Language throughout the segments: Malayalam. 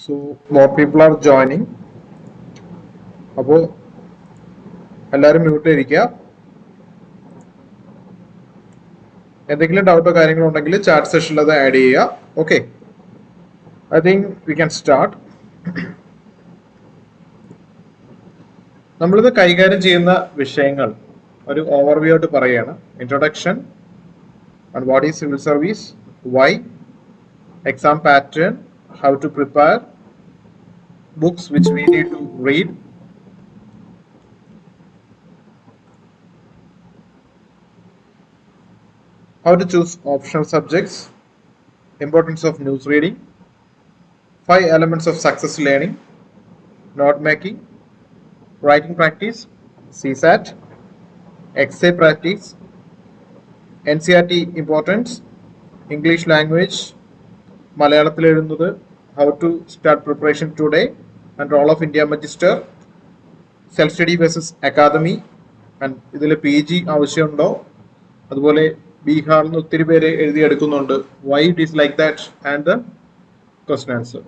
So more people are joining. അപ്പോൾ എല്ലാവരും മ്യൂട്ട് ചെയ്തിരിക്കുക. എന്തെങ്കിലും ഡൗട്ടോ കാര്യങ്ങളോ ഉണ്ടെങ്കിൽ ചാറ്റ് സെഷനിൽ അത് ആഡ് ചെയ്യുക. Okay, I think we can start. നമ്മളിത് കൈകാര്യം ചെയ്യുന്ന വിഷയങ്ങൾ ഒരു ഓവർവ്യൂ ആയിട്ട് പറയുകയാണ്. Introduction and what is civil service, why, exam pattern, how to prepare, books which we need to read, how to choose optional subjects, importance of news reading, 5 elements of success learning, note making, writing practice, CSAT, essay practice, NCERT importance, English language, മലയാളത്തിൽ എഴുതുന്നത്, how to start preparation today, and role of India Magister, self study versus academy, and ഇതിൽ PG ആവശ്യമുണ്ടോ, അതുപോലെ ബീഹാറിൽ നിന്ന് ഒത്തിരി പേര് എഴുതിയെടുക്കുന്നുണ്ട്, why it is like that, and the question answer.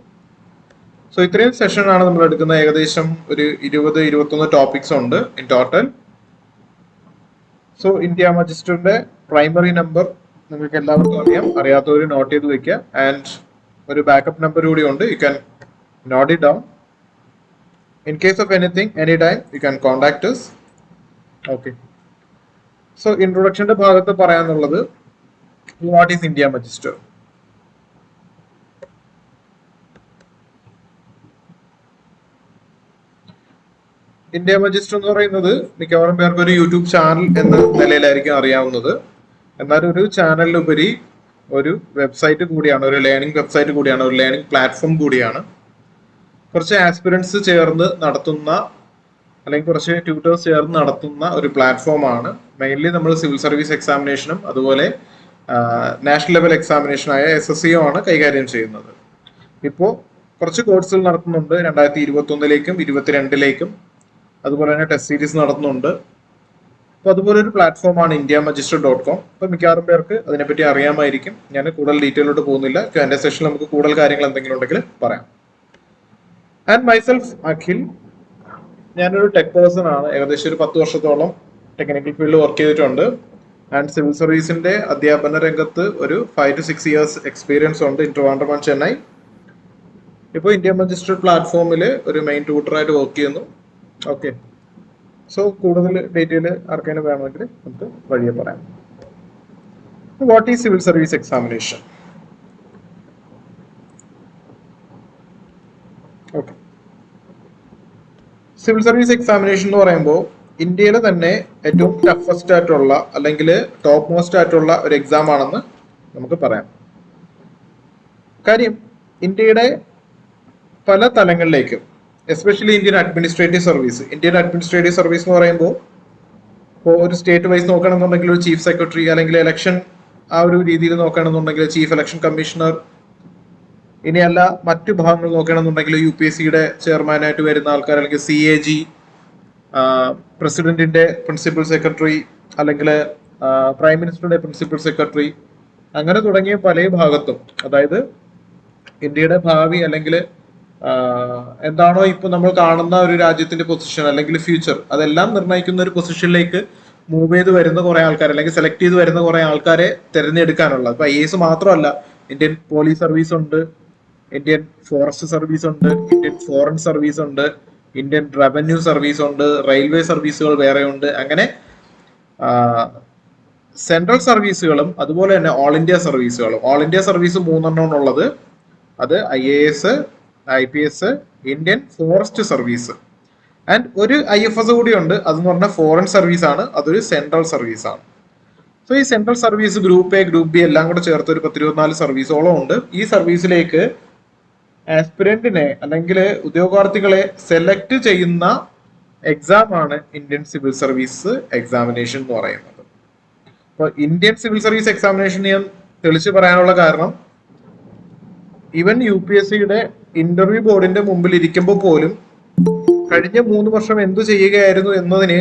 So ഇത്രയും സെഷനാണ് നമ്മൾ എടുക്കുന്നത്. ഏകദേശം ഒരു 20-21 ടോപ്പിക്സ് ഉണ്ട് ഇൻ ടോട്ടൽ. സോ ഇന്ത്യ മജിസ്റ്ററിന്റെ പ്രൈമറി നമ്പർ നിങ്ങൾക്ക് എല്ലാവർക്കും അറിയാം, അറിയാത്തവർ നോട്ട് ചെയ്ത് വെക്കുക. ആൻഡ് ഒരു ബാക്കപ്പ് നമ്പർ കൂടി ഉണ്ട്, you can note it down. In case of anything any time you can contact us. Okay, so ഇൻട്രൊഡക്ഷന്റെ ഭാഗത്ത് പറയാനുള്ളത്, what is India Magister? India Magister എന്ന് പറയുന്നത് മിക്കവാറും പേർക്ക് ഒരു യൂട്യൂബ് ചാനൽ എന്ന നിലയിലായിരിക്കും അറിയാവുന്നത്. എന്നാൽ ഒരു ചാനലിലുപരി ഒരു വെബ്സൈറ്റ് കൂടിയാണ്, ഒരു ലേണിംഗ് വെബ്സൈറ്റ് കൂടിയാണ്, ഒരു ലേണിംഗ് പ്ലാറ്റ്ഫോം കൂടിയാണ്. കുറച്ച് ആസ്പിരൻസ് ചേർന്ന് നടത്തുന്ന, അല്ലെങ്കിൽ കുറച്ച് ട്യൂട്ടേഴ്സ് ചേർന്ന് നടത്തുന്ന ഒരു പ്ലാറ്റ്ഫോമാണ്. മെയിൻലി നമ്മൾ സിവിൽ സർവീസ് എക്സാമിനേഷനും അതുപോലെ നാഷണൽ ലെവൽ എക്സാമിനേഷനായ SSCO ആണ് കൈകാര്യം ചെയ്യുന്നത്. ഇപ്പോൾ കുറച്ച് കോഴ്സുകൾ നടത്തുന്നുണ്ട് 2021ലേക്കും 2022ലേക്കും. അതുപോലെ തന്നെ ടെസ്റ്റ് സീരീസ് നടത്തുന്നുണ്ട്. അപ്പോൾ അതുപോലെ ഒരു പ്ലാറ്റ്ഫോമാണ് indiamagistr.com. അപ്പോൾ മിക്കവാറും പേർക്ക് അതിനെപ്പറ്റി അറിയാമായിരിക്കും. ഞാൻ കൂടുതൽ ഡീറ്റെയിലോട്ട് പോകുന്നില്ല. എൻ്റെ സെഷനിൽ നമുക്ക് കൂടുതൽ കാര്യങ്ങൾ എന്തെങ്കിലും ഉണ്ടെങ്കിൽ പറയാം. ആൻഡ് മൈസെൽഫ് അഖിൽ, ഞാനൊരു ടെക് പേഴ്സൺ ആണ്. ഏകദേശം ഒരു 10 വർഷത്തോളം ടെക്നിക്കൽ ഫീൽഡിൽ വർക്ക് ചെയ്തിട്ടുണ്ട്. ആൻഡ് സിവിൽ സർവീസിന്റെ അധ്യാപന രംഗത്ത് ഒരു 5 to 6 years എക്സ്പീരിയൻസ് ഉണ്ട് ഇൻ ട്രിവാൻഡ്രം ആൻഡ് ചെന്നൈ. ഇപ്പോൾ ഇന്ത്യ മജിസ്റ്റർ പ്ലാറ്റ്ഫോമിൽ ഒരു മെയിൻ ട്യൂട്ടറായിട്ട് വർക്ക് ചെയ്യുന്നു. ഓക്കെ, സോ കൂടുതൽ ഡീറ്റെയിൽ ആർക്കെങ്കിലും വേണമെങ്കിൽ നമുക്ക് വഴിയെ പറയാം. What is civil service examination? Okay, civil service examination എന്ന് പറയുമ്പോൾ ഇന്ത്യയിലെ തന്നെ ഏറ്റവും ടഫസ്റ്റ് ആയിട്ടുള്ള അല്ലെങ്കിൽ ടോപ്പ് മോസ്റ്റ് ആയിട്ടുള്ള ഒരു എക്സാം ആണെന്ന് നമുക്ക് പറയാം. കാര്യം ഇന്ത്യയുടെ പല തലങ്ങളിലേക്കും, എസ്പെഷ്യലി ഇന്ത്യൻ അഡ്മിനിസ്ട്രേറ്റീവ് സർവീസ് എന്ന് പറയുമ്പോൾ, ഇപ്പോൾ ഒരു സ്റ്റേറ്റ് വൈസ് നോക്കുകയാണെന്നുണ്ടെങ്കിൽ ഒരു ചീഫ് സെക്രട്ടറി, അല്ലെങ്കിൽ ഇലക്ഷൻ ആ ഒരു രീതിയിൽ നോക്കുകയാണെന്നുണ്ടെങ്കിൽ ചീഫ് ഇലക്ഷൻ കമ്മീഷണർ, ഇനിയല്ല മറ്റു ഭാഗങ്ങൾ നോക്കുകയാണെന്നുണ്ടെങ്കിൽ UPSCയുടെ ചെയർമാനായിട്ട് വരുന്ന ആൾക്കാർ, അല്ലെങ്കിൽ CAG, പ്രസിഡന്റിന്റെ പ്രിൻസിപ്പൽ സെക്രട്ടറി, അല്ലെങ്കിൽ പ്രൈം മിനിസ്റ്ററുടെ പ്രിൻസിപ്പൽ സെക്രട്ടറി, അങ്ങനെ തുടങ്ങിയ പല ഭാഗത്തും, അതായത് ഇന്ത്യയുടെ ഭാവി അല്ലെങ്കിൽ എന്താണോ ഇപ്പൊ നമ്മൾ കാണുന്ന ഒരു രാജ്യത്തിന്റെ പൊസിഷൻ അല്ലെങ്കിൽ ഫ്യൂച്ചർ, അതെല്ലാം നിർണ്ണയിക്കുന്ന ഒരു പൊസിഷനിലേക്ക് മൂവ് ചെയ്ത് വരുന്ന കുറെ ആൾക്കാർ, അല്ലെങ്കിൽ സെലക്ട് ചെയ്ത് വരുന്ന കുറെ ആൾക്കാരെ തിരഞ്ഞെടുക്കാനുള്ള. ഇപ്പൊ IAS മാത്രമല്ല, ഇന്ത്യൻ പോലീസ് സർവീസ് ഉണ്ട്, ഇന്ത്യൻ ഫോറസ്റ്റ് സർവീസ് ഉണ്ട്, ഇന്ത്യൻ ഫോറിൻ സർവീസ് ഉണ്ട്, ഇന്ത്യൻ റവന്യൂ സർവീസ് ഉണ്ട്, റെയിൽവേ സർവീസുകൾ വേറെ ഉണ്ട്. അങ്ങനെ സെൻട്രൽ സർവീസുകളും അതുപോലെ തന്നെ ഓൾ ഇന്ത്യ സർവീസുകളും. ഓൾ ഇന്ത്യ സർവീസ് 3 ഉള്ളത്. അത് IAS, IPS, Indian forest service, and ഒരു IFS കൂടി ഉണ്ട്. അതെന്ന് പറഞ്ഞാൽ ഫോറിൻ സർവീസ് ആണ്, അതൊരു സെൻട്രൽ സർവീസ് ആണ്. സോ ഈ central service group A, group B എല്ലാം കൂടെ ചേർത്ത് ഒരു 10-24 സർവീസോളം ഉണ്ട്. ഈ സർവീസിലേക്ക് ആസ്പിരന്റിനെ അല്ലെങ്കിൽ ഉദ്യോഗാർത്ഥികളെ സെലക്ട് ചെയ്യുന്ന എക്സാം ആണ് ഇന്ത്യൻ സിവിൽ സർവീസ് എക്സാമിനേഷൻ എന്ന് പറയുന്നത്. അപ്പോൾ ഇന്ത്യൻ സിവിൽ സർവീസ് എക്സാമിനേഷൻ ഞാൻ തെളിച്ച് പറയാനുള്ള കാരണം, ഈവൻ UPSCയുടെ ഇന്റർവ്യൂ ബോർഡിന്റെ മുമ്പിൽ ഇരിക്കുമ്പോൾ പോലും കഴിഞ്ഞ 3 വർഷം എന്തു ചെയ്യുകയായിരുന്നു എന്നതിന്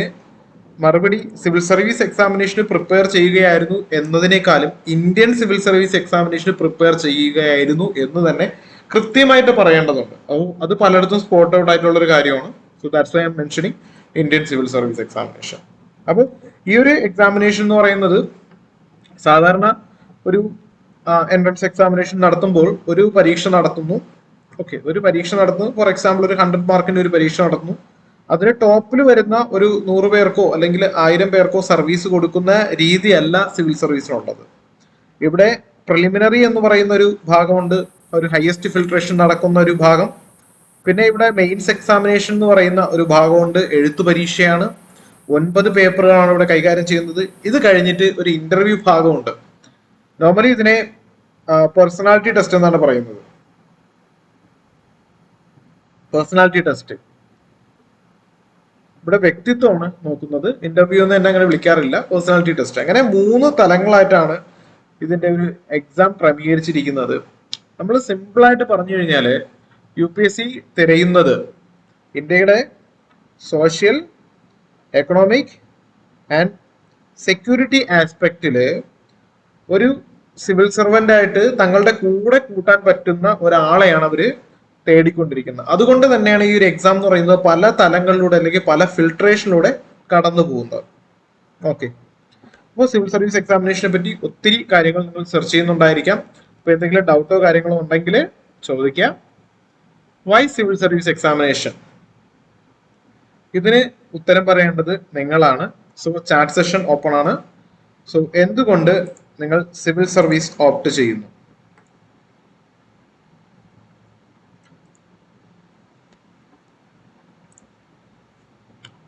മറുപടി സിവിൽ സർവീസ് എക്സാമിനേഷന് പ്രിപ്പയർ ചെയ്യുകയായിരുന്നു എന്നതിനേക്കാളും ഇന്ത്യൻ സിവിൽ സർവീസ് എക്സാമിനേഷന് പ്രിപ്പയർ ചെയ്യുകയായിരുന്നു എന്ന് തന്നെ കൃത്യമായിട്ട് പറയേണ്ടതുണ്ട്. അത് പലയിടത്തും സ്പോട്ട് ഔട്ട് ആയിട്ടുള്ള ഒരു കാര്യമാണ്. So that's why I M mentioning Indian civil service examination. അപ്പോൾ ഈ ഒരു എക്സാമിനേഷൻ എന്ന് പറയുന്നത് സാധാരണ ഒരു എൻട്രൻസ് എക്സാമിനേഷൻ നടത്തുമ്പോൾ ഒരു പരീക്ഷ നടത്തുന്നു. ഓക്കെ, ഒരു പരീക്ഷ നടത്തുന്നു. ഫോർ എക്സാമ്പിൾ ഒരു 100 മാർക്കിന്റെ ഒരു പരീക്ഷ നടത്തുന്നു. അതിന് ടോപ്പിൽ വരുന്ന ഒരു 100 പേർക്കോ അല്ലെങ്കിൽ 1000 പേർക്കോ സർവീസ് കൊടുക്കുന്ന രീതിയല്ല സിവിൽ സർവീസിനുള്ളത്. ഇവിടെ പ്രിലിമിനറി എന്ന് പറയുന്ന ഒരു ഭാഗമുണ്ട്, ഒരു ഹയസ്റ്റ് ഫിൽട്രേഷൻ നടക്കുന്ന ഒരു ഭാഗം. പിന്നെ ഇവിടെ മെയിൻസ് എക്സാമിനേഷൻ എന്ന് പറയുന്ന ഒരു ഭാഗമുണ്ട്, എഴുത്തു പരീക്ഷയാണ്. 9 പേപ്പറുകളാണ് ഇവിടെ കൈകാര്യം ചെയ്യുന്നത്. ഇത് കഴിഞ്ഞിട്ട് ഒരു ഇന്റർവ്യൂ ഭാഗമുണ്ട്. നോർമലി ഇതിനെ പേഴ്സണാലിറ്റി ടെസ്റ്റ് എന്നാണ് പറയുന്നത്. പേഴ്സണാലിറ്റി ടെസ്റ്റ് ഇവിടെ വ്യക്തിത്വമാണ് നോക്കുന്നത്. ഇന്റർവ്യൂ എന്ന് തന്നെ അങ്ങനെ വിളിക്കാറില്ല, പേഴ്സണാലിറ്റി ടെസ്റ്റ്. അങ്ങനെ 3 തലങ്ങളായിട്ടാണ് ഇതിന്റെ ഒരു എക്സാം ക്രമീകരിച്ചിരിക്കുന്നത്. നമ്മൾ സിമ്പിൾ ആയിട്ട് പറഞ്ഞു കഴിഞ്ഞാൽ UPSC തിരയുന്നത് ഇന്ത്യയുടെ സോഷ്യൽ, എക്കണോമിക് ആൻഡ് സെക്യൂരിറ്റി ആസ്പെക്റ്റില് ഒരു സിവിൽ സർവന്റ് ആയിട്ട് തങ്ങളുടെ കൂടെ കൂട്ടാൻ പറ്റുന്ന ഒരാളെയാണ് അവര് തേടിക്കൊണ്ടിരിക്കുന്നത്. അതുകൊണ്ട് തന്നെയാണ് ഈ ഒരു എക്സാം എന്ന് പറയുന്നത് പല തലങ്ങളിലൂടെ അല്ലെങ്കിൽ പല ഫിൽട്രേഷനിലൂടെ കടന്നു പോകുന്നത്. ഓക്കെ, അപ്പോൾ സിവിൽ സർവീസ് എക്സാമിനേഷനെ പറ്റി ഒത്തിരി കാര്യങ്ങൾ നിങ്ങൾ സെർച്ച് ചെയ്യുന്നുണ്ടായിരിക്കാം. അപ്പൊ എന്തെങ്കിലും ഡൗട്ടോ കാര്യങ്ങളോ ഉണ്ടെങ്കിൽ ചോദിക്കാം. Why civil service examination? ഇതിന് ഉത്തരം പറയേണ്ടത് നിങ്ങളാണ്. സോ ചാറ്റ് സെഷൻ ഓപ്പൺ ആണ്. സോ എന്തുകൊണ്ട് നിങ്ങൾ സിവിൽ സർവീസ് ഓപ്റ്റ് ചെയ്യുന്നു?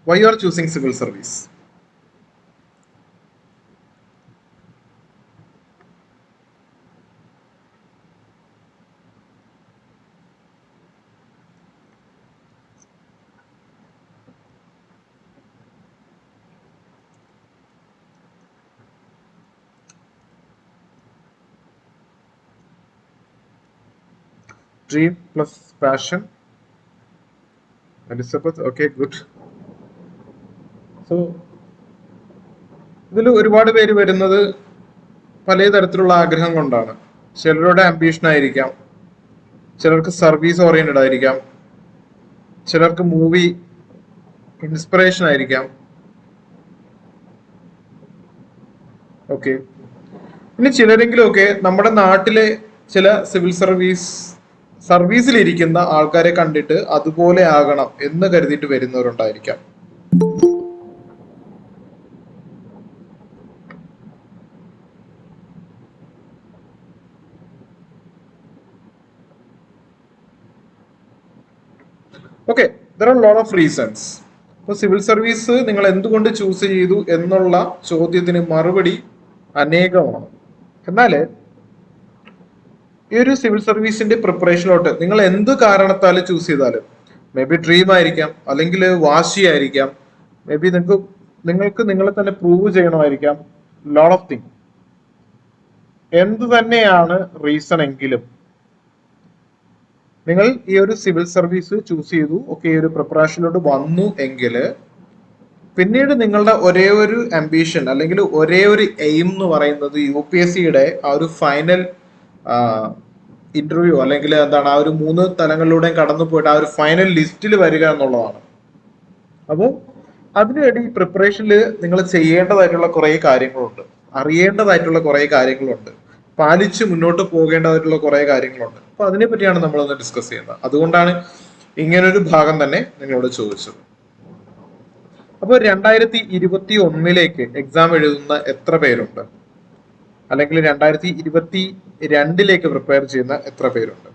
Why you are choosing civil service? Dream plus passion. Elizabeth, okay, good. So ഇതിൽ ഒരുപാട് പേര് വരുന്നത് പല തരത്തിലുള്ള ആഗ്രഹം കൊണ്ടാണ്. ചിലരുടെ ആംബിഷൻ ആയിരിക്കാം, ചിലർക്ക് സർവീസ് ഓറിയന്റഡ് ആയിരിക്കാം, ചിലർക്ക് മൂവി ഇൻസ്പിറേഷൻ ആയിരിക്കാം. ഓക്കെ, പിന്നെ ചിലരെങ്കിലും ഒക്കെ നമ്മുടെ നാട്ടിലെ ചില സിവിൽ സർവീസിലിരിക്കുന്ന ആൾക്കാരെ കണ്ടിട്ട് അതുപോലെ ആകണം എന്ന് കരുതിയിട്ട് വരുന്നവരുണ്ടായിരിക്കാം. Okay, there are lot of reasons. അപ്പോൾ സിവിൽ സർവീസ് നിങ്ങൾ എന്തുകൊണ്ട് ചൂസ് ചെയ്തു എന്നുള്ള ചോദ്യത്തിന് മറുപടി അനേകമാണ്. എന്നാൽ ഈ ഒരു സിവിൽ സർവീസിന്റെ പ്രിപ്പറേഷനിലോട്ട് നിങ്ങൾ എന്ത് കാരണത്താൽ ചൂസ് ചെയ്താലും, മേ ബി ഡ്രീം ആയിരിക്കാം, അല്ലെങ്കിൽ വാശിയായിരിക്കാം, മേ ബി നിങ്ങൾക്ക് നിങ്ങളെ തന്നെ പ്രൂവ് ചെയ്യണമായിരിക്കാം, ലോട്ട് ഓഫ് തിങ്. എന്ത് തന്നെയാണ് റീസൺ എങ്കിലും നിങ്ങൾ ഈ ഒരു സിവിൽ സർവീസ് ചൂസ് ചെയ്തു, ഓക്കെ, ഈ ഒരു പ്രിപ്പറേഷനിലോട്ട് വന്നു എങ്കിൽ പിന്നീട് നിങ്ങളുടെ ഒരേ ഒരു ആംബിഷൻ അല്ലെങ്കിൽ ഒരേ ഒരു എയിം എന്ന് പറയുന്നത് UPSCയുടെ ആ ഒരു ഫൈനൽ ഇന്റർവ്യൂ അല്ലെങ്കിൽ എന്താണ് ആ ഒരു 3 തലങ്ങളിലൂടെയും കടന്നു പോയിട്ട് ആ ഒരു ഫൈനൽ ലിസ്റ്റിൽ വരിക എന്നുള്ളതാണ്. അപ്പോൾ അതിനുവേണ്ടി ഈ പ്രിപ്പറേഷനിൽ നിങ്ങൾ ചെയ്യേണ്ടതായിട്ടുള്ള കുറേ കാര്യങ്ങളുണ്ട്, അറിയേണ്ടതായിട്ടുള്ള കുറേ കാര്യങ്ങളുണ്ട്, പാലിച്ച് മുന്നോട്ട് പോകേണ്ടതായിട്ടുള്ള കുറേ കാര്യങ്ങളുണ്ട്. അപ്പൊ അതിനെ പറ്റിയാണ് നമ്മളൊന്ന് ഡിസ്കസ് ചെയ്യുന്നത്. അതുകൊണ്ടാണ് ഇങ്ങനൊരു ഭാഗം തന്നെ നിങ്ങളോട് ചോദിച്ചത്. അപ്പോൾ 2021 എക്സാം എഴുതുന്ന എത്ര പേരുണ്ട്? അല്ലെങ്കിൽ 2022 പ്രിപ്പയർ ചെയ്യുന്ന എത്ര പേരുണ്ട്?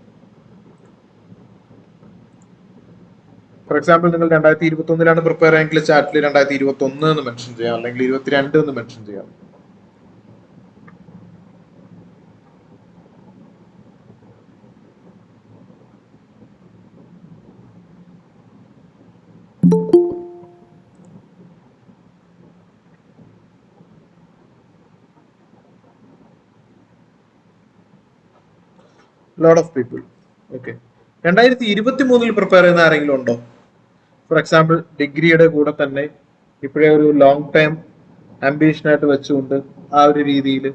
ഫോർ എക്സാമ്പിൾ നിങ്ങൾ 2021 പ്രിപ്പയർ ആയെങ്കിൽ ചാറ്റിൽ 2021 എന്ന് മെൻഷൻ ചെയ്യാം, അല്ലെങ്കിൽ 22 എന്ന് മെൻഷൻ ചെയ്യാം. Lot of people. Okay, 2023 prepare ചെയ്യുന്ന ആരെങ്കിലും ഉണ്ടോ? ഫോർ എക്സാമ്പിൾ ഡിഗ്രിയുടെ കൂടെ തന്നെ ഇപ്പോഴേ ഒരു ലോങ് ടൈം ആംബിഷനായിട്ട് വെച്ചുകൊണ്ട് ആ ഒരു രീതിയിൽ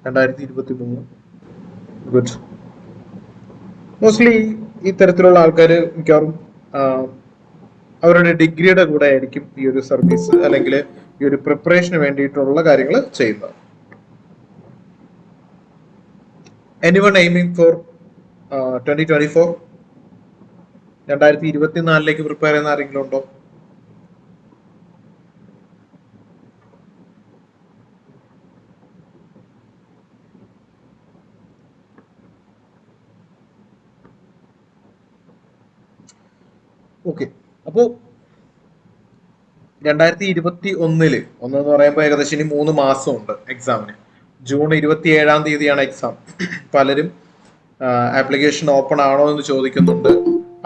2023. ഗുഡ്. മോസ്റ്റ്ലി ഇത്തരത്തിലുള്ള ആൾക്കാർ മിക്കവാറും അവരുടെ ഡിഗ്രിയുടെ കൂടെ ആയിരിക്കും ഈ ഒരു സർവീസ് അല്ലെങ്കിൽ ഈ ഒരു പ്രിപ്പറേഷന് വേണ്ടിയിട്ടുള്ള കാര്യങ്ങൾ ചെയ്യുന്നത്. Anyone aiming four 2024? 2024 പ്രിപ്പയർ ചെയ്യുന്ന ആരെങ്കിലും ഉണ്ടോ? ഓക്കെ, അപ്പോ 2021 ഒന്നെന്ന് പറയുമ്പോൾ ഏകദേശം ഇനി 3 മാസമുണ്ട് എക്സാമിന്. June 27 exam. പലരും ആപ്ലിക്കേഷൻ ഓപ്പൺ ആണോ എന്ന് ചോദിക്കുന്നുണ്ട്,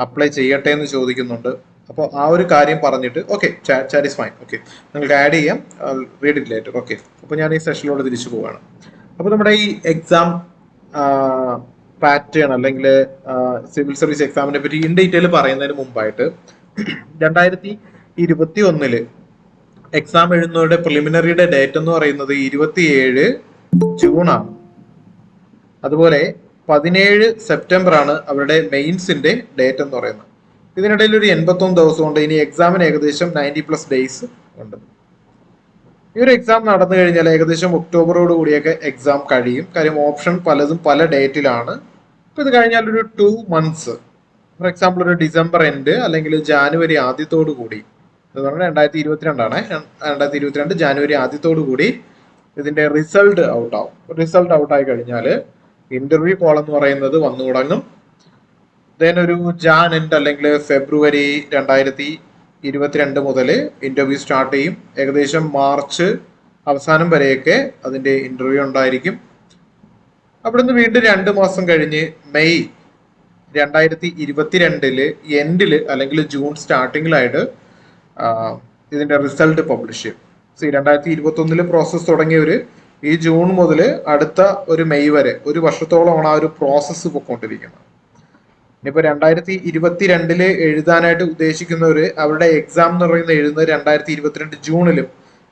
അപ്ലൈ ചെയ്യട്ടെ എന്ന് ചോദിക്കുന്നുണ്ട്. അപ്പോൾ ആ ഒരു കാര്യം പറഞ്ഞിട്ട് okay, chat is fine, okay, നിങ്ങൾക്ക് ആഡ് ചെയ്യാം, റീഡ് ഇറ്റ് ലേറ്റർ. ഓക്കെ, അപ്പോൾ ഞാൻ ഈ സെഷനിലോട് തിരിച്ചു പോവുകയാണ്. അപ്പോൾ നമ്മുടെ ഈ എക്സാം പാറ്റേൺ അല്ലെങ്കിൽ സിവിൽ സർവീസ് എക്സാമിനെ പറ്റി ഇൻ ഡീറ്റെയിൽ പറയുന്നതിന് മുമ്പായിട്ട് 2021 എക്സാം എഴുതുന്നവരുടെ പ്രിലിമിനറിയുടെ ഡേറ്റ് എന്ന് പറയുന്നത് 27 ജൂണാണ്. അതുപോലെ 17 സെപ്റ്റംബർ ആണ് അവരുടെ മെയിൻസിന്റെ ഡേറ്റ് എന്ന് പറയുന്നത്. ഇതിനിടയിൽ ഒരു 81 ദിവസമുണ്ട്. ഇനി എക്സാമിന് ഏകദേശം 90+ ഡേയ്സ് ഉണ്ട്. ഈ ഒരു എക്സാം നടന്നു കഴിഞ്ഞാൽ ഏകദേശം ഒക്ടോബറോട് കൂടിയൊക്കെ എക്സാം കഴിയും. കാര്യം ഓപ്ഷൻ പലതും പല ഡേറ്റിലാണ്. ഇപ്പൊ ഇത് കഴിഞ്ഞാൽ ഒരു 2 months, ഫോർ എക്സാമ്പിൾ ഒരു ഡിസംബർ എൻഡ് അല്ലെങ്കിൽ ജാനുവരി ആദ്യത്തോടു കൂടി, എന്ന് പറഞ്ഞാൽ 2022 2022 ജാനുവരി ആദ്യത്തോടു കൂടി ഇതിന്റെ റിസൾട്ട് ഔട്ട് ആവും. റിസൾട്ട് ഔട്ട് ആയി കഴിഞ്ഞാൽ ഇന്റർവ്യൂ കോൾ എന്ന് പറയുന്നത് വന്നു തുടങ്ങും. ദെൻ ഒരു ജാൻ എൻഡ് അല്ലെങ്കിൽ ഫെബ്രുവരി 2022 മുതൽ ഇന്റർവ്യൂ സ്റ്റാർട്ട് ചെയ്യും. ഏകദേശം മാർച്ച് അവസാനം വരെയൊക്കെ അതിന്റെ ഇന്റർവ്യൂ ഉണ്ടായിരിക്കും. അവിടുന്ന് വീണ്ടും 2 മാസം കഴിഞ്ഞ് മെയ് 2022 എൻഡില് അല്ലെങ്കിൽ ജൂൺ സ്റ്റാർട്ടിങ്ങിലായിട്ട് ഇതിന്റെ റിസൾട്ട് പബ്ലിഷ് ചെയ്യും. 2021 പ്രോസസ്സ് തുടങ്ങിയവര് ഈ ജൂൺ മുതൽ അടുത്ത ഒരു മെയ് വരെ 1 വർഷത്തോളമാണ് ആ ഒരു പ്രോസസ്സ് പൊയ്ക്കൊണ്ടിരിക്കുന്നത്. ഇനിയിപ്പോ 2022 എഴുതാനായിട്ട് ഉദ്ദേശിക്കുന്നവര് അവരുടെ എക്സാം എന്ന് പറയുന്നത് എഴുതുന്നത് 2022 ജൂണിലും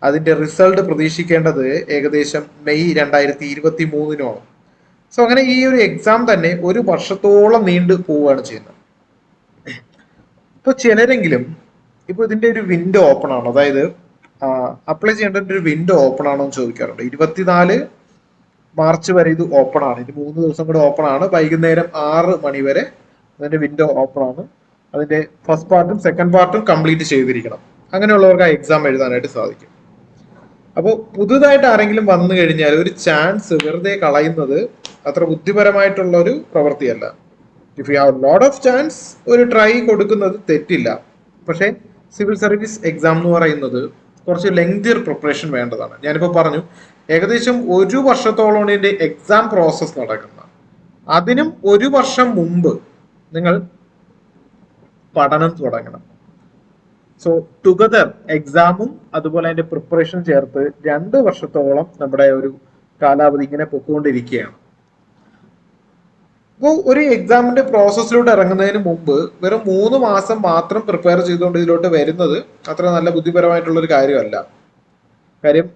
അതിന്റെ റിസൾട്ട് പ്രതീക്ഷിക്കേണ്ടത് ഏകദേശം മെയ് 2023 സോ അങ്ങനെ ഈ ഒരു എക്സാം തന്നെ 1 വർഷത്തോളം നീണ്ടു പോവുകയാണ് ചെയ്യുന്നത്. ഇപ്പൊ ചിലരെങ്കിലും ഇപ്പൊ ഇതിന്റെ ഒരു വിൻഡോ ഓപ്പൺ ആണ്, അതായത് അപ്ലൈ ചെയ്യേണ്ട ഒരു വിൻഡോ ഓപ്പൺ ആണോ എന്ന് ചോദിക്കാറുണ്ട്. 24 മാർച്ച് വരെ ഇത് ഓപ്പൺ ആണ്. ഇത് 3 ദിവസം കൂടെ ഓപ്പൺ ആണ്. വൈകുന്നേരം 6 മണി വരെ അതിന്റെ വിൻഡോ ഓപ്പൺ ആണ്. അതിന്റെ ഫസ്റ്റ് പാർട്ടും സെക്കൻഡ് പാർട്ടും കംപ്ലീറ്റ് ചെയ്തിരിക്കണം. അങ്ങനെയുള്ളവർക്ക് ആ എക്സാം എഴുതാനായിട്ട് സാധിക്കും. അപ്പോൾ പുതുതായിട്ട് ആരെങ്കിലും വന്നു കഴിഞ്ഞാൽ ഒരു ചാൻസ് വെറുതെ കളയുന്നത് അത്ര ബുദ്ധിപരമായിട്ടുള്ള ഒരു പ്രവൃത്തിയല്ല. If you have lot of chance ഒരു ട്രൈ കൊടുക്കുന്നത് തെറ്റില്ല. പക്ഷേ സിവിൽ സർവീസ് എക്സാം എന്ന് പറയുന്നത് കുറച്ച് ലെങ്തിയർ പ്രിപ്പറേഷൻ വേണ്ടതാണ്. ഞാനിപ്പോൾ പറഞ്ഞു ഏകദേശം 1 വർഷത്തോളം ഇതിന്റെ എക്സാം പ്രോസസ് നടക്കുന്ന, അതിനും 1 വർഷം മുമ്പ് നിങ്ങൾ പഠനം തുടങ്ങണം. സോ ടുഗദർ എക്സാമും അതുപോലെ അതിന്റെ പ്രിപ്പറേഷൻ ചേർത്ത് 2 വർഷത്തോളം നമ്മുടെ ഒരു കാലാവധി ഇങ്ങനെ പൊയ്ക്കൊണ്ടിരിക്കുകയാണ്. അപ്പോൾ ഒരു എക്സാമിന്റെ പ്രോസസ്സിലോട്ട് ഇറങ്ങുന്നതിന് മുമ്പ് വെറും 3 മാസം മാത്രം പ്രിപ്പയർ ചെയ്തുകൊണ്ട് ഇതിലോട്ട് വരുന്നത് അത്ര നല്ല ബുദ്ധിപരമായിട്ടുള്ള ഒരു കാര്യമല്ല. കാര്യം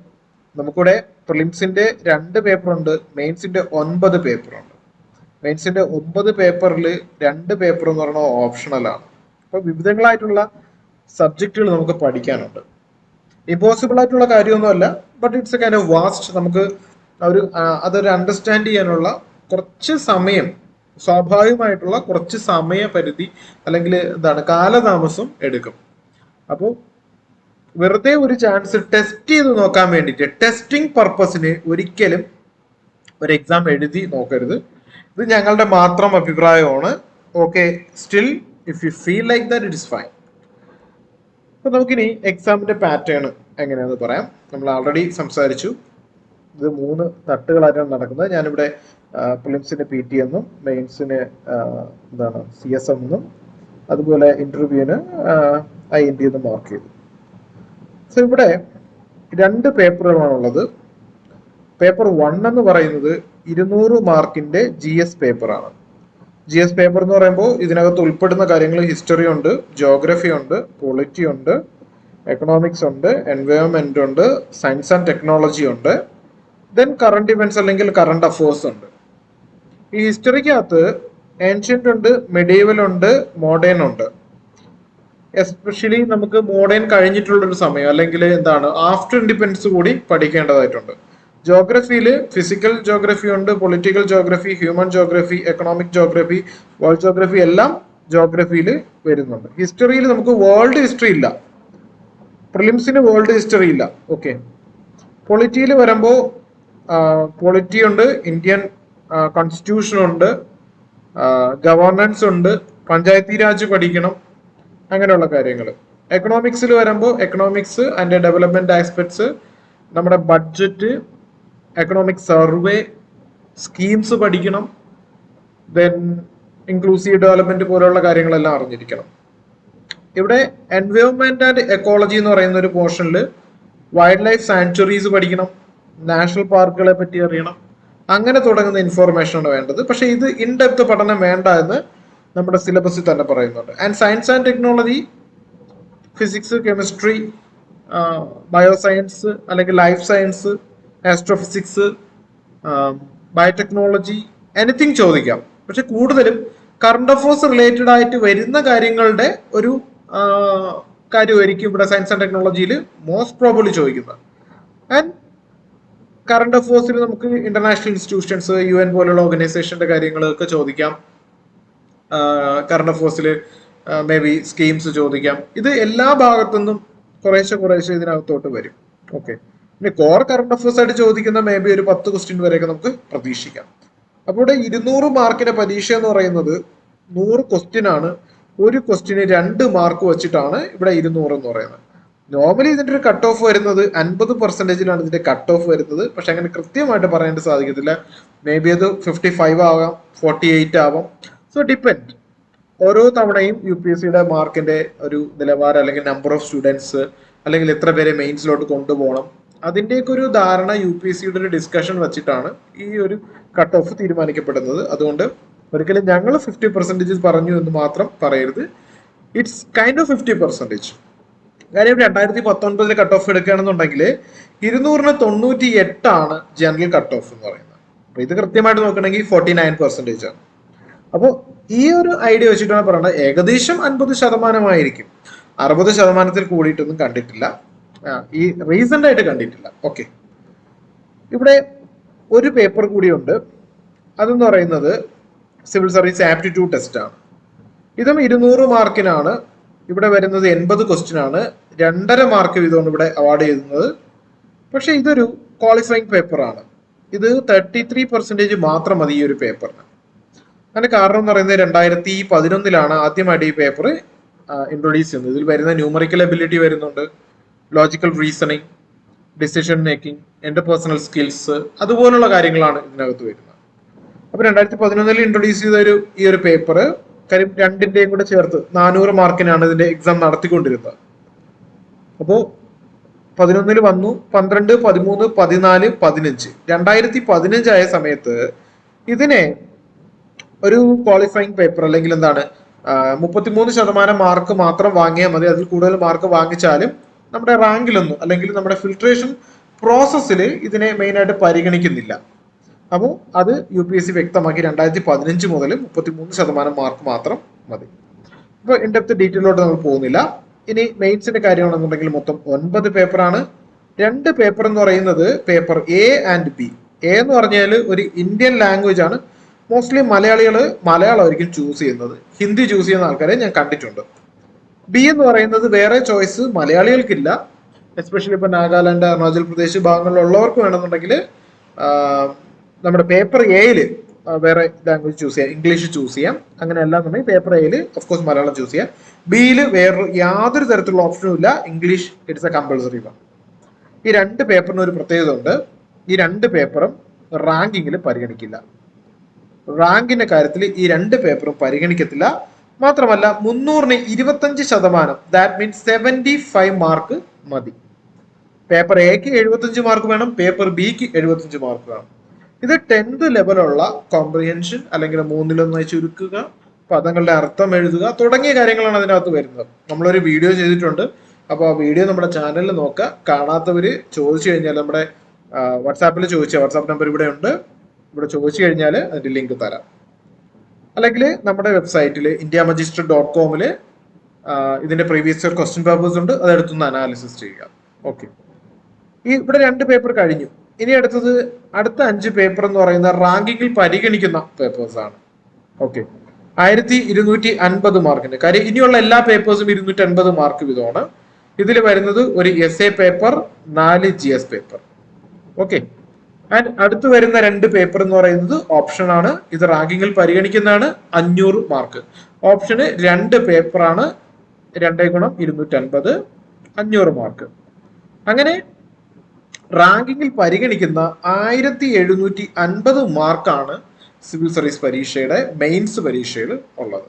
നമുക്കിവിടെ പ്രിലിംസിന്റെ 2 പേപ്പറുണ്ട്, മെയിൻസിന്റെ 9 പേപ്പറുണ്ട്. മെയിൻസിന്റെ 9 പേപ്പറിൽ 2 പേപ്പർ എന്ന് പറയുന്നത് ഓപ്ഷണലാണ്. അപ്പൊ വിവിധങ്ങളായിട്ടുള്ള സബ്ജക്റ്റുകൾ നമുക്ക് പഠിക്കാനുണ്ട്. ഇമ്പോസിബിൾ ആയിട്ടുള്ള കാര്യമൊന്നുമല്ല, but it's a kind of vast. നമുക്ക് അതൊരു അണ്ടർസ്റ്റാൻഡ് ചെയ്യാനുള്ള കുറച്ച് സമയം, സ്വാഭാവികമായിട്ടുള്ള കുറച്ച് സമയപരിധി അല്ലെങ്കിൽ കാലതാമസം എടുക്കും. അപ്പോൾ വെറുതെ ഒരു ചാൻസ് ടെസ്റ്റ് ചെയ്ത് നോക്കാൻ വേണ്ടിയിട്ട്, ടെസ്റ്റിംഗ് പർപ്പസിന് ഒരിക്കലും ഒരു എക്സാം എഴുതി നോക്കരുത്. ഇത് ഞങ്ങളുടെ മാത്രം അഭിപ്രായമാണ്. Okay, still if you feel like that it is fine. അപ്പൊ നമുക്കിനി എക്സാമിന്റെ പാറ്റേൺ എങ്ങനെയാണെന്ന് പറയാം. നമ്മൾ ആൾറെഡി സംസാരിച്ചു. ഇത് 3 തട്ടുകളായിട്ടാണ് നടക്കുന്നത്. ഞാനിവിടെ പ്രിലിംസിന് PT എന്നും മെയിൻസിന് CS എന്നും അതുപോലെ ഇന്റർവ്യൂവിന് INT എന്നും മാർക്ക് ചെയ്തു. സോ ഇവിടെ 2 പേപ്പറുകളാണുള്ളത്. പേപ്പർ 1 എന്ന് പറയുന്നത് 200 മാർക്കിന്റെ GS പേപ്പറാണ്. GS പേപ്പർ എന്ന് പറയുമ്പോൾ ഇതിനകത്ത് ഉൾപ്പെടുന്ന കാര്യങ്ങൾ ഹിസ്റ്ററി ഉണ്ട്, ജോഗ്രഫി ഉണ്ട്, പൊളിറ്റി ഉണ്ട്, എക്കണോമിക്സ് ഉണ്ട്, എൻവയോൺമെന്റ് ഉണ്ട്, സയൻസ് ആൻഡ് ടെക്നോളജി ഉണ്ട്. ദെൻ കറണ്ട് ഇവന്റ്സ് അല്ലെങ്കിൽ കറണ്ട് അഫേഴ്സ് ഉണ്ട്. ഈ ഹിസ്റ്ററിക്കകത്ത് ഏൻഷ്യന്റ് ഉണ്ട്, മെഡീവൽ ഉണ്ട്, മോഡേൺ ഉണ്ട്. എസ്പെഷ്യലി നമുക്ക് മോഡേൺ കഴിഞ്ഞിട്ടുള്ളൊരു സമയം അല്ലെങ്കിൽ എന്താണ് ആഫ്റ്റർ ഇൻഡിപെൻഡൻസ് കൂടി പഠിക്കേണ്ടതായിട്ടുണ്ട്. ജോഗ്രഫിയിൽ ഫിസിക്കൽ ജോഗ്രഫി ഉണ്ട്, political geography, human geography, economic geography, world geography എല്ലാം ജോഗ്രഫിയിൽ വരുന്നുണ്ട്. ഹിസ്റ്ററിയിൽ നമുക്ക് വേൾഡ് ഹിസ്റ്ററി ഇല്ല, പ്രിലിംസിന് വേൾഡ് ഹിസ്റ്ററി ഇല്ല. ഓക്കെ, പൊളിറ്റിയിൽ വരുമ്പോൾ പൊളിറ്റി ഉണ്ട്, ഇന്ത്യൻ കോൺസ്റ്റിറ്റ്യൂഷൻ ഉണ്ട്, ഗവർണൻസ് ഉണ്ട്, പഞ്ചായത്തി രാജ് പഠിക്കണം, അങ്ങനെയുള്ള കാര്യങ്ങൾ. എക്കണോമിക്സിൽ വരുമ്പോൾ എക്കണോമിക്സ് ആൻഡ് ഡെവലപ്മെന്റ് ആസ്പെക്ട്സ്, നമ്മുടെ ബഡ്ജറ്റ്, എക്കണോമിക് സർവേ, സ്കീംസ് പഠിക്കണം. ദെൻ ഇൻക്ലൂസീവ് ഡെവലപ്മെന്റ് പോലുള്ള കാര്യങ്ങളെല്ലാം അറിഞ്ഞിരിക്കണം. ഇവിടെ എൻവയോൺമെന്റ് ആൻഡ് എക്കോളജി എന്ന് പറയുന്ന ഒരു പോർഷനിൽ വൈൽഡ് ലൈഫ് സാങ്ച്വറീസ് പഠിക്കണം, നാഷണൽ പാർക്കുകളെ പറ്റി അറിയണം, അങ്ങനെ തുടങ്ങുന്ന ഇൻഫോർമേഷൻ ആണ് വേണ്ടത്. പക്ഷെ ഇത് ഇൻഡെപ്ത് പഠനം വേണ്ട എന്ന് നമ്മുടെ സിലബസിൽ തന്നെ പറയുന്നുണ്ട്. And science and technology, physics, chemistry, bioscience അല്ലെങ്കിൽ life science, astrophysics, biotechnology, anything ചോദിക്കാം. പക്ഷെ കൂടുതലും കറണ്ട് അഫേഴ്സ് റിലേറ്റഡ് ആയിട്ട് വരുന്ന കാര്യങ്ങളുടെ ഒരു കാര്യമായിരിക്കും ഇവിടെ സയൻസ് ആൻഡ് ടെക്നോളജിയിൽ മോസ്റ്റ് പ്രോബബ്ലി ചോദിക്കുന്നത്. ആൻഡ് കറണ്ട് അഫേഴ്സിൽ നമുക്ക് ഇന്റർനാഷണൽ ഇൻസ്റ്റിറ്റ്യൂഷൻസ്, UN പോലുള്ള ഓർഗനൈസേഷന്റെ കാര്യങ്ങളൊക്കെ ചോദിക്കാം. കറണ്ട് അഫേഴ്സിൽ മേ ബി സ്കീംസ് ചോദിക്കാം. ഇത് എല്ലാ ഭാഗത്തുനിന്നും കുറേശ്ശെ ഇതിനകത്തോട്ട് വരും. ഓക്കെ, പിന്നെ കോർ കറണ്ട് അഫേഴ്സ് ആയിട്ട് ചോദിക്കുന്ന മേ ബി ഒരു 10 ക്വസ്റ്റ്യൻ വരെയൊക്കെ നമുക്ക് പ്രതീക്ഷിക്കാം. അപ്പോൾ ഇവിടെ 200 മാർക്കിന്റെ പരീക്ഷ എന്ന് പറയുന്നത് 100 ക്വസ്റ്റ്യൻ ആണ്. ഒരു ക്വസ്റ്റ്യന് 2 മാർക്ക് വെച്ചിട്ടാണ് ഇവിടെ 200 എന്ന് പറയുന്നത്. നോർമലി ഇതിന്റെ ഒരു കട്ട് ഓഫ് വരുന്നത് 50%-ലാണ് ഇതിന്റെ കട്ട് ഓഫ് വരുന്നത്. പക്ഷെ അങ്ങനെ കൃത്യമായിട്ട് പറയാൻ സാധിക്കത്തില്ല. മേ ബി അത് 55 ആവാം, 48 ആവാം. So depend. ഓരോ തവണയും UPSCയുടെ മാർക്കിന്റെ ഒരു നിലവാരം അല്ലെങ്കിൽ നമ്പർ ഓഫ് സ്റ്റുഡൻസ് അല്ലെങ്കിൽ എത്ര പേരെ മെയിൻസിലോട്ട് കൊണ്ടുപോകണം, അതിൻ്റെയൊക്കെ ഒരു ധാരണ UPSCയുടെ ഒരു ഡിസ്കഷൻ വെച്ചിട്ടാണ് ഈ ഒരു കട്ട് ഓഫ് തീരുമാനിക്കപ്പെടുന്നത്. അതുകൊണ്ട് ഒരിക്കലും ഞങ്ങൾ 50% പറഞ്ഞു എന്ന് മാത്രം പറയരുത്. It's kind of 50%. കാര്യം 2019 കട്ട് ഓഫ് എടുക്കുകയാണെന്നുണ്ടെങ്കിൽ 200-ന് 98 ജനറൽ കട്ട് ഓഫ് എന്ന് പറയുന്നത്. അപ്പൊ ഇത് കൃത്യമായിട്ട് നോക്കണമെങ്കിൽ 49% ആണ്. അപ്പോൾ ഈ ഒരു ഐഡിയ വെച്ചിട്ടാണ് പറയുന്നത് ഏകദേശം 50% 60% കൂടിയിട്ടൊന്നും കണ്ടിട്ടില്ല, ഈ റീസെന്റ് ആയിട്ട് കണ്ടിട്ടില്ല. ഓക്കെ, ഇവിടെ ഒരു പേപ്പർ കൂടിയുണ്ട്. അതെന്ന് പറയുന്നത് സിവിൽ സർവീസ് ആപ്റ്റിറ്റ്യൂഡ് ടെസ്റ്റ് ആണ്. ഇതും 200 മാർക്കിനാണ്. ഇവിടെ വരുന്നത് 80 ക്വസ്റ്റ്യൻ ആണ്. 2.5 മാർക്ക് വീതമാണ് ഇവിടെ അവാർഡ് ചെയ്യുന്നത്. പക്ഷെ ഇതൊരു ക്വാളിഫയിങ് പേപ്പർ ആണ്. ഇത് 33% മാത്രം മതി ഈ ഒരു പേപ്പറിന്. അതിന്റെ കാരണം എന്ന് പറയുന്നത് 2011 ആദ്യമായിട്ട് ഈ പേപ്പർ ഇൻട്രൊഡ്യൂസ് ചെയ്യുന്നത്. ഇതിൽ വരുന്ന ന്യൂമറിക്കൽ എബിലിറ്റി വരുന്നുണ്ട്, logical reasoning, decision making, interpersonal skills, അതുപോലുള്ള കാര്യങ്ങളാണ് ഇതിനകത്ത് വരുന്നത്. അപ്പൊ 2011 ഇൻട്രൊഡ്യൂസ് ചെയ്ത ഈ ഒരു പേപ്പർ കാര്യം രണ്ടിന്റെയും കൂടെ ചേർത്ത് 400 മാർക്കിനാണ് ഇതിന്റെ എക്സാം നടത്തിക്കൊണ്ടിരുന്നത്. അപ്പോ 11 വന്നു, 12, 13, 14, 15. 2015 ആയ സമയത്ത് ഇതിനെ ഒരു ക്വാളിഫയിങ് പേപ്പർ അല്ലെങ്കിൽ എന്താണ് 33% മാർക്ക് മാത്രം വാങ്ങിയാൽ മതി. അതിൽ കൂടുതൽ മാർക്ക് വാങ്ങിച്ചാലും നമ്മുടെ റാങ്കിലൊന്നും അല്ലെങ്കിൽ നമ്മുടെ ഫിൽട്രേഷൻ പ്രോസസ്സിൽ ഇതിനെ മെയിൻ ആയിട്ട് പരിഗണിക്കുന്നില്ല. അപ്പോൾ അത് UPSC വ്യക്തമാക്കി 2015 മുതൽ 33% മാർക്ക് മാത്രം മതി. ഇപ്പൊ ഇൻഡെപ്ത് ഡീറ്റെയിലോട്ട് നമ്മൾ പോകുന്നില്ല. ഇനി മെയിൻസിന്റെ കാര്യമാണെന്നുണ്ടെങ്കിൽ മൊത്തം 9 പേപ്പറാണ്. 2 പേപ്പർ എന്ന് പറയുന്നത് paper A and B. A എന്ന് പറഞ്ഞാൽ ഒരു ഇന്ത്യൻ ലാംഗ്വേജ് ആണ്. മോസ്റ്റ്ലി മലയാളമായിരിക്കും ചൂസ് ചെയ്യുന്നത്. ഹിന്ദി ചൂസ് ചെയ്യുന്ന ആൾക്കാരെ ഞാൻ കണ്ടിട്ടുണ്ട്. B എന്ന് പറയുന്നത് വേറെ ചോയ്സ് മലയാളികൾക്കില്ല. എസ്പെഷ്യലി ഇപ്പൊ നാഗാലാൻഡ്, അരുണാചൽ പ്രദേശ് ഭാഗങ്ങളിലുള്ളവർക്ക് വേണമെന്നുണ്ടെങ്കിൽ നമ്മുടെ പേപ്പർ Aയിൽ വേറെ ലാംഗ്വേജ് ചൂസ് ചെയ്യാം, ഇംഗ്ലീഷ് ചൂസ് ചെയ്യാം. അങ്ങനെ അല്ലാന്നുണ്ടെങ്കിൽ പേപ്പർ Aയിൽ ഓഫ്കോഴ്സ് മലയാളം ചൂസ് ചെയ്യാം. Bയിൽ വേറെ യാതൊരു തരത്തിലുള്ള ഓപ്ഷനും ഇല്ല, English it's A compulsory one. ഈ 2 പേപ്പറിന് ഒരു പ്രത്യേകത ഉണ്ട്. ഈ 2 പേപ്പറും റാങ്കിങ്ങിൽ പരിഗണിക്കില്ല. റാങ്കിന്റെ കാര്യത്തിൽ ഈ 2 പേപ്പറും പരിഗണിക്കത്തില്ല. മാത്രമല്ല 300-ന് 25%, ദാറ്റ് മീൻസ് 75 മാർക്ക് മതി. പേപ്പർ Aക്ക് 75 മാർക്ക് വേണം, പേപ്പർ Bക്ക് 75 മാർക്ക് വേണം. ഇത് 10th ലെവലുള്ള കോംപ്രിഹെൻഷൻ അല്ലെങ്കിൽ 3-1 ചുരുക്കുക, പദങ്ങളുടെ അർത്ഥം എഴുതുക തുടങ്ങിയ കാര്യങ്ങളാണ് അതിനകത്ത് വരുന്നത്. നമ്മളൊരു വീഡിയോ ചെയ്തിട്ടുണ്ട്. അപ്പോൾ ആ വീഡിയോ നമ്മുടെ ചാനലിൽ നോക്കുക. കാണാത്തവര് ചോദിച്ചു കഴിഞ്ഞാൽ നമ്മുടെ വാട്സാപ്പിൽ ചോദിച്ചാൽ വാട്സാപ്പ് നമ്പർ ഇവിടെ ഉണ്ട്, ഇവിടെ ചോദിച്ചു കഴിഞ്ഞാൽ അതിന്റെ ലിങ്ക് തരാം. അല്ലെങ്കിൽ നമ്മുടെ വെബ്സൈറ്റിൽ indiamagistry.com ഇതിന്റെ പ്രീവിയസ് ഇയർ ക്വസ്റ്റ്യൻ പേപ്പേഴ്സ് ഉണ്ട്, അതെടുത്തൊന്ന് അനാലിസിസ് ചെയ്യുക. ഓക്കെ, ഇവിടെ 2 പേപ്പർ കഴിഞ്ഞു. ഇനി അടുത്ത 5 പേപ്പർ എന്ന് പറയുന്ന റാങ്കിങ്ങിൽ പരിഗണിക്കുന്ന പേപ്പേഴ്സ് ആണ്. ഓക്കെ, 1250 മാർക്കിന്. കാര്യം ഇനിയുള്ള എല്ലാ പേപ്പേഴ്സും 250 മാർക്ക് വീതമാണ്. ഇതിൽ വരുന്നത് ഒരു essay paper, 4 GS paper. Okay, and അടുത്ത് വരുന്ന 2 പേപ്പർ എന്ന് പറയുന്നത് ഓപ്ഷൻ ആണ്. ഇത് റാങ്കിങ്ങിൽ പരിഗണിക്കുന്നതാണ്, 500 മാർക്ക്. ഓപ്ഷന് 2 പേപ്പറാണ്, 2 ഗുണം 250, 500 മാർക്ക്. അങ്ങനെ റാങ്കിങ്ങിൽ പരിഗണിക്കുന്ന 1750 മാർക്കാണ് സിവിൽ സർവീസ് പരീക്ഷയുടെ മെയിൻസ് പരീക്ഷയിൽ ഉള്ളത്.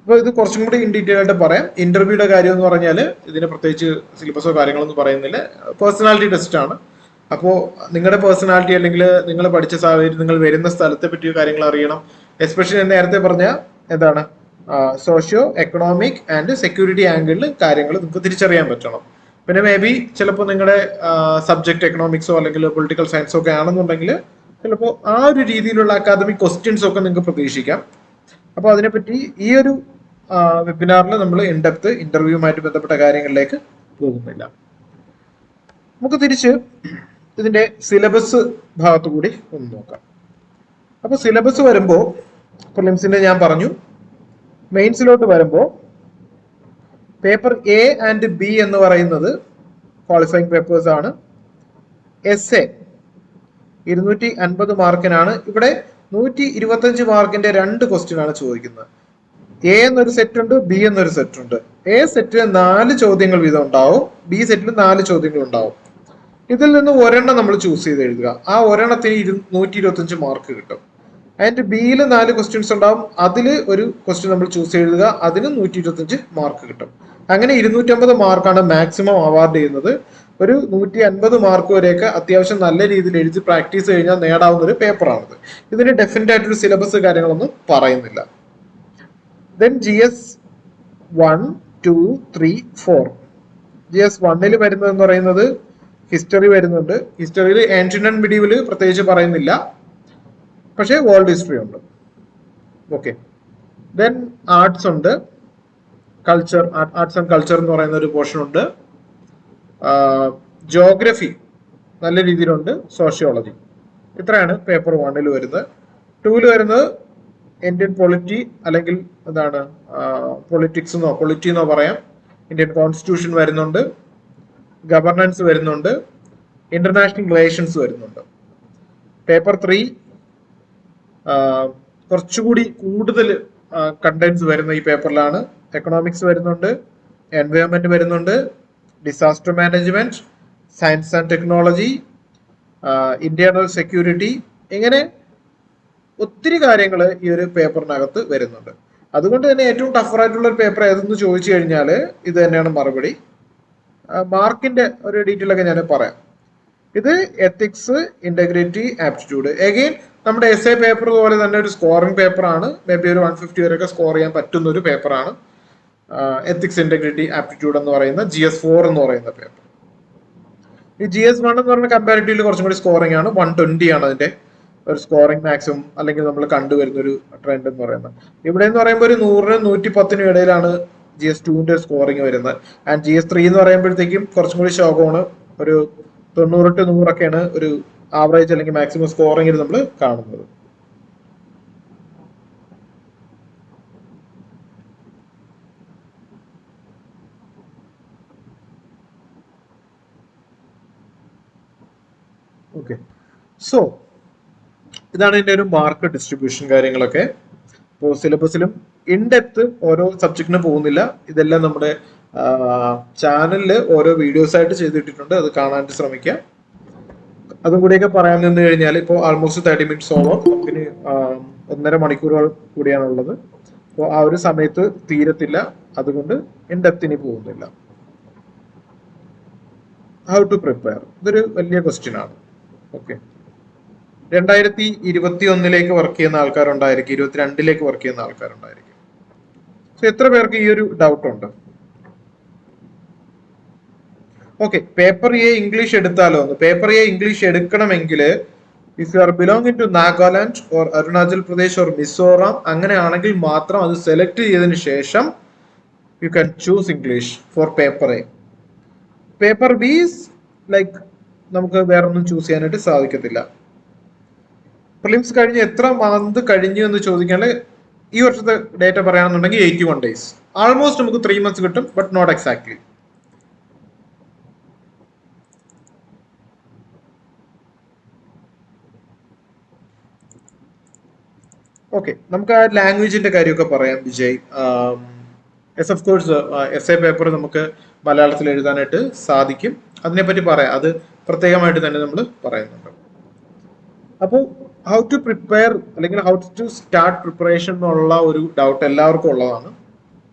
അപ്പോൾ ഇത് കുറച്ചും കൂടി ഇൻ ഡീറ്റെയിൽ ആയിട്ട് പറയാം. ഇന്റർവ്യൂയുടെ കാര്യം എന്ന് പറഞ്ഞാൽ ഇതിന് പ്രത്യേകിച്ച് സിലബസോ കാര്യങ്ങളൊന്നും പറയുന്നില്ല, പേഴ്സണാലിറ്റി ടെസ്റ്റ് ആണ്. അപ്പോൾ നിങ്ങളുടെ പേഴ്സണാലിറ്റി അല്ലെങ്കിൽ നിങ്ങൾ പഠിച്ച സാഹചര്യം, നിങ്ങൾ വരുന്ന സ്ഥലത്തെ പറ്റിയ കാര്യങ്ങൾ അറിയണം. എസ്പെഷ്യലി ഞാൻ നേരത്തെ പറഞ്ഞ എന്താണ് സോഷ്യോ എക്കണോമിക് ആൻഡ് സെക്യൂരിറ്റി ആംഗിളിൽ കാര്യങ്ങൾ നിങ്ങൾക്ക് തിരിച്ചറിയാൻ പറ്റണം. പിന്നെ മേ ബി ചിലപ്പോൾ നിങ്ങളുടെ സബ്ജക്ട് എക്കണോമിക്സോ അല്ലെങ്കിൽ പൊളിറ്റിക്കൽ സയൻസോ ഒക്കെ ആണെന്നുണ്ടെങ്കിൽ ചിലപ്പോൾ ആ ഒരു രീതിയിലുള്ള അക്കാദമിക് ക്വസ്റ്റ്യൻസ് ഒക്കെ നിങ്ങൾക്ക് പ്രതീക്ഷിക്കാം. അപ്പോൾ അതിനെപ്പറ്റി ഈ ഒരു വെബിനാറിൽ നമ്മൾ ഇൻഡെപ്ത് ഇന്റർവ്യൂവുമായിട്ട് ബന്ധപ്പെട്ട കാര്യങ്ങളിലേക്ക് പോകുന്നില്ല. നമുക്ക് തിരിച്ച് ഇതിന്റെ സിലബസ് ഭാഗത്തു കൂടി ഒന്ന് നോക്കാം. അപ്പോൾ സിലബസ് വരുമ്പോൾ പ്രിലിംസിന്റെ ഞാൻ പറഞ്ഞു, മെയിൻസിലോട്ട് വരുമ്പോൾ പേപ്പർ എ ആൻഡ് ബി എന്ന് പറയുന്നത് ക്വാളിഫയിങ് പേപ്പേഴ്സ് ആണ്. എസ്എ 250 മാർക്കിനാണ്. ഇവിടെ 125 മാർക്കിന്റെ 2 ക്വസ്റ്റ്യൻ ആണ് ചോദിക്കുന്നത്. എ എന്നൊരു സെറ്റ് ഉണ്ട്, ബി എന്നൊരു സെറ്റ് ഉണ്ട്. എ സെറ്റിൽ 4 ചോദ്യങ്ങൾ വീതം ഉണ്ടാവും, ബി സെറ്റിൽ 4 ചോദ്യങ്ങൾ ഉണ്ടാവും. ഇതിൽ നിന്ന് ഒരെണ്ണം നമ്മൾ ചൂസ് ചെയ്ത് എഴുതുക. ആ ഒരെണ്ണത്തിന് 125 മാർക്ക് കിട്ടും. അതിന്റെ ബിയിൽ 4 ക്വസ്റ്റ്യൻസ് ഉണ്ടാവും, അതിൽ ഒരു ക്വസ്റ്റ്യൻ നമ്മൾ ചൂസ് എഴുതുക, അതിന് 125 മാർക്ക് കിട്ടും. അങ്ങനെ 250 മാർക്കാണ് മാക്സിമം അവാർഡ് ചെയ്യുന്നത്. ഒരു 150 മാർക്ക് വരെയൊക്കെ അത്യാവശ്യം നല്ല രീതിയിൽ എഴുതി പ്രാക്ടീസ് കഴിഞ്ഞാൽ നേടാവുന്ന ഒരു പേപ്പറാണിത്. ഇതിന് ഡെഫിനറ്റ് ആയിട്ടൊരു സിലബസ് കാര്യങ്ങളൊന്നും പറയുന്നില്ല. Then GS 1, 2, 3, 4. GS 1 വരുന്നതെന്ന് പറയുന്നത് ഹിസ്റ്ററി വരുന്നുണ്ട്. ഹിസ്റ്ററിയിൽ ആൻഷ്യന്റ് ആൻഡ് മിഡീവൽ പ്രത്യേകിച്ച് പറയുന്നില്ല, പക്ഷേ വേൾഡ് ഹിസ്റ്ററി ഉണ്ട്. ഓക്കെ, ദെൻ ആർട്സ് ഉണ്ട്, കൾച്ചർ, ആർട്സ് ആൻഡ് കൾച്ചർ എന്ന് പറയുന്ന ഒരു പോർഷൻ ഉണ്ട്. ജോഗ്രഫി നല്ല രീതിയിലുണ്ട്, സോഷ്യോളജി. ഇത്രയാണ് പേപ്പർ 1 വരുന്നത്. 2 വരുന്നത് ഇന്ത്യൻ പൊളിറ്റി അല്ലെങ്കിൽ എന്താണ് പൊളിറ്റിക്സ് എന്നോ പൊളിറ്റി എന്നോ പറയാം. ഇന്ത്യൻ കോൺസ്റ്റിറ്റ്യൂഷൻ വരുന്നുണ്ട്, ഗവർണൻസ് വരുന്നുണ്ട്, ഇന്റർനാഷണൽ റിലേഷൻസ് വരുന്നുണ്ട്. പേപ്പർ 3 കുറച്ചുകൂടി കൂടുതൽ കണ്ടന്റ്സ് വരുന്ന ഈ പേപ്പറിലാണ്. എക്കണോമിക്സ് വരുന്നുണ്ട്, എൻവയോൺമെന്റ് വരുന്നുണ്ട്, disaster management, science and technology, internal security, ഇങ്ങനെ ഒത്തിരി കാര്യങ്ങൾ ഈ ഒരു പേപ്പറിനകത്ത് വരുന്നുണ്ട്. അതുകൊണ്ട് തന്നെ ഏറ്റവും ടഫറായിട്ടുള്ള ഒരു പേപ്പർ ഏതെന്ന് ചോദിച്ചു കഴിഞ്ഞാൽ ഇത് തന്നെയാണ് മറുപടി. മാർക്കിന്റെ ഒരു ഡീറ്റെയിൽ ഒക്കെ ഞാൻ പറയാം. ഇത് എത്തിക്സ്, ഇന്റഗ്രിറ്റി, ആപ്റ്റിറ്റ്യൂഡ്. എഗെയിൻ നമ്മുടെ എസ്എ പേപ്പർ പോലെ തന്നെ ഒരു സ്കോറിംഗ് പേപ്പറാണ്. മേ ബി ഒരു 150 വരെയൊക്കെ സ്കോർ ചെയ്യാൻ പറ്റുന്ന ഒരു പേപ്പറാണ് എത്തിക്സ്, ഇന്റഗ്രിറ്റി, ആപ്റ്റിറ്റ്യൂഡ് എന്ന് പറയുന്ന GS 4 എന്ന് പറയുന്ന പേപ്പർ. ഈ GS 1 എന്ന് പറയുന്ന കമ്പാരിറ്റീവ്ലി കുറച്ചും കൂടി സ്കോറിംഗ് ആണ്. 120 ആണ് അതിന്റെ ഒരു സ്കോറിംഗ് മാക്സിമം, അല്ലെങ്കിൽ നമ്മൾ കണ്ടുവരുന്ന ഒരു ട്രെൻഡ് എന്ന് പറയുന്നത്. ഇവിടെ എന്ന് പറയുമ്പോൾ ഒരു 100-നും 110-നും ഇടയിലാണ് GS 2ന്റെ സ്കോറിംഗ് വരുന്നത്. ആൻഡ് GS 3 എന്ന് പറയുമ്പോഴത്തേക്കും കുറച്ചും കൂടി ശോകമാണ്. ഒരു 90 to 100 ഒക്കെയാണ് ഒരു ആവറേജ് അല്ലെങ്കിൽ മാക്സിമം സ്കോറിംഗിൽ നമ്മൾ കാണുന്നത്. ഓക്കെ, സോ ഇതാണ് ഇതിന്റെ ഒരു മാർക്ക് ഡിസ്ട്രിബ്യൂഷൻ കാര്യങ്ങളൊക്കെ. ഇപ്പോൾ സിലബസിലും ഇൻഡെപ്ത് ഓരോ സബ്ജക്റ്റിനും പോകുന്നില്ല. ഇതെല്ലാം നമ്മുടെ ചാനലിൽ ഓരോ വീഡിയോസ് ആയിട്ട് ചെയ്തിട്ടിട്ടുണ്ട്, അത് കാണാനായിട്ട് ശ്രമിക്കാം. അതും കൂടിയൊക്കെ പറയാൻ നിന്ന് കഴിഞ്ഞാൽ ഇപ്പോൾ ആൾമോസ്റ്റ് 30 minutes ഓവർ, പിന്നെ 1.5 മണിക്കൂറുകൾ കൂടിയാണുള്ളത്. അപ്പോൾ ആ ഒരു സമയത്ത് തീരത്തില്ല, അതുകൊണ്ട് ഇൻഡെപ്തിന് പോകുന്നില്ല. ഹൗ ടു പ്രിപ്പയർ, ഇതൊരു വലിയ ക്വസ്റ്റ്യൻ ആണ്. ഓക്കെ, 2021 വർക്ക് ചെയ്യുന്ന ആൾക്കാരുണ്ടായിരിക്കും, 22 വർക്ക് ചെയ്യുന്ന ആൾക്കാരുണ്ടായിരിക്കും. സോ എത്ര പേർക്ക് ഈ ഒരു ഡൗട്ട് ഉണ്ട്? ഓക്കെ, പേപ്പർ എ ഇംഗ്ലീഷ് എടുത്താലോ? പേപ്പർ എ ഇംഗ്ലീഷ് എടുക്കണമെങ്കിൽ if you are belonging to Nagaland or Arunachal Pradesh or Mizoram, അങ്ങനെയാണെങ്കിൽ മാത്രം അത് സെലക്ട് ചെയ്തതിന് ശേഷം you can choose English for paper A. Paper B like നമുക്ക് വേറൊന്നും ചൂസ് ചെയ്യാനായിട്ട് സാധിക്കത്തില്ല. പ്രിലിംസ് കഴിഞ്ഞ് എത്ര മന്ത് കഴിഞ്ഞു എന്ന് ചോദിക്കുകയാണെങ്കിൽ ഈ വർഷത്തെ ഡേറ്റ പറയുകയാണെന്നുണ്ടെങ്കിൽ 81 days. ആൾമോസ്റ്റ് നമുക്ക് 3 months കിട്ടും, ബട്ട് നോട്ട് എക്സാക്ട്ലി. ഓക്കെ, നമുക്ക് ആ ലാംഗ്വേജിന്റെ കാര്യമൊക്കെ പറയാം Vijay. S of course S A paper നമുക്ക് മലയാളത്തിൽ എഴുതാനായിട്ട് സാധിക്കും. അതിനെപ്പറ്റി പറയാം, അത് പ്രത്യേകമായിട്ട് തന്നെ നമ്മൾ പറയുന്നുണ്ട്. അപ്പോൾ ഹൗ ടു പ്രിപ്പയർ അല്ലെങ്കിൽ ഹൗ ടു സ്റ്റാർട്ട് പ്രിപ്പറേഷൻ എന്നുള്ള ഒരു ഡൗട്ട് എല്ലാവർക്കും ഉള്ളതാണ്.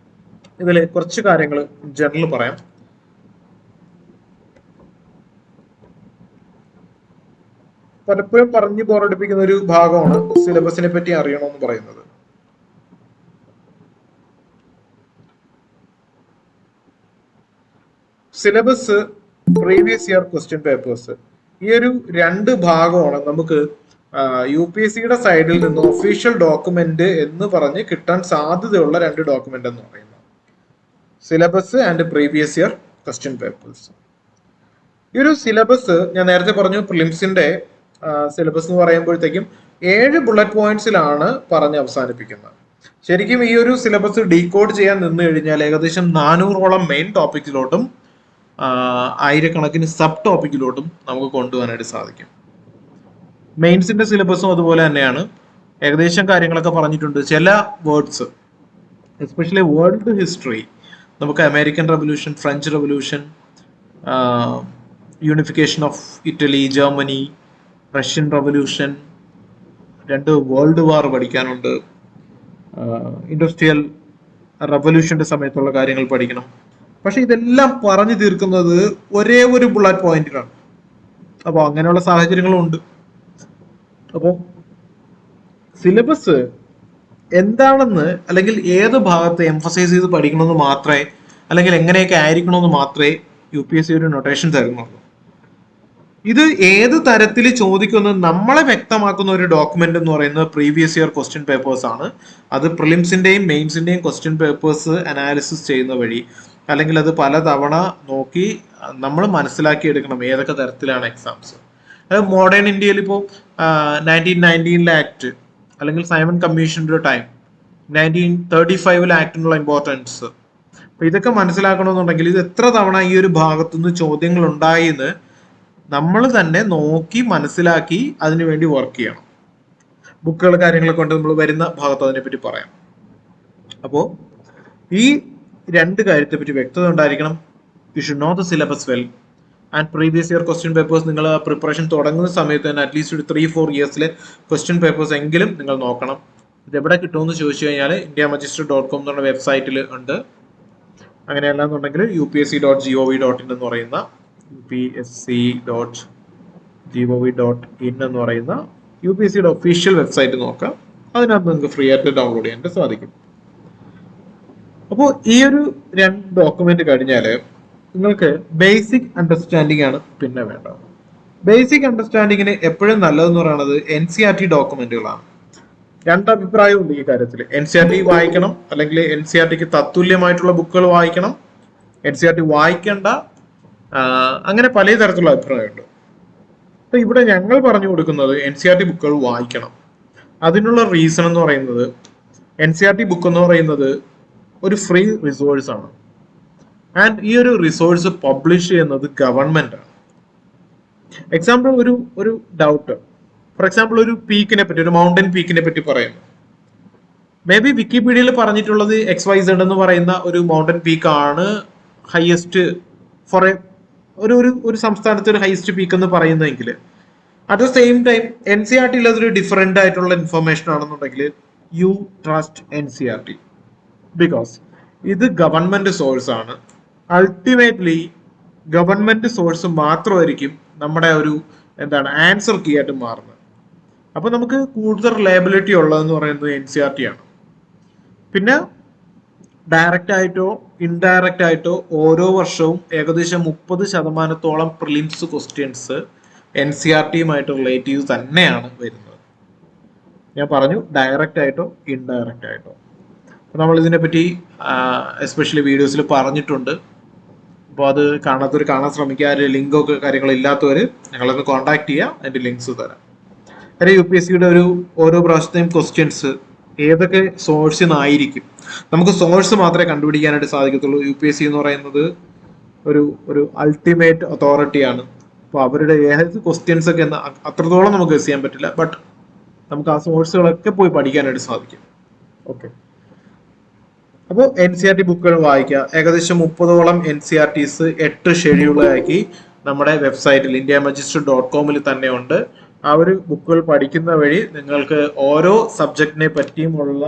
ഇതിൽ കുറച്ച് കാര്യങ്ങൾ ജനറൽ പറയാം. പലപ്പോഴും പറഞ്ഞു ബോറടിപ്പിക്കുന്ന ഒരു ഭാഗമാണ് സിലബസിനെ പറ്റി അറിയണമെന്ന് പറയുന്നത്. Syllabus, previous year question papers, ഈ ഒരു 2 ഭാഗമാണ് നമുക്ക് UPSCയുടെ സൈഡിൽ നിന്ന് ഒഫീഷ്യൽ ഡോക്യുമെന്റ് എന്ന് പറഞ്ഞ് കിട്ടാൻ സാധ്യതയുള്ള 2 ഡോക്യുമെന്റ് എന്ന് പറയുന്നത് syllabus and previous year question papers. ഈ ഒരു സിലബസ് ഞാൻ നേരത്തെ പറഞ്ഞു, പ്രിലിംസിന്റെ സിലബസ് എന്ന് പറയുമ്പോഴത്തേക്കും 7 ബുള്ളറ്റ് പോയിന്റ്സിലാണ് പറഞ്ഞ് അവസാനിപ്പിക്കുന്നത്. ശരിക്കും ഈ ഒരു സിലബസ് ഡീകോഡ് ചെയ്യാൻ നിന്ന് കഴിഞ്ഞാൽ ഏകദേശം 400ഓളം മെയിൻ ടോപ്പിക്കിലോട്ടും 1000കണക്കിന് സബ് ടോപ്പിക്കിലോട്ടും നമുക്ക് കൊണ്ടുപോകാനായിട്ട് സാധിക്കും. മെയിൻസിന്റെ സിലബസും അതുപോലെ തന്നെയാണ്. ഏകദേശം കാര്യങ്ങളൊക്കെ പറഞ്ഞിട്ടുണ്ട്. ചില വേർഡ്സ്, എസ്പെഷ്യലി വേൾഡ് ഹിസ്റ്ററി, നമുക്ക് American revolution, French revolution, unification of Italy, Germany, Russian revolution, 2 world war പഠിക്കാനുണ്ട്, ഇൻഡസ്ട്രിയൽ റവല്യൂഷന്റെ സമയത്തുള്ള കാര്യങ്ങൾ പഠിക്കണം. പക്ഷെ ഇതെല്ലാം പറഞ്ഞു തീർക്കുന്നത് ഒരേ ഒരു ബുള്ളറ്റ് പോയിന്റിലാണ്. അപ്പോൾ അങ്ങനെയുള്ള സാഹചര്യങ്ങളും ഉണ്ട്. അപ്പോൾ സിലബസ് എന്താണെന്ന് അല്ലെങ്കിൽ ഏത് ഭാഗത്ത് എംഫസൈസ് ചെയ്ത് പഠിക്കണമെന്ന് മാത്രമേ, അല്ലെങ്കിൽ എങ്ങനെയൊക്കെ ആയിരിക്കണമെന്ന് മാത്രമേ UPSC ഒരു നൊട്ടേഷൻ തരുന്നുള്ളൂ. ഇത് ഏത് തരത്തിൽ ചോദിക്കുമെന്ന് നമ്മളെ വ്യക്തമാക്കുന്ന ഒരു ഡോക്യുമെന്റ് എന്ന് പറയുന്നത് പ്രീവിയസ് ഇയർ ക്വസ്റ്റ്യൻ പേപ്പേഴ്സ് ആണ്. അത് പ്രിലിംസിന്റെയും മെയിൻസിന്റെയും ക്വസ്റ്റ്യൻ പേപ്പേഴ്സ് അനാലിസിസ് ചെയ്യുന്ന വഴി, അല്ലെങ്കിൽ അത് പലതവണ നോക്കി നമ്മൾ മനസ്സിലാക്കിയെടുക്കണം ഏതൊക്കെ തരത്തിലാണ് എക്സാംസ്. മോഡേൺ ഇന്ത്യയിൽ ഇപ്പോൾ 1919 ആക്ട് അല്ലെങ്കിൽ സൈമൺ കമ്മീഷന്റെ ടൈം, 1935 ആക്ടിനുള്ള ഇമ്പോർട്ടൻസ്, അപ്പൊ ഇതൊക്കെ മനസ്സിലാക്കണമെന്നുണ്ടെങ്കിൽ ഇത് എത്ര തവണ ഈ ഒരു ഭാഗത്തുനിന്ന് ചോദ്യങ്ങൾ ഉണ്ടായി എന്ന് നമ്മൾ തന്നെ നോക്കി മനസ്സിലാക്കി അതിനുവേണ്ടി വർക്ക് ചെയ്യണം. ബുക്കുകൾ കാര്യങ്ങളൊക്കെ കൊണ്ട് നമ്മൾ വരുന്ന ഭാഗത്ത് അതിനെപ്പറ്റി പറയാം. അപ്പോൾ ഈ 2 കാര്യത്തെ പറ്റി വ്യക്തത ഉണ്ടായിരിക്കണം. You should know the syllabus well and previous year question papers. നിങ്ങൾ പ്രിപ്പറേഷൻ തുടങ്ങുന്ന സമയത്ത് തന്നെ അറ്റ്ലീസ്റ്റ് ഒരു 3-4 ഇയേഴ്സിലെ ക്വസ്റ്റ്യൻ പേപ്പേഴ്സ് എങ്കിലും നിങ്ങൾ നോക്കണം. ഇത് എവിടെ കിട്ടുമെന്ന് ചോദിച്ചു കഴിഞ്ഞാൽ indiamagister.com എന്നുള്ള വെബ്സൈറ്റിൽ ഉണ്ട്. അങ്ങനെയല്ല എന്നുണ്ടെങ്കിൽ upsc.gov.in എന്ന് പറയുന്ന upsc.gov.in എന്ന് പറയുന്ന UPSCയുടെ ഒഫീഷ്യൽ വെബ്സൈറ്റ് നോക്കാം. അതിനകത്ത് നിങ്ങൾക്ക് ഫ്രീ ആയിട്ട് ഡൗൺലോഡ് ചെയ്യാനായിട്ട് സാധിക്കും. അപ്പോൾ ഈ ഒരു 2 ഡോക്യുമെന്റ് കഴിഞ്ഞാൽ നിങ്ങൾക്ക് ബേസിക് അണ്ടർസ്റ്റാൻഡിംഗ് ആണ് പിന്നെ വേണ്ടത്. ബേസിക് അണ്ടർസ്റ്റാൻഡിങ്ങിന് എപ്പോഴും നല്ലതെന്ന് പറയുന്നത് NCERT ഡോക്യുമെന്റുകളാണ്. 2 അഭിപ്രായമുണ്ട് ഈ കാര്യത്തിൽ. NCERT വായിക്കണം, അല്ലെങ്കിൽ NCERTക്ക് തത്തുല്യമായിട്ടുള്ള ബുക്കുകൾ വായിക്കണം, NCERT വായിക്കേണ്ട, അങ്ങനെ പല തരത്തിലുള്ള അഭിപ്രായമുണ്ട്. അപ്പൊ ഇവിടെ ഞങ്ങൾ പറഞ്ഞു കൊടുക്കുന്നത് NCERT ബുക്കുകൾ വായിക്കണം. അതിനുള്ള റീസൺ എന്ന് പറയുന്നത് NCERT ബുക്ക് എന്ന് പറയുന്നത് ഒരു ഫ്രീ റിസോഴ്സ് ആണ്. ആൻഡ് ഈ ഒരു റിസോഴ്സ് പബ്ലിഷ് ചെയ്യുന്നത് ഗവൺമെന്റ് ആണ്. എക്സാമ്പിൾ, ഒരു ഡൗട്ട്, ഫോർ എക്സാമ്പിൾ ഒരു പീക്കിനെ പറ്റി, ഒരു മൗണ്ടൻ പീക്കിനെ പറ്റി പറയുന്നു. മേ ബി വിക്കിപീഡിയയിൽ പറഞ്ഞിട്ടുള്ളത് XYZ എന്ന് പറയുന്ന ഒരു മൗണ്ടൻ പീക്ക് ആണ് ഹയസ്റ്റ് ഫോർ ഒരു സംസ്ഥാനത്തെ ഒരു ഹയസ്റ്റ് പീക്ക് എന്ന് പറയുന്നതെങ്കിൽ, അറ്റ് ദ സെയിം ടൈം NCERTയിൽ അതൊരു ഡിഫറെന്റ് ആയിട്ടുള്ള ഇൻഫർമേഷൻ ആണെന്നുണ്ടെങ്കിൽ യു ട്രസ്റ്റ് NCERT, ബിക്കോസ് ഇത് ഗവൺമെന്റ് സോഴ്സ് ആണ്. അൾട്ടിമേറ്റ്ലി ഗവൺമെന്റ് സോഴ്സ് മാത്രമായിരിക്കും നമ്മുടെ ഒരു ആൻസർ കീ ആയിട്ട് മാറുന്നത്. അപ്പൊ നമുക്ക് കൂടുതൽ റിലയബിലിറ്റി ഉള്ളതെന്ന് പറയുന്നത് NCERT ആണ്. പിന്നെ ഡയറക്റ്റ് ആയിട്ടോ ഇൻഡയറക്റ്റ് ആയിട്ടോ ഓരോ വർഷവും ഏകദേശം 30% പ്രിലിംസ് ക്വസ്റ്റ്യൻസ് NCERT-യുമായിട്ട് റിലേറ്റീവ് തന്നെയാണ് വരുന്നത്. ഞാൻ പറഞ്ഞു ഡയറക്റ്റ് ആയിട്ടോ ഇൻഡയറക്റ്റ് ആയിട്ടോ. നമ്മൾ ഇതിനെപ്പറ്റി എസ്പെഷ്യലി വീഡിയോസിൽ പറഞ്ഞിട്ടുണ്ട്. അപ്പോൾ അത് കാണാത്തവർ കാണാൻ ശ്രമിക്കുക. ലിങ്കൊക്കെ കാര്യങ്ങളില്ലാത്തവർ ഞങ്ങളൊന്ന് കോൺടാക്ട് ചെയ്യുക, അതിൻ്റെ ലിങ്ക്സ് തരാം. കാര്യം UPSC-യുടെ ഓരോ പ്രാവശ്യത്തെയും ക്വസ്റ്റ്യൻസ് ഏതൊക്കെ സോഴ്സിൽ നിന്നായിരിക്കും, നമുക്ക് സോഴ്സ് മാത്രമേ കണ്ടുപിടിക്കാനായിട്ട് സാധിക്കത്തുള്ളൂ. UPSC എന്ന് പറയുന്നത് ഒരു അൾട്ടിമേറ്റ് അതോറിറ്റിയാണ്. അപ്പോൾ അവരുടെ ഏത് ക്വസ്റ്റ്യൻസ് ഒക്കെ അത്രത്തോളം നമുക്ക് ഗസ് ചെയ്യാൻ പറ്റില്ല. ബട്ട് നമുക്ക് ആ സോഴ്സുകളൊക്കെ പോയി പഠിക്കാനായിട്ട് സാധിക്കും. ഓക്കെ, അപ്പോൾ NCERT ബുക്കുകൾ വായിക്കുക. ഏകദേശം 30ഓളം NCERTs 8 ഷെഡ്യൂളാക്കി നമ്മുടെ വെബ്സൈറ്റിൽ indiamagistry.com തന്നെ ഉണ്ട്. ആ ഒരു ബുക്കുകൾ പഠിക്കുന്ന വഴി നിങ്ങൾക്ക് ഓരോ സബ്ജക്റ്റിനെ പറ്റിയുമുള്ള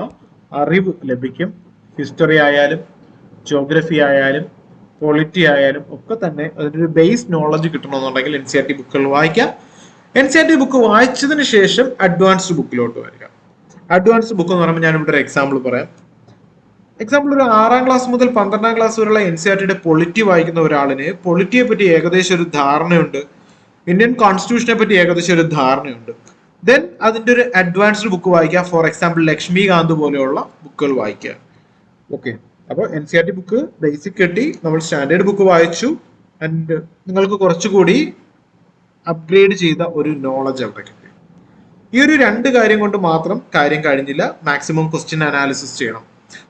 അറിവ് ലഭിക്കും. ഹിസ്റ്ററി ആയാലും ജോഗ്രഫി ആയാലും പൊളിറ്റി ആയാലും ഒക്കെ തന്നെ അതിൻ്റെ ഒരു ബേസ് നോളജ് കിട്ടണമെന്നുണ്ടെങ്കിൽ NCERT ബുക്കുകൾ വായിക്കാം. NCERT ബുക്ക് വായിച്ചതിന് ശേഷം അഡ്വാൻസ്ഡ് ബുക്കിലോട്ട് വരിക. അഡ്വാൻസ്ഡ് ബുക്ക് എന്ന് പറയുമ്പോൾ ഞാനിവിടെ ഒരു എക്സാമ്പിൾ പറയാം. എക്സാമ്പിൾ, ഒരു 6ാം ക്ലാസ് മുതൽ 12ാം ക്ലാസ് വരെയുള്ള NCERT-യുടെ പൊളിറ്റി വായിക്കുന്ന ഒരാളിന് പൊളിറ്റിയെ പറ്റി ഏകദേശം ഒരു ധാരണയുണ്ട്, ഇന്ത്യൻ കോൺസ്റ്റിറ്റ്യൂഷനെ പറ്റി ഏകദേശം ഒരു ധാരണയുണ്ട്. ദെൻ അതിൻ്റെ ഒരു അഡ്വാൻസ്ഡ് ബുക്ക് വായിക്കുക. ഫോർ എക്സാമ്പിൾ ലക്ഷ്മികാന്ത് പോലെയുള്ള ബുക്കുകൾ വായിക്കുക. ഓക്കെ, അപ്പോൾ NCERT ബുക്ക് ബേസിക് കിട്ടി, നമ്മൾ സ്റ്റാൻഡേർഡ് ബുക്ക് വായിച്ചു. ആൻഡ് നിങ്ങൾക്ക് കുറച്ചുകൂടി അപ്ഗ്രേഡ് ചെയ്ത ഒരു നോളജ് അവിടെ കിട്ടി. ഈ ഒരു 2 കാര്യം കൊണ്ട് മാത്രം കാര്യം കഴിഞ്ഞില്ല. മാക്സിമം ക്വസ്റ്റ്യൻ അനാലിസിസ് ചെയ്യണം.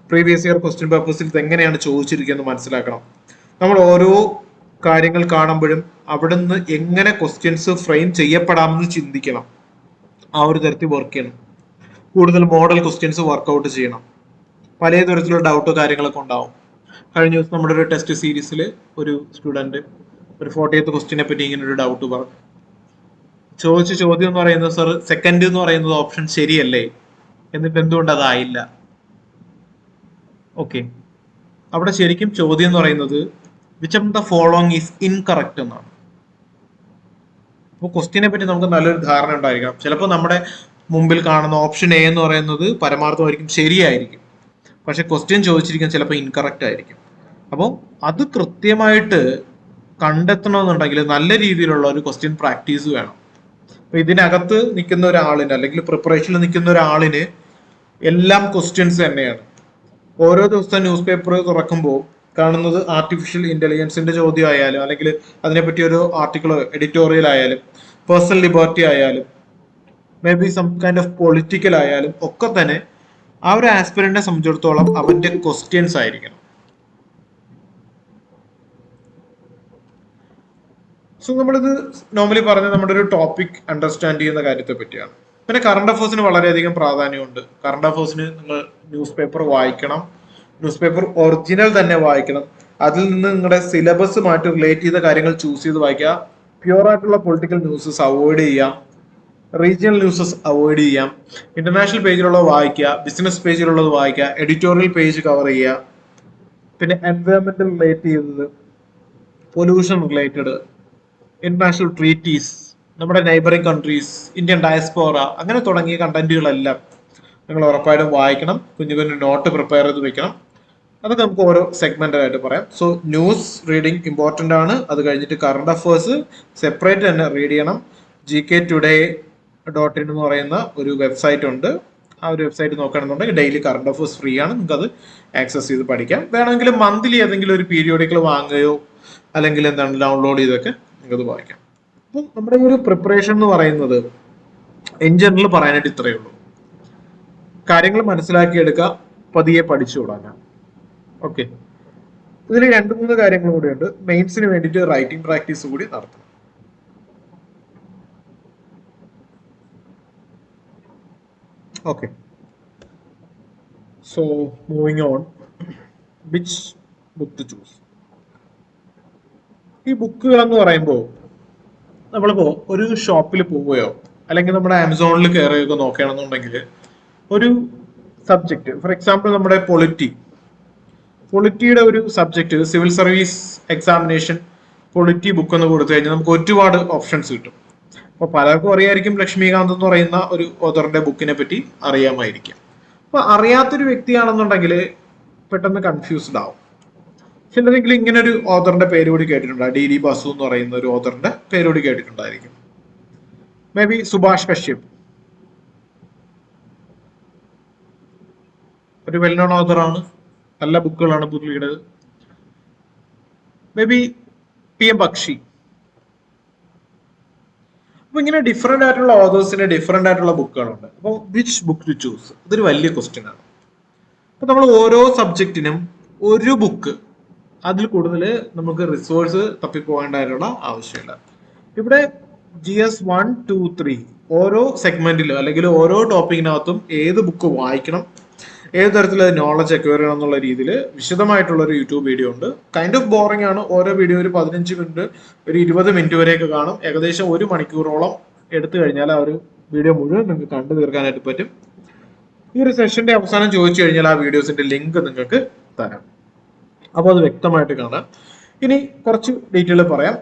പ്രീവിയസ് ഇയർ ക്വസ്റ്റ്യൻ പേപ്പേഴ്സിൽ ഇത് എങ്ങനെയാണ് ചോദിച്ചിരിക്കുന്നത് മനസ്സിലാക്കണം. നമ്മൾ ഓരോ കാര്യങ്ങൾ കാണുമ്പോഴും അവിടുന്ന് എങ്ങനെ ക്വസ്റ്റ്യൻസ് ഫ്രെയിം ചെയ്യപ്പെടാമെന്ന് ചിന്തിക്കണം. ആ ഒരു തരത്തിൽ വർക്ക് ചെയ്യണം. കൂടുതൽ മോഡൽ ക്വസ്റ്റ്യൻസ് വർക്കൗട്ട് ചെയ്യണം. പല തരത്തിലുള്ള ഡൗട്ടോ കാര്യങ്ങളൊക്കെ ഉണ്ടാവും. കഴിഞ്ഞ ദിവസം നമ്മുടെ ഒരു ടെസ്റ്റ് സീരീസിൽ ഒരു സ്റ്റുഡൻറ്റ് ഒരു 40th ക്വസ്റ്റ്യനെ പറ്റി ഇങ്ങനെ ഒരു ഡൗട്ട് പറഞ്ഞു. ചോദിച്ച ചോദ്യം എന്ന് പറയുന്നത്, സർ സെക്കൻഡ് എന്ന് പറയുന്നത് ഓപ്ഷൻ ശരിയല്ലേ, എന്നിട്ട് എന്തുകൊണ്ട് അതായില്ല? ഓക്കെ, അവിടെ ശരിക്കും ചോദ്യം എന്ന് പറയുന്നത് which of the following is incorrect എന്നാണ്. അപ്പോൾ ക്വസ്റ്റ്യനെ പറ്റി നമുക്ക് നല്ലൊരു ധാരണ ഉണ്ടായിരിക്കണം. ചിലപ്പോൾ നമ്മുടെ മുമ്പിൽ കാണുന്ന ഓപ്ഷൻ A എന്ന് പറയുന്നത് പരമാർത്ഥമായിരിക്കും, ശരിയായിരിക്കും. പക്ഷെ ക്വസ്റ്റ്യൻ ചോദിച്ചിരിക്കുന്നത് ചിലപ്പോൾ ഇൻകറക്റ്റ് ആയിരിക്കും. അപ്പോൾ അത് കൃത്യമായിട്ട് കണ്ടെത്തണമെന്നുണ്ടെങ്കിൽ നല്ല രീതിയിലുള്ള ഒരു ക്വസ്റ്റ്യൻ പ്രാക്ടീസ് വേണം. അപ്പോൾ ഇതിനകത്ത് നിൽക്കുന്ന ഒരാളിന് അല്ലെങ്കിൽ പ്രിപ്പറേഷനിൽ നിൽക്കുന്ന ഒരാളിന് എല്ലാം ക്വസ്റ്റ്യൻസ് തന്നെയാണ്. ഓരോ ദിവസത്തെ ന്യൂസ് പേപ്പർ തുറക്കുമ്പോൾ കാണുന്നത് ആർട്ടിഫിഷ്യൽ ഇന്റലിജൻസിന്റെ ചോദ്യം ആയാലും, അല്ലെങ്കിൽ അതിനെപ്പറ്റി ഒരു ആർട്ടിക്കിൾ എഡിറ്റോറിയൽ ആയാലും, പേഴ്സണൽ ലിബർട്ടി ആയാലും, maybe some kind of political ആയാലും ഒക്കെ തന്നെ ആ ഒരു ആസ്പിരന്റിനെ സംബന്ധിച്ചിടത്തോളം അവന്റെ ക്വസ്റ്റ്യൻസ് ആയിരിക്കണം. സോ നമ്മളിത് നോർമലി പറഞ്ഞ നമ്മുടെ ഒരു ടോപ്പിക് അണ്ടർസ്റ്റാൻഡ് ചെയ്യുന്ന കാര്യത്തെ പറ്റിയാണ്. പിന്നെ കറണ്ട് അഫേഴ്സിന് വളരെയധികം പ്രാധാന്യമുണ്ട്. കറണ്ട് അഫേഴ്സിന് നിങ്ങൾ ന്യൂസ് പേപ്പർ വായിക്കണം. ന്യൂസ് പേപ്പർ ഒറിജിനൽ തന്നെ വായിക്കണം. അതിൽ നിന്ന് നിങ്ങളുടെ സിലബസുമായിട്ട് റിലേറ്റ് ചെയ്ത കാര്യങ്ങൾ ചൂസ് ചെയ്ത് വായിക്കുക. പ്യുവർ ആയിട്ടുള്ള പൊളിറ്റിക്കൽ ന്യൂസസ് അവോയ്ഡ് ചെയ്യാം, റീജിയണൽ ന്യൂസസ് അവോയ്ഡ് ചെയ്യാം. ഇന്റർനാഷണൽ പേജിലുള്ളത് വായിക്കുക, ബിസിനസ് പേജിലുള്ളത് വായിക്കുക, എഡിറ്റോറിയൽ പേജ് കവർ ചെയ്യുക. പിന്നെ എൻവയോൺമെന്റൽ റിലേറ്റ് ചെയ്തത്, പൊല്യൂഷൻ റിലേറ്റഡ്, ഇന്റർനാഷണൽ ട്രീറ്റീസ്, നമ്മുടെ നൈബറിംഗ് കൺട്രീസ്, ഇന്ത്യൻ ഡയസ്പോറ, അങ്ങനെ തുടങ്ങിയ കണ്ടന്റുകളെല്ലാം നിങ്ങൾ ഉറപ്പായിട്ടും വായിക്കണം. കുഞ്ഞു കുഞ്ഞു നോട്ട് പ്രിപ്പയർ ചെയ്ത് വെക്കണം. അതൊക്കെ നമുക്ക് ഓരോ സെഗ്മെന്റായിട്ട് പറയാം. സോ ന്യൂസ് റീഡിങ് ഇമ്പോർട്ടൻ്റ് ആണ്. അത് കഴിഞ്ഞിട്ട് കറണ്ട് അഫേഴ്സ് സെപ്പറേറ്റ് തന്നെ റീഡ് ചെയ്യണം. GKtoday.in എന്ന് പറയുന്ന ഒരു വെബ്സൈറ്റ് ഉണ്ട്. ആ ഒരു വെബ്സൈറ്റ് നോക്കുകയാണെന്നുണ്ടെങ്കിൽ ഡെയിലി കറണ്ട് അഫേഴ്സ് ഫ്രീ ആണ്, നിങ്ങൾക്ക് അത് ആക്സസ് ചെയ്ത് പഠിക്കാം. വേണമെങ്കിൽ മന്ത്ലി ഏതെങ്കിലും ഒരു പീരിയോഡിക്കൽ വാങ്ങുകയോ അല്ലെങ്കിൽ എന്താണ് ഡൗൺലോഡ് ചെയ്തൊക്കെ നിങ്ങൾക്ക് വായിക്കാം. അപ്പം നമ്മുടെ ഒരു പ്രിപ്പറേഷൻ എന്ന് പറയുന്നത് ഇൻ ജനറൽ പറയാനായിട്ട് ഇത്രയേ ഉള്ളൂ. കാര്യങ്ങൾ മനസ്സിലാക്കിയെടുക്കുക, പതിയെ പഠിച്ചു തുടങ്ങാം. ഓക്കെ, ഇതിൽ 2-3 കാര്യങ്ങൾ കൂടിയുണ്ട്. മെയിൻസിന് വേണ്ടിയിട്ട് റൈറ്റിംഗ് പ്രാക്ടീസ് കൂടി നടത്തണം. Okay, so moving on, which book to choose. ഈ ബുക്കുകൾ എന്ന് പറയുമ്പോൾ നമ്മളിപ്പോ ഒരു ഷോപ്പിൽ പോവുകയോ അല്ലെങ്കിൽ നമ്മുടെ ആമസോണിൽ കയറുകയൊക്കെ നോക്കുകയാണെന്നുണ്ടെങ്കിൽ ഒരു സബ്ജക്റ്റ്, ഫോർ എക്സാമ്പിൾ നമ്മുടെ പൊളിറ്റിയുടെ ഒരു subject civil service examination polity book എന്ന് കൊടുത്തു കഴിഞ്ഞാൽ നമുക്ക് ഒരുപാട് ഓപ്ഷൻസ് കിട്ടും. അപ്പോൾ പലർക്കും അറിയായിരിക്കും ലക്ഷ്മികാന്ത് എന്ന് പറയുന്ന ഒരു ഓഥറിന്റെ ബുക്കിനെ പറ്റി അറിയാമായിരിക്കും. അപ്പോൾ അറിയാത്തൊരു വ്യക്തിയാണെന്നുണ്ടെങ്കിൽ പെട്ടെന്ന് കൺഫ്യൂസ്ഡ് ആവും. ചിലരെങ്കിലും ഇങ്ങനെ ഒരു ഓഥറിന്റെ പേര് കൂടി കേട്ടിട്ടുണ്ടാവും. DD ബാസു എന്ന് പറയുന്ന ഒരു ഓഥറിന്റെ പേര് കൂടി കേട്ടിട്ടുണ്ടായിരിക്കും. മേ ബി സുഭാഷ് കശ്യപ്, ഒരു വെൽ നോൺ ഓഥറാണ്. നല്ല ബുക്കുകളാണ് പുള്ളിയുടെ. May be PM Bakshi. അപ്പൊ ഇങ്ങനെ ഡിഫറെന്റ് ആയിട്ടുള്ള ഓഥേഴ്സിന്റെ ഡിഫറെന്റ് ആയിട്ടുള്ള ബുക്കുകളുണ്ട്. അപ്പോൾ വിച്ച് ബുക്ക് ടു ചൂസ്, ഇതൊരു വലിയ ക്വസ്റ്റ്യൻ ആണ്. അപ്പൊ നമ്മൾ ഓരോ സബ്ജക്റ്റിനും ഒരു ബുക്ക്, അതിൽ കൂടുതൽ നമുക്ക് റിസോഴ്സ് തപ്പിപ്പോകേണ്ടതായിട്ടുള്ള ആവശ്യമില്ല. ഇവിടെ GS 1, 2, 3 ഓരോ സെഗ്മെന്റിലും അല്ലെങ്കിൽ ഓരോ ടോപ്പിക്കിനകത്തും ഏത് ബുക്ക് വായിക്കണം, ഏത് തരത്തിലുള്ള നോളജ് അക്വയർ ചെയ്യണം എന്നുള്ള രീതിയിൽ വിശദമായിട്ടുള്ള ഒരു യൂട്യൂബ് വീഡിയോ ഉണ്ട്. കൈൻഡ് ഓഫ് ബോറിംഗ് ആണ്. ഓരോ വീഡിയോ ഒരു 15 മിനിറ്റ്, ഒരു 20 മിനിറ്റ് വരെയൊക്കെ കാണും. ഏകദേശം 1 മണിക്കൂറോളം എടുത്തു കഴിഞ്ഞാൽ ആ ഒരു വീഡിയോ മുഴുവൻ നിങ്ങൾക്ക് കണ്ടു തീർക്കാനായിട്ട് പറ്റും. ഈ ഒരു സെഷന്റെ അവസാനം ചോദിച്ചു കഴിഞ്ഞാൽ ആ വീഡിയോസിന്റെ ലിങ്ക് നിങ്ങൾക്ക് തരാം. അപ്പോൾ അത് വ്യക്തമായിട്ട് കാണാം. ഇനി കുറച്ച് ഡീറ്റെയിൽ പറയാം.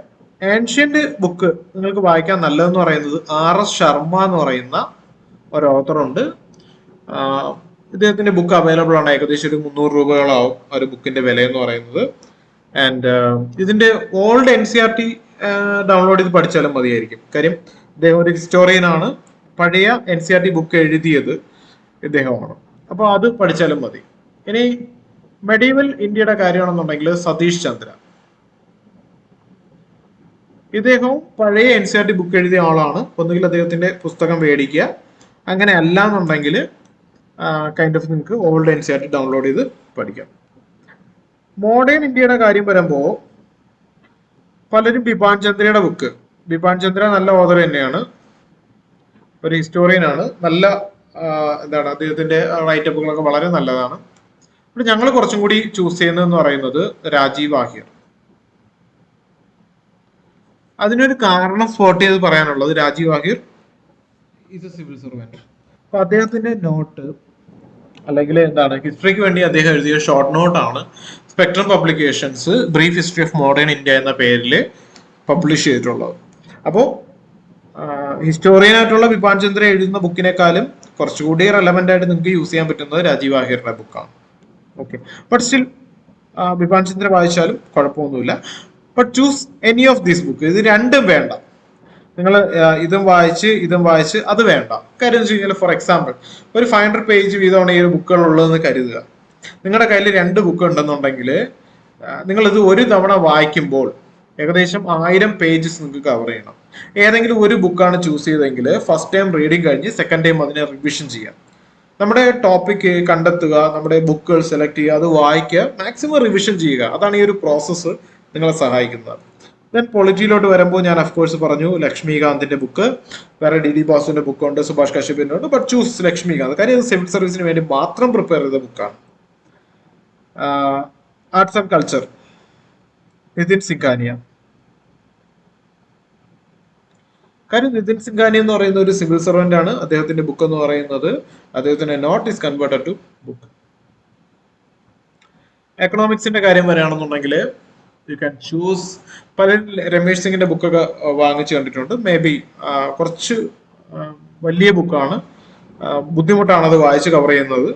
ഏൻഷ്യന്റ് ബുക്ക് നിങ്ങൾക്ക് വായിക്കാൻ നല്ലതെന്ന് പറയുന്നത് RS ശർമ്മ എന്ന് പറയുന്ന ഒരു ഓഥറുണ്ട്. ഇദ്ദേഹത്തിന്റെ ബുക്ക് അവൈലബിൾ ആണ്. ഏകദേശം ഒരു 300 രൂപകളാവും ഒരു ബുക്കിന്റെ വില എന്ന് പറയുന്നത്. ആൻഡ് ഇതിന്റെ ഓൾഡ് NCERT ഡൗൺലോഡ് ചെയ്ത് പഠിച്ചാലും മതിയായിരിക്കും. കാര്യം ഇദ്ദേഹം ഒരു ഹിസ്റ്റോറിയൻ ആണ്. പഴയ NCERT ബുക്ക് എഴുതിയത് ഇദ്ദേഹമാണ്. അപ്പോൾ അത് പഠിച്ചാലും മതി. ഇനി മെഡീവൽ ഇന്ത്യയുടെ കാര്യമാണെന്നുണ്ടെങ്കിൽ സതീഷ് ചന്ദ്ര, ഇദ്ദേഹവും പഴയ NCERT ബുക്ക് എഴുതിയ ആളാണ്. ഒന്നുകിൽ അദ്ദേഹത്തിന്റെ പുസ്തകം മേടിക്കുക, അങ്ങനെ അല്ല എന്നുണ്ടെങ്കിൽ കൈൻഡ് ഓഫ് നിങ്ങൾക്ക് ഓൾഡ് NCERT ഡൗൺലോഡ് ചെയ്ത് പഠിക്കാം. മോഡേൺ ഇന്ത്യയുടെ കാര്യം വരുമ്പോൾ പലരും ബിപാൻ ചന്ദ്രയുടെ ബുക്ക്, ബിപാൻ ചന്ദ്ര നല്ല ഓഥർ തന്നെയാണ്, ഒരു ഹിസ്റ്റോറിയൻ ആണ്. നല്ല എന്താണ് അദ്ദേഹത്തിന്റെ റൈറ്റപ്പുകളൊക്കെ വളരെ നല്ലതാണ്. ഇവിടെ ഞങ്ങൾ കുറച്ചും കൂടി ചൂസ് ചെയ്യുന്നതെന്ന് പറയുന്നത് രാജീവ് ആഹിർ. അതിനൊരു കാരണം സ്പോട്ട് ചെയ്ത് പറയാനുള്ളത്, Rajeev Ahir is a civil servant. അപ്പൊ അദ്ദേഹത്തിന്റെ നോട്ട് അല്ലെങ്കിൽ എന്താണ് ഹിസ്റ്ററിക്ക് വേണ്ടി അദ്ദേഹം എഴുതിയ ഷോർട്ട് നോട്ടാണ് spectrum publications brief history of modern India എന്ന പേരിൽ പബ്ലിഷ് ചെയ്തിട്ടുള്ളത്. അപ്പോൾ ഹിസ്റ്റോറിയൻ ആയിട്ടുള്ള ബിപാൻ ചന്ദ്ര എഴുതുന്ന ബുക്കിനേക്കാളും കുറച്ചുകൂടി റെലവെന്റ് ആയിട്ട് നിങ്ങൾക്ക് യൂസ് ചെയ്യാൻ പറ്റുന്നത് രാജീവ് ആഹിറിന്റെ ബുക്കാണ്. ഓക്കെ, ബട്ട് സ്റ്റിൽ ബിപാൻ ചന്ദ്ര വായിച്ചാലും കുഴപ്പമൊന്നുമില്ല. But choose any of these book. ഇത് രണ്ടും വേണ്ട. നിങ്ങൾ ഇതും വായിച്ച് അത് വേണ്ട. കാര്യം എന്ന് വെച്ച് കഴിഞ്ഞാൽ, ഫോർ എക്സാമ്പിൾ ഒരു 500 പേജ് വീതമാണ് ഈ ഒരു ബുക്കുകൾ ഉള്ളതെന്ന് കരുതുക. നിങ്ങളുടെ കയ്യിൽ 2 ബുക്ക് ഉണ്ടെന്നുണ്ടെങ്കിൽ നിങ്ങൾ ഇത് ഒരു തവണ വായിക്കുമ്പോൾ ഏകദേശം 1000 പേജസ് നിങ്ങൾക്ക് കവർ ചെയ്യണം. ഏതെങ്കിലും ഒരു ബുക്കാണ് ചൂസ് ചെയ്തെങ്കിൽ ഫസ്റ്റ് ടൈം റീഡിങ് കഴിഞ്ഞ് സെക്കൻഡ് ടൈം അതിനെ റിവിഷൻ ചെയ്യാം. നമ്മുടെ ടോപ്പിക് കണ്ടെത്തുക, നമ്മുടെ ബുക്കുകൾ സെലക്ട് ചെയ്യുക, അത് വായിക്കുക, മാക്സിമം റിവിഷൻ ചെയ്യുക. അതാണ് ഈ ഒരു പ്രോസസ്സ് നിങ്ങളെ സഹായിക്കുന്നത്. ദെൻ പൊളിറ്റിയിലോട്ട് വരുമ്പോൾ ഞാൻ അഫ്കോഴ്സ് പറഞ്ഞു ലക്ഷ്മികാന്തിന്റെ ബുക്ക്, വേറെ DD ബാസുവിന്റെ ബുക്കുണ്ട്, സുഭാഷ് കശ്യപിന്റെ ഉണ്ട്. But choose Laxmikanth. കാര്യം ഇത് സിവിൽ സർവീസിന് വേണ്ടി മാത്രം പ്രിപ്പയർ ചെയ്ത ബുക്കാണ്. Arts and culture, Nitin Singhania. കാര്യം നിതിൻ സിംഘാനിയ എന്ന് പറയുന്ന ഒരു സിവിൽ സർവന്റ് ആണ്. അദ്ദേഹത്തിന്റെ ബുക്ക് എന്ന് പറയുന്നത് അദ്ദേഹത്തിന്റെ note is converted to book. എക്കണോമിക്സിന്റെ കാര്യം വരികയാണെന്നുണ്ടെങ്കിൽ യു ക്യാൻ ചൂസ്. പലരും രമേശ് സിംഗിന്റെ ബുക്കൊക്കെ വാങ്ങിച്ചു കണ്ടിട്ടുണ്ട്. മേ ബി കുറച്ച് വലിയ ബുക്കാണ്, ബുദ്ധിമുട്ടാണ് അത് വായിച്ച് കവർ ചെയ്യുന്നത്.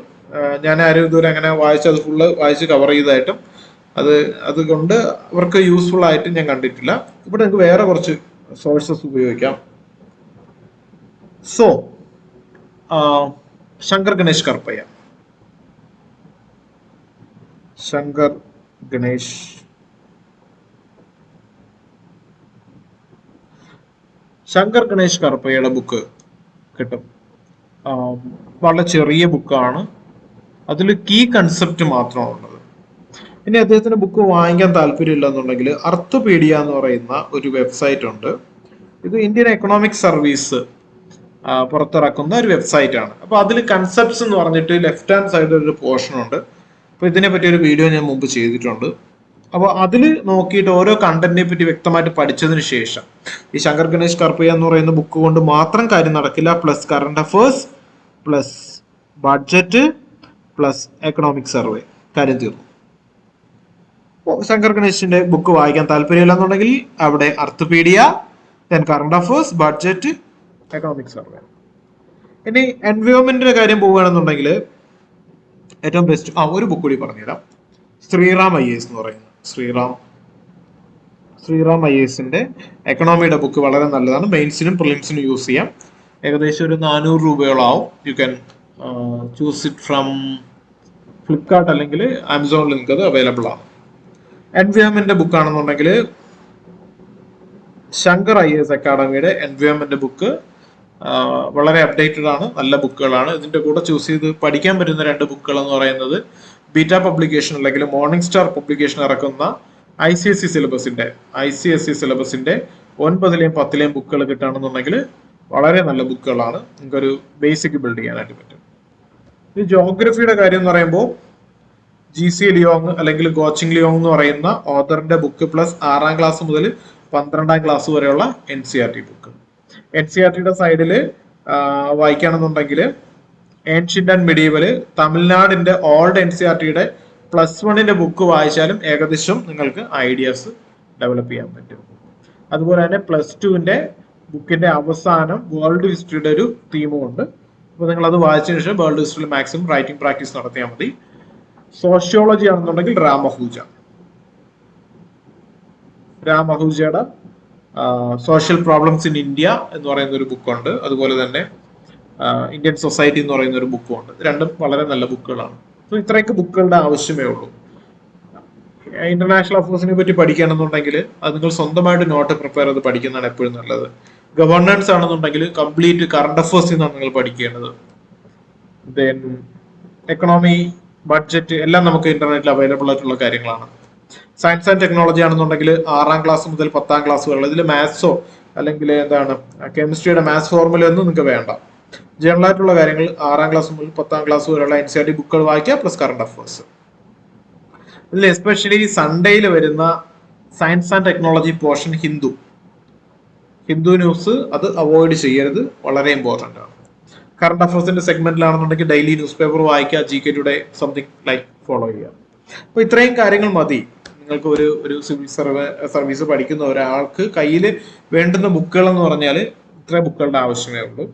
ഞാൻ ആരും ഇതുവരെ അങ്ങനെ അത് ഫുള്ള് വായിച്ച് കവർ ചെയ്തതായിട്ടും അതുകൊണ്ട് അവർക്ക് യൂസ്ഫുൾ ആയിട്ട് ഞാൻ കണ്ടിട്ടില്ല. ഇവിടെ നിങ്ങൾക്ക് വേറെ കുറച്ച് സോഴ്സസ് ഉപയോഗിക്കാം. സോ ശങ്കർ ഗണേഷ് കർപ്പയ്യ, ശങ്കർ ഗണേഷ് കർപ്പയുടെ ബുക്ക് കിട്ടും. വളരെ ചെറിയ ബുക്കാണ്, അതിൽ കീ കൺസെപ്റ്റ് മാത്രമാണുള്ളത്. ഇനി അദ്ദേഹത്തിന്റെ ബുക്ക് വാങ്ങിക്കാൻ താല്പര്യമില്ല എന്നുണ്ടെങ്കിൽ അർത്ഥപീഡിയ എന്ന് പറയുന്ന ഒരു വെബ്സൈറ്റ് ഉണ്ട്. ഇത് ഇന്ത്യൻ എക്കണോമിക് സർവീസ് പുറത്തിറക്കുന്ന ഒരു വെബ്സൈറ്റ് ആണ്. അപ്പൊ അതിൽ കൺസെപ്റ്റ്സ് എന്ന് പറഞ്ഞിട്ട് ലെഫ്റ്റ് ഹാൻഡ് സൈഡിൽ ഒരു പോർഷൻ ഉണ്ട്. അപ്പൊ ഇതിനെ പറ്റി ഒരു വീഡിയോ ഞാൻ മുമ്പ് ചെയ്തിട്ടുണ്ട്. അപ്പോൾ അതിൽ നോക്കിയിട്ട് ഓരോ കണ്ടന്റിനെ പറ്റി വ്യക്തമായിട്ട് പഠിച്ചതിന് ശേഷം, ഈ ശങ്കർ ഗണേഷ് കർപ്പയ്യ എന്ന് പറയുന്ന ബുക്ക് കൊണ്ട് മാത്രം കാര്യം നടക്കില്ല. Plus current affairs, plus budget, plus economic survey, കാര്യം തീർന്നു. ശങ്കർ ഗണേഷിന്റെ ബുക്ക് വായിക്കാൻ താല്പര്യമില്ല എന്നുണ്ടെങ്കിൽ അവിടെ Arthapedia, then current affairs, budget, economic survey. ഇനി എൻവയോൺമെന്റിന്റെ കാര്യം പോവുകയാണെന്നുണ്ടെങ്കിൽ ഏറ്റവും ബെസ്റ്റ് ഒരു ബുക്ക് കൂടി പറഞ്ഞുതരാം. ശ്രീറാം IAS എന്ന് പറയുന്നത് ശ്രീറാം IASന്റെ എക്കണോമിയുടെ ബുക്ക് വളരെ നല്ലതാണ്. മെയിൻസിനും പ്രിലിംസിനും യൂസ് ചെയ്യാം. ഏകദേശം ഒരു 400 രൂപയോളം ആവും. U can choose it from Flipkart അല്ലെങ്കിൽ ആമസോണിൽ നിങ്ങൾക്ക് അത് അവൈലബിൾ ആണ്. എൻവിയോമെന്റ് ബുക്ക് ആണെന്നുണ്ടെങ്കിൽ ശങ്കർ IAS അക്കാഡമിയുടെ എൻവിയോമെന്റ് ബുക്ക് വളരെ അപ്ഡേറ്റഡ് ആണ്, നല്ല ബുക്കുകളാണ്. ഇതിന്റെ കൂടെ ചൂസ് ചെയ്ത് പഠിക്കാൻ പറ്റുന്ന 2 ബുക്കുകൾ എന്ന് പറയുന്നത് ബീറ്റ പബ്ലിക്കേഷൻ അല്ലെങ്കിൽ മോർണിംഗ് സ്റ്റാർ പബ്ലിക്കേഷൻ ഇറക്കുന്ന ICSE സിലബസിന്റെ 9ലെയും 10ലെയും ബുക്കുകൾ കിട്ടുകയാണെന്നുണ്ടെങ്കിൽ വളരെ നല്ല ബുക്കുകളാണ്. നിങ്ങൾക്കൊരു ബേസിക് ബിൽഡ് ചെയ്യാനായിട്ട് പറ്റും. ഈ ജോഗ്രഫിയുടെ കാര്യം എന്ന് പറയുമ്പോൾ GC ലിയോങ് അല്ലെങ്കിൽ ഗോച്ചിങ് ലിയോങ് എന്ന് പറയുന്ന ഓഥറിന്റെ ബുക്ക് പ്ലസ് 6ാം ക്ലാസ് മുതൽ 12ാം ക്ലാസ് വരെയുള്ള NCERT ബുക്ക്. NCERTയുടെ സൈഡിൽ വായിക്കുകയാണെന്നുണ്ടെങ്കിൽ ഏൻഷ്യന്റ് ആൻഡ് മിഡീവൽ തമിഴ്നാടിന്റെ ഓൾഡ് NCERTയുടെ +1ന്റെ ബുക്ക് വായിച്ചാലും ഏകദേശം നിങ്ങൾക്ക് ഐഡിയാസ് ഡെവലപ്പ് ചെയ്യാൻ പറ്റും. അതുപോലെ തന്നെ +2ന്റെ ബുക്കിന്റെ അവസാനം വേൾഡ് ഹിസ്റ്ററിയുടെ ഒരു തീമും ഉണ്ട്. അപ്പോൾ നിങ്ങൾ അത് വായിച്ചതിന് ശേഷം വേൾഡ് ഹിസ്റ്ററിയിൽ മാക്സിമം റൈറ്റിംഗ് പ്രാക്ടീസ് നടത്തിയാൽ മതി. സോഷ്യോളജി ആണെന്നുണ്ടെങ്കിൽ രാമഹൂജയുടെ സോഷ്യൽ പ്രോബ്ലംസ് ഇൻ ഇന്ത്യ എന്ന് പറയുന്ന ഒരു ബുക്കുണ്ട്. അതുപോലെ തന്നെ ഇന്ത്യൻ സൊസൈറ്റി എന്ന് പറയുന്ന ഒരു ബുക്കും ഉണ്ട്. രണ്ടും വളരെ നല്ല ബുക്കുകളാണ്. സോ ഇത്രയൊക്കെ ബുക്കുകളുടെ ആവശ്യമേ ഉള്ളൂ. ഇന്റർനാഷണൽ അഫയേഴ്സിനെ പറ്റി പഠിക്കുകയാണെന്നുണ്ടെങ്കിൽ അത് നിങ്ങൾ സ്വന്തമായിട്ട് നോട്ട് പ്രിപ്പയർ ചെയ്ത് പഠിക്കുന്നതാണ് എപ്പോഴും നല്ലത്. ഗവർണൻസ് ആണെന്നുണ്ടെങ്കിൽ കംപ്ലീറ്റ് കറണ്ട് അഫയേഴ്സിൽ നിന്നാണ് നിങ്ങൾ പഠിക്കേണ്ടത്. ദെൻ എക്കണോമി, ബഡ്ജറ്റ് എല്ലാം നമുക്ക് ഇന്റർനെറ്റിൽ അവൈലബിൾ ആയിട്ടുള്ള കാര്യങ്ങളാണ്. സയൻസ് ആൻഡ് ടെക്നോളജി ആണെന്നുണ്ടെങ്കിൽ 6ാം ക്ലാസ് മുതൽ 10ാം ക്ലാസ് വരെയുള്ള ഇതിൽ മാത്സോ അല്ലെങ്കിൽ കെമിസ്ട്രിയുടെ മാത്സ് ഫോർമുല ഒന്നും നിങ്ങൾക്ക് വേണ്ട. ജനറൽ ആയിട്ടുള്ള കാര്യങ്ങൾ 6ാം ക്ലാസ് മുതൽ 10ാം ക്ലാസ് വരെയുള്ള NCERT ബുക്കുകൾ വായിക്കുക പ്ലസ് കറണ്ട് അഫയേഴ്സ്. ഇതിൽ എസ്പെഷ്യലി സൺഡേയിൽ വരുന്ന science and technology portion Hindu news അത് അവോയ്ഡ് ചെയ്യരുത്, വളരെ ഇമ്പോർട്ടൻ്റ് ആണ്. കറണ്ട് അഫയേഴ്സിന്റെ സെഗ്മെന്റിലാണെന്നുണ്ടെങ്കിൽ ഡെയിലി ന്യൂസ് പേപ്പർ വായിക്കുക, GK today something like follow ചെയ്യുക. അപ്പോൾ ഇത്രയും കാര്യങ്ങൾ മതി നിങ്ങൾക്ക് ഒരു സിവിൽ സർവീസ് പഠിക്കുന്ന ഒരാൾക്ക് കയ്യിൽ വേണ്ടുന്ന ബുക്കുകൾ എന്ന് പറഞ്ഞാൽ ഇത്രയും ബുക്കുകളുടെ ആവശ്യമേ ഉള്ളൂ.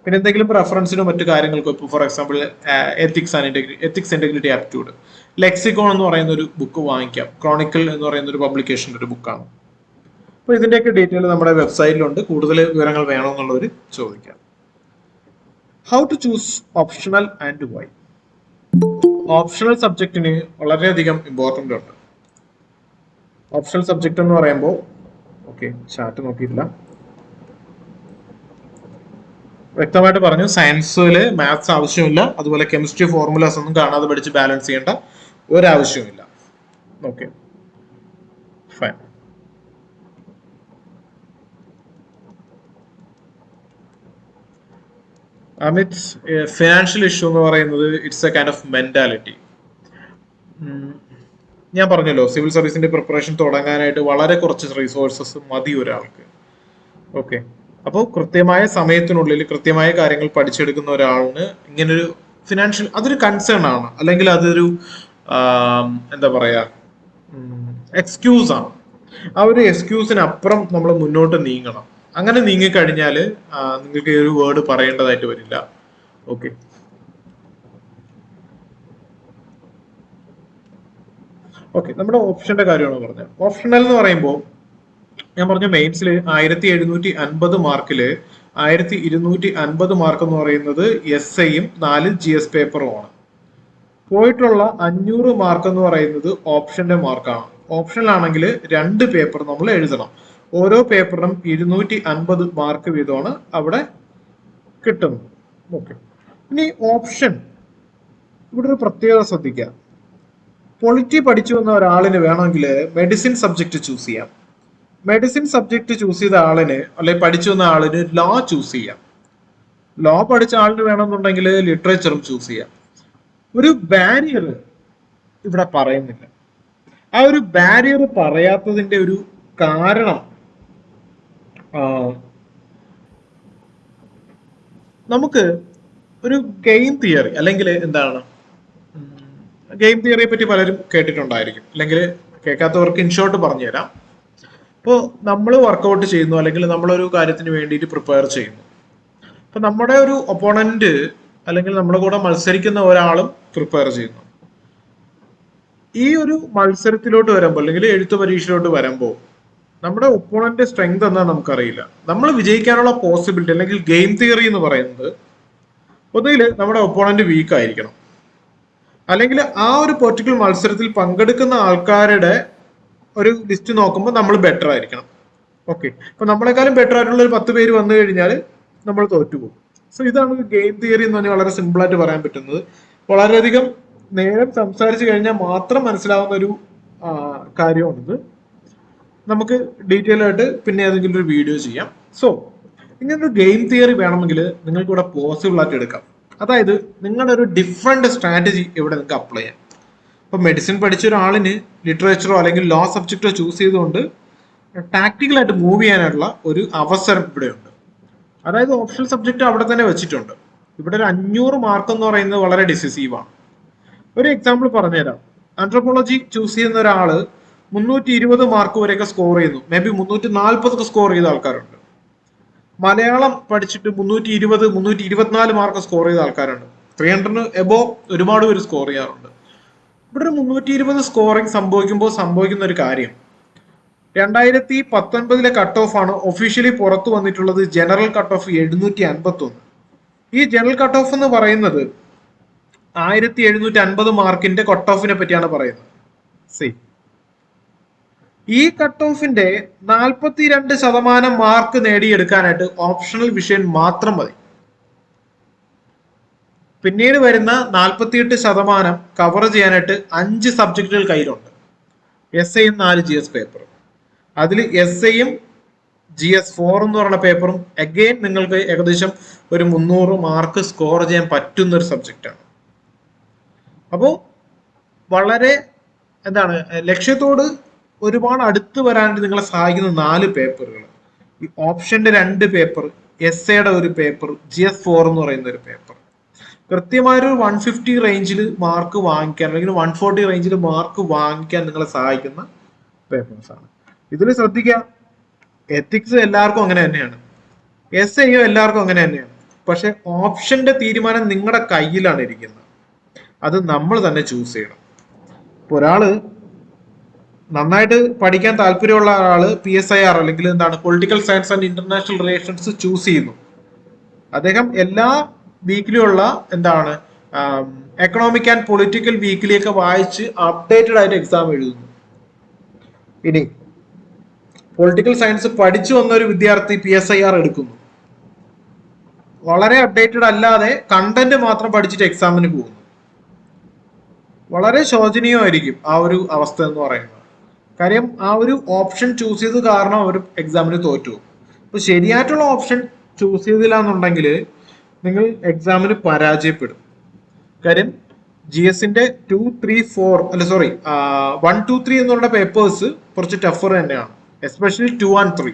പിന്നെ എന്തെങ്കിലും റെഫറൻസിനോ മറ്റു കാര്യങ്ങൾക്കോ, ഇപ്പോൾ for example ethics integrity aptitude, lexicon എന്ന് പറയുന്ന ഒരു ബുക്ക് വാങ്ങിക്കാം. ക്രോണിക്കിൾ എന്ന് പറയുന്ന ഒരു പബ്ലിക്കേഷൻ്റെ ഒരു ബുക്കാണ്. അപ്പോൾ ഇതിന്റെയൊക്കെ ഡീറ്റെയിൽ നമ്മുടെ വെബ്സൈറ്റിലുണ്ട്. കൂടുതൽ വിവരങ്ങൾ വേണമെന്നുള്ളവർ ചോദിക്കാം. How to choose optional and why. Optional സബ്ജക്റ്റിന് വളരെയധികം ഇമ്പോർട്ടൻ്റ് ഉണ്ട്. ഓപ്ഷണൽ സബ്ജക്റ്റ് എന്ന് പറയുമ്പോൾ ചാറ്റ് നോക്കിയിട്ടില്ല, വ്യക്തമായിട്ട് പറഞ്ഞു. സയൻസിൽ മാത്സ് ആവശ്യമില്ല, അതുപോലെ കെമിസ്ട്രി ഫോർമുലാസ് ഒന്നും കാണാതെ പഠിച്ച് ബാലൻസ് ചെയ്യേണ്ട ഒരാവശ്യവുമില്ല. Okay, fine. Amit, financial issue എന്ന് പറയുന്നത് it's a kind of mentality. ഞാൻ പറഞ്ഞല്ലോ, സിവിൽ സർവീസിന്റെ പ്രിപ്പറേഷൻ തുടങ്ങാനായിട്ട് വളരെ കുറച്ച് റിസോഴ്സസ് മതി ഒരാൾക്ക്. ഓക്കെ, അപ്പോൾ കൃത്യമായ സമയത്തിനുള്ളിൽ കൃത്യമായ കാര്യങ്ങൾ പഠിച്ചെടുക്കുന്ന ഒരാളിന് ഇങ്ങനൊരു ഫിനാൻഷ്യൽ അതൊരു കൺസേൺ ആണ്, അല്ലെങ്കിൽ അതൊരു എന്താ പറയാ എക്സ്ക്യൂസ് ആണ്. ആ ഒരു എക്സ്ക്യൂസിനപ്പുറം നമ്മൾ മുന്നോട്ട് നീങ്ങണം. അങ്ങനെ നീങ്ങിക്കഴിഞ്ഞാൽ നിങ്ങൾക്ക് ഈ ഒരു വേർഡ് പറയേണ്ടതായിട്ട് വരില്ല. ഓക്കെ, നമ്മുടെ ഓപ്ഷന്റെ കാര്യമാണ് പറഞ്ഞത്. ഓപ്ഷണൽ എന്ന് പറയുമ്പോൾ ഞാൻ പറഞ്ഞു മെയിൻസിൽ 1750 മാർക്കില് 1250 മാർക്ക് എന്ന് പറയുന്നത് SIയും 4 GS പേപ്പറുമാണ്. പോയിട്ടുള്ള 500 മാർക്ക് എന്ന് പറയുന്നത് ഓപ്ഷന്റെ മാർക്കാണ്. ഓപ്ഷണൽ ആണെങ്കിൽ 2 പേപ്പർ നമ്മൾ എഴുതണം. ഓരോ പേപ്പറിനും 250 മാർക്ക് വീതമാണ് അവിടെ കിട്ടുന്നത്. ഓക്കെ, ഇനി ഓപ്ഷൻ ഇവിടെ ഒരു പ്രത്യേകത ശ്രദ്ധിക്കുക. പൊളിറ്റി പഠിച്ചു വന്ന ഒരാളിന് വേണമെങ്കിൽ മെഡിസിൻ സബ്ജക്ട് ചൂസ് ചെയ്യാം. മെഡിസിൻ സബ്ജക്ട് ചൂസ് ചെയ്ത ആളിന് അല്ലെങ്കിൽ പഠിച്ചു വന്ന ആളിന് ലോ ചൂസ് ചെയ്യാം. ലോ പഠിച്ച ആളിന് വേണമെന്നുണ്ടെങ്കിൽ ലിറ്ററേച്ചറും ചൂസ് ചെയ്യാം. ഒരു ബാരിയർ ഇവിടെ പറയുന്നില്ല. ആ ഒരു ബാരിയർ പറയാത്തതിന്റെ ഒരു കാരണം നമുക്ക് ഒരു ഗെയിം തിയറി അല്ലെങ്കിൽ എന്താണ് ഗെയിം തിയറിയെ പറ്റി പലരും കേട്ടിട്ടുണ്ടായിരിക്കും, അല്ലെങ്കിൽ കേൾക്കാത്തവർക്ക് ഇൻഷോർട്ട് പറഞ്ഞു തരാം. ഇപ്പോൾ നമ്മൾ വർക്കൗട്ട് ചെയ്യുന്നു അല്ലെങ്കിൽ നമ്മളൊരു കാര്യത്തിന് വേണ്ടിയിട്ട് പ്രിപ്പയർ ചെയ്യുന്നു. അപ്പൊ നമ്മുടെ ഒരു ഒപ്പോണന്റ് അല്ലെങ്കിൽ നമ്മുടെ കൂടെ മത്സരിക്കുന്ന ഒരാളും പ്രിപ്പയർ ചെയ്യുന്നു. ഈ ഒരു മത്സരത്തിലോട്ട് വരുമ്പോൾ അല്ലെങ്കിൽ എഴുത്ത് പരീക്ഷയിലോട്ട് വരുമ്പോൾ നമ്മുടെ ഒപ്പോണന്റ് സ്ട്രെങ്ത് എന്നാ നമുക്കറിയില്ല. നമ്മൾ വിജയിക്കാനുള്ള പോസിബിലിറ്റി അല്ലെങ്കിൽ ഗെയിം തിയറി എന്ന് പറയുന്നത് ഒന്നുകിൽ നമ്മുടെ ഒപ്പോണന്റ് വീക്ക് ആയിരിക്കണം, അല്ലെങ്കിൽ ആ ഒരു പെർട്ടിക്കുലർ മത്സരത്തിൽ പങ്കെടുക്കുന്ന ആൾക്കാരുടെ ഒരു ലിസ്റ്റ് നോക്കുമ്പോൾ നമ്മൾ ബെറ്റർ ആയിരിക്കണം. ഓക്കെ, അപ്പൊ നമ്മളെക്കാളും ബെറ്റർ ആയിട്ടുള്ള ഒരു 10 പേര് വന്നു കഴിഞ്ഞാൽ നമ്മൾ തോറ്റുപോകും. സോ ഇതാണ് ഗെയിം തിയറി എന്ന് പറഞ്ഞാൽ വളരെ സിമ്പിൾ ആയിട്ട് പറയാൻ പറ്റുന്നത്. വളരെയധികം നേരം സംസാരിച്ചു കഴിഞ്ഞാൽ മാത്രം മനസ്സിലാവുന്ന ഒരു കാര്യമാണിത്. നമുക്ക് ഡീറ്റെയിൽ ആയിട്ട് പിന്നെ ഏതെങ്കിലും ഒരു വീഡിയോ ചെയ്യാം. സോ ഇങ്ങനൊരു ഗെയിം തിയറി വേണമെങ്കിൽ നിങ്ങൾക്ക് ഇവിടെ പോസിബിൾ ആയിട്ട് എടുക്കാം. അതായത് നിങ്ങളുടെ ഒരു ഡിഫറെന്റ് സ്ട്രാറ്റജി ഇവിടെ നിങ്ങൾക്ക് അപ്ലൈ ചെയ്യാം. ഇപ്പൊ മെഡിസിൻ പഠിച്ച ഒരാളിന് ലിറ്ററേച്ചറോ അല്ലെങ്കിൽ ലോ സബ്ജക്റ്റോ ചൂസ് ചെയ്തുകൊണ്ട് ടാക്ടിക്കലായിട്ട് മൂവ് ചെയ്യാനുള്ള ഒരു അവസരം ഇവിടെയുണ്ട്. അതായത് ഓപ്ഷണൽ സബ്ജക്റ്റ് അവിടെ തന്നെ വെച്ചിട്ടുണ്ട്. ഇവിടെ ഒരു 500 മാർക്ക് എന്ന് പറയുന്നത് വളരെ ഡിസിസീവ് ആണ്. ഒരു എക്സാമ്പിൾ പറഞ്ഞുതരാം. ആന്ത്രോപോളജി ചൂസ് ചെയ്യുന്ന ഒരാള് 320 മാർക്ക് വരെയൊക്കെ സ്കോർ ചെയ്യുന്നു. മേ ബി 340 സ്കോർ ചെയ്ത ആൾക്കാരുണ്ട്. മലയാളം പഠിച്ചിട്ട് 320, 324 മാർക്ക് സ്കോർ ചെയ്ത ആൾക്കാരുണ്ട്. 300 എബോ ഒരുപാട് പേര് സ്കോർ ചെയ്യാറുണ്ട്. ഇവിടെ ഒരു 320 സ്കോറിംഗ് സംഭവിക്കുന്ന ഒരു കാര്യം, 2019 കട്ട് ഓഫ് ആണ് ഒഫീഷ്യലി പുറത്തു വന്നിട്ടുള്ളത്. General cut off 751. ഈ ജനറൽ കട്ട് ഓഫ് എന്ന് പറയുന്നത് 1750 മാർക്കിന്റെ കട്ട് ഓഫിനെ പറ്റിയാണ് പറയുന്നത്. സി, ഈ കട്ട് ഓഫിന്റെ 42% മാർക്ക് നേടിയെടുക്കാനായിട്ട് ഓപ്ഷണൽ വിഷയം മാത്രം മതി. പിന്നീട് വരുന്ന 48% കവർ ചെയ്യാനായിട്ട് 5 സബ്ജക്റ്റുകൾ കയ്യിലുണ്ട്. എസ് ഐയും 4 GS പേപ്പറും. അതിൽ എസ് ഐയും GS 4 എന്ന് പറയുന്ന പേപ്പറും അഗെയിൻ നിങ്ങൾക്ക് ഏകദേശം ഒരു 300 മാർക്ക് സ്കോർ ചെയ്യാൻ പറ്റുന്ന ഒരു സബ്ജക്റ്റാണ്. അപ്പോൾ വളരെ ലക്ഷ്യത്തോട് ഒരുപാട് അടുത്ത് വരാനായിട്ട് നിങ്ങളെ സഹായിക്കുന്ന 4 പേപ്പറുകൾ. ഈ ഓപ്ഷന്റെ 2 പേപ്പർ, എസ് എയുടെ ഒരു പേപ്പർ, GS 4 എന്ന് പറയുന്ന ഒരു പേപ്പർ. കൃത്യമായൊരു 150 റേഞ്ചിൽ മാർക്ക് വാങ്ങിക്കാൻ അല്ലെങ്കിൽ 140 റേഞ്ചിൽ മാർക്ക് വാങ്ങിക്കാൻ നിങ്ങളെ സഹായിക്കുന്ന പേപ്പേഴ്സ് ആണ്. ഇതിൽ ശ്രദ്ധിക്കുക, എത്തിക്സ് എല്ലാവർക്കും അങ്ങനെ തന്നെയാണ്, എസ് ഐയും എല്ലാവർക്കും അങ്ങനെ തന്നെയാണ്. പക്ഷെ ഓപ്ഷന്റെ തീരുമാനം നിങ്ങളുടെ കയ്യിലാണ് ഇരിക്കുന്നത്. അത് നമ്മൾ തന്നെ ചൂസ് ചെയ്യണം. ഇപ്പൊ ഒരാള് നന്നായിട്ട് പഠിക്കാൻ താല്പര്യമുള്ള ആള് PSIR അല്ലെങ്കിൽ political science and international relations choose ചെയ്യുന്നു. അദ്ദേഹം എല്ലാ വീക്കിലുള്ള എക്കണോമിക് ആൻഡ് പൊളിറ്റിക്കൽ വീക്കിലിയൊക്കെ വായിച്ച് അപ്ഡേറ്റഡ് ആയിട്ട് എക്സാം എഴുതുന്നു. ഇനി പൊളിറ്റിക്കൽ സയൻസ് പഠിച്ചു വന്ന ഒരു വിദ്യാർത്ഥി PSIR എടുക്കുന്നു. വളരെ അപ്ഡേറ്റഡ് അല്ലാതെ കണ്ടന്റ് മാത്രം പഠിച്ചിട്ട് എക്സാമിന് പോകുന്നു. വളരെ ശോചനീയമായിരിക്കും ആ ഒരു അവസ്ഥ എന്ന് പറയുന്നത്. കാര്യം ആ ഒരു ഓപ്ഷൻ ചൂസ് ചെയ്ത് കാരണം അവർ എക്സാമിന് തോറ്റു. അപ്പൊ ശരിയായിട്ടുള്ള ഓപ്ഷൻ ചൂസ് ചെയ്തില്ല എന്നുണ്ടെങ്കിൽ നിങ്ങൾ എക്സാമിന് പരാജയപ്പെടും. കാര്യം GSന്റെ 2, 3, 4 1, 2, 3 എന്നുള്ള പേപ്പേഴ്സ് കുറച്ച് ടഫർ തന്നെയാണ്. എസ്പെഷ്യലി 2 and 3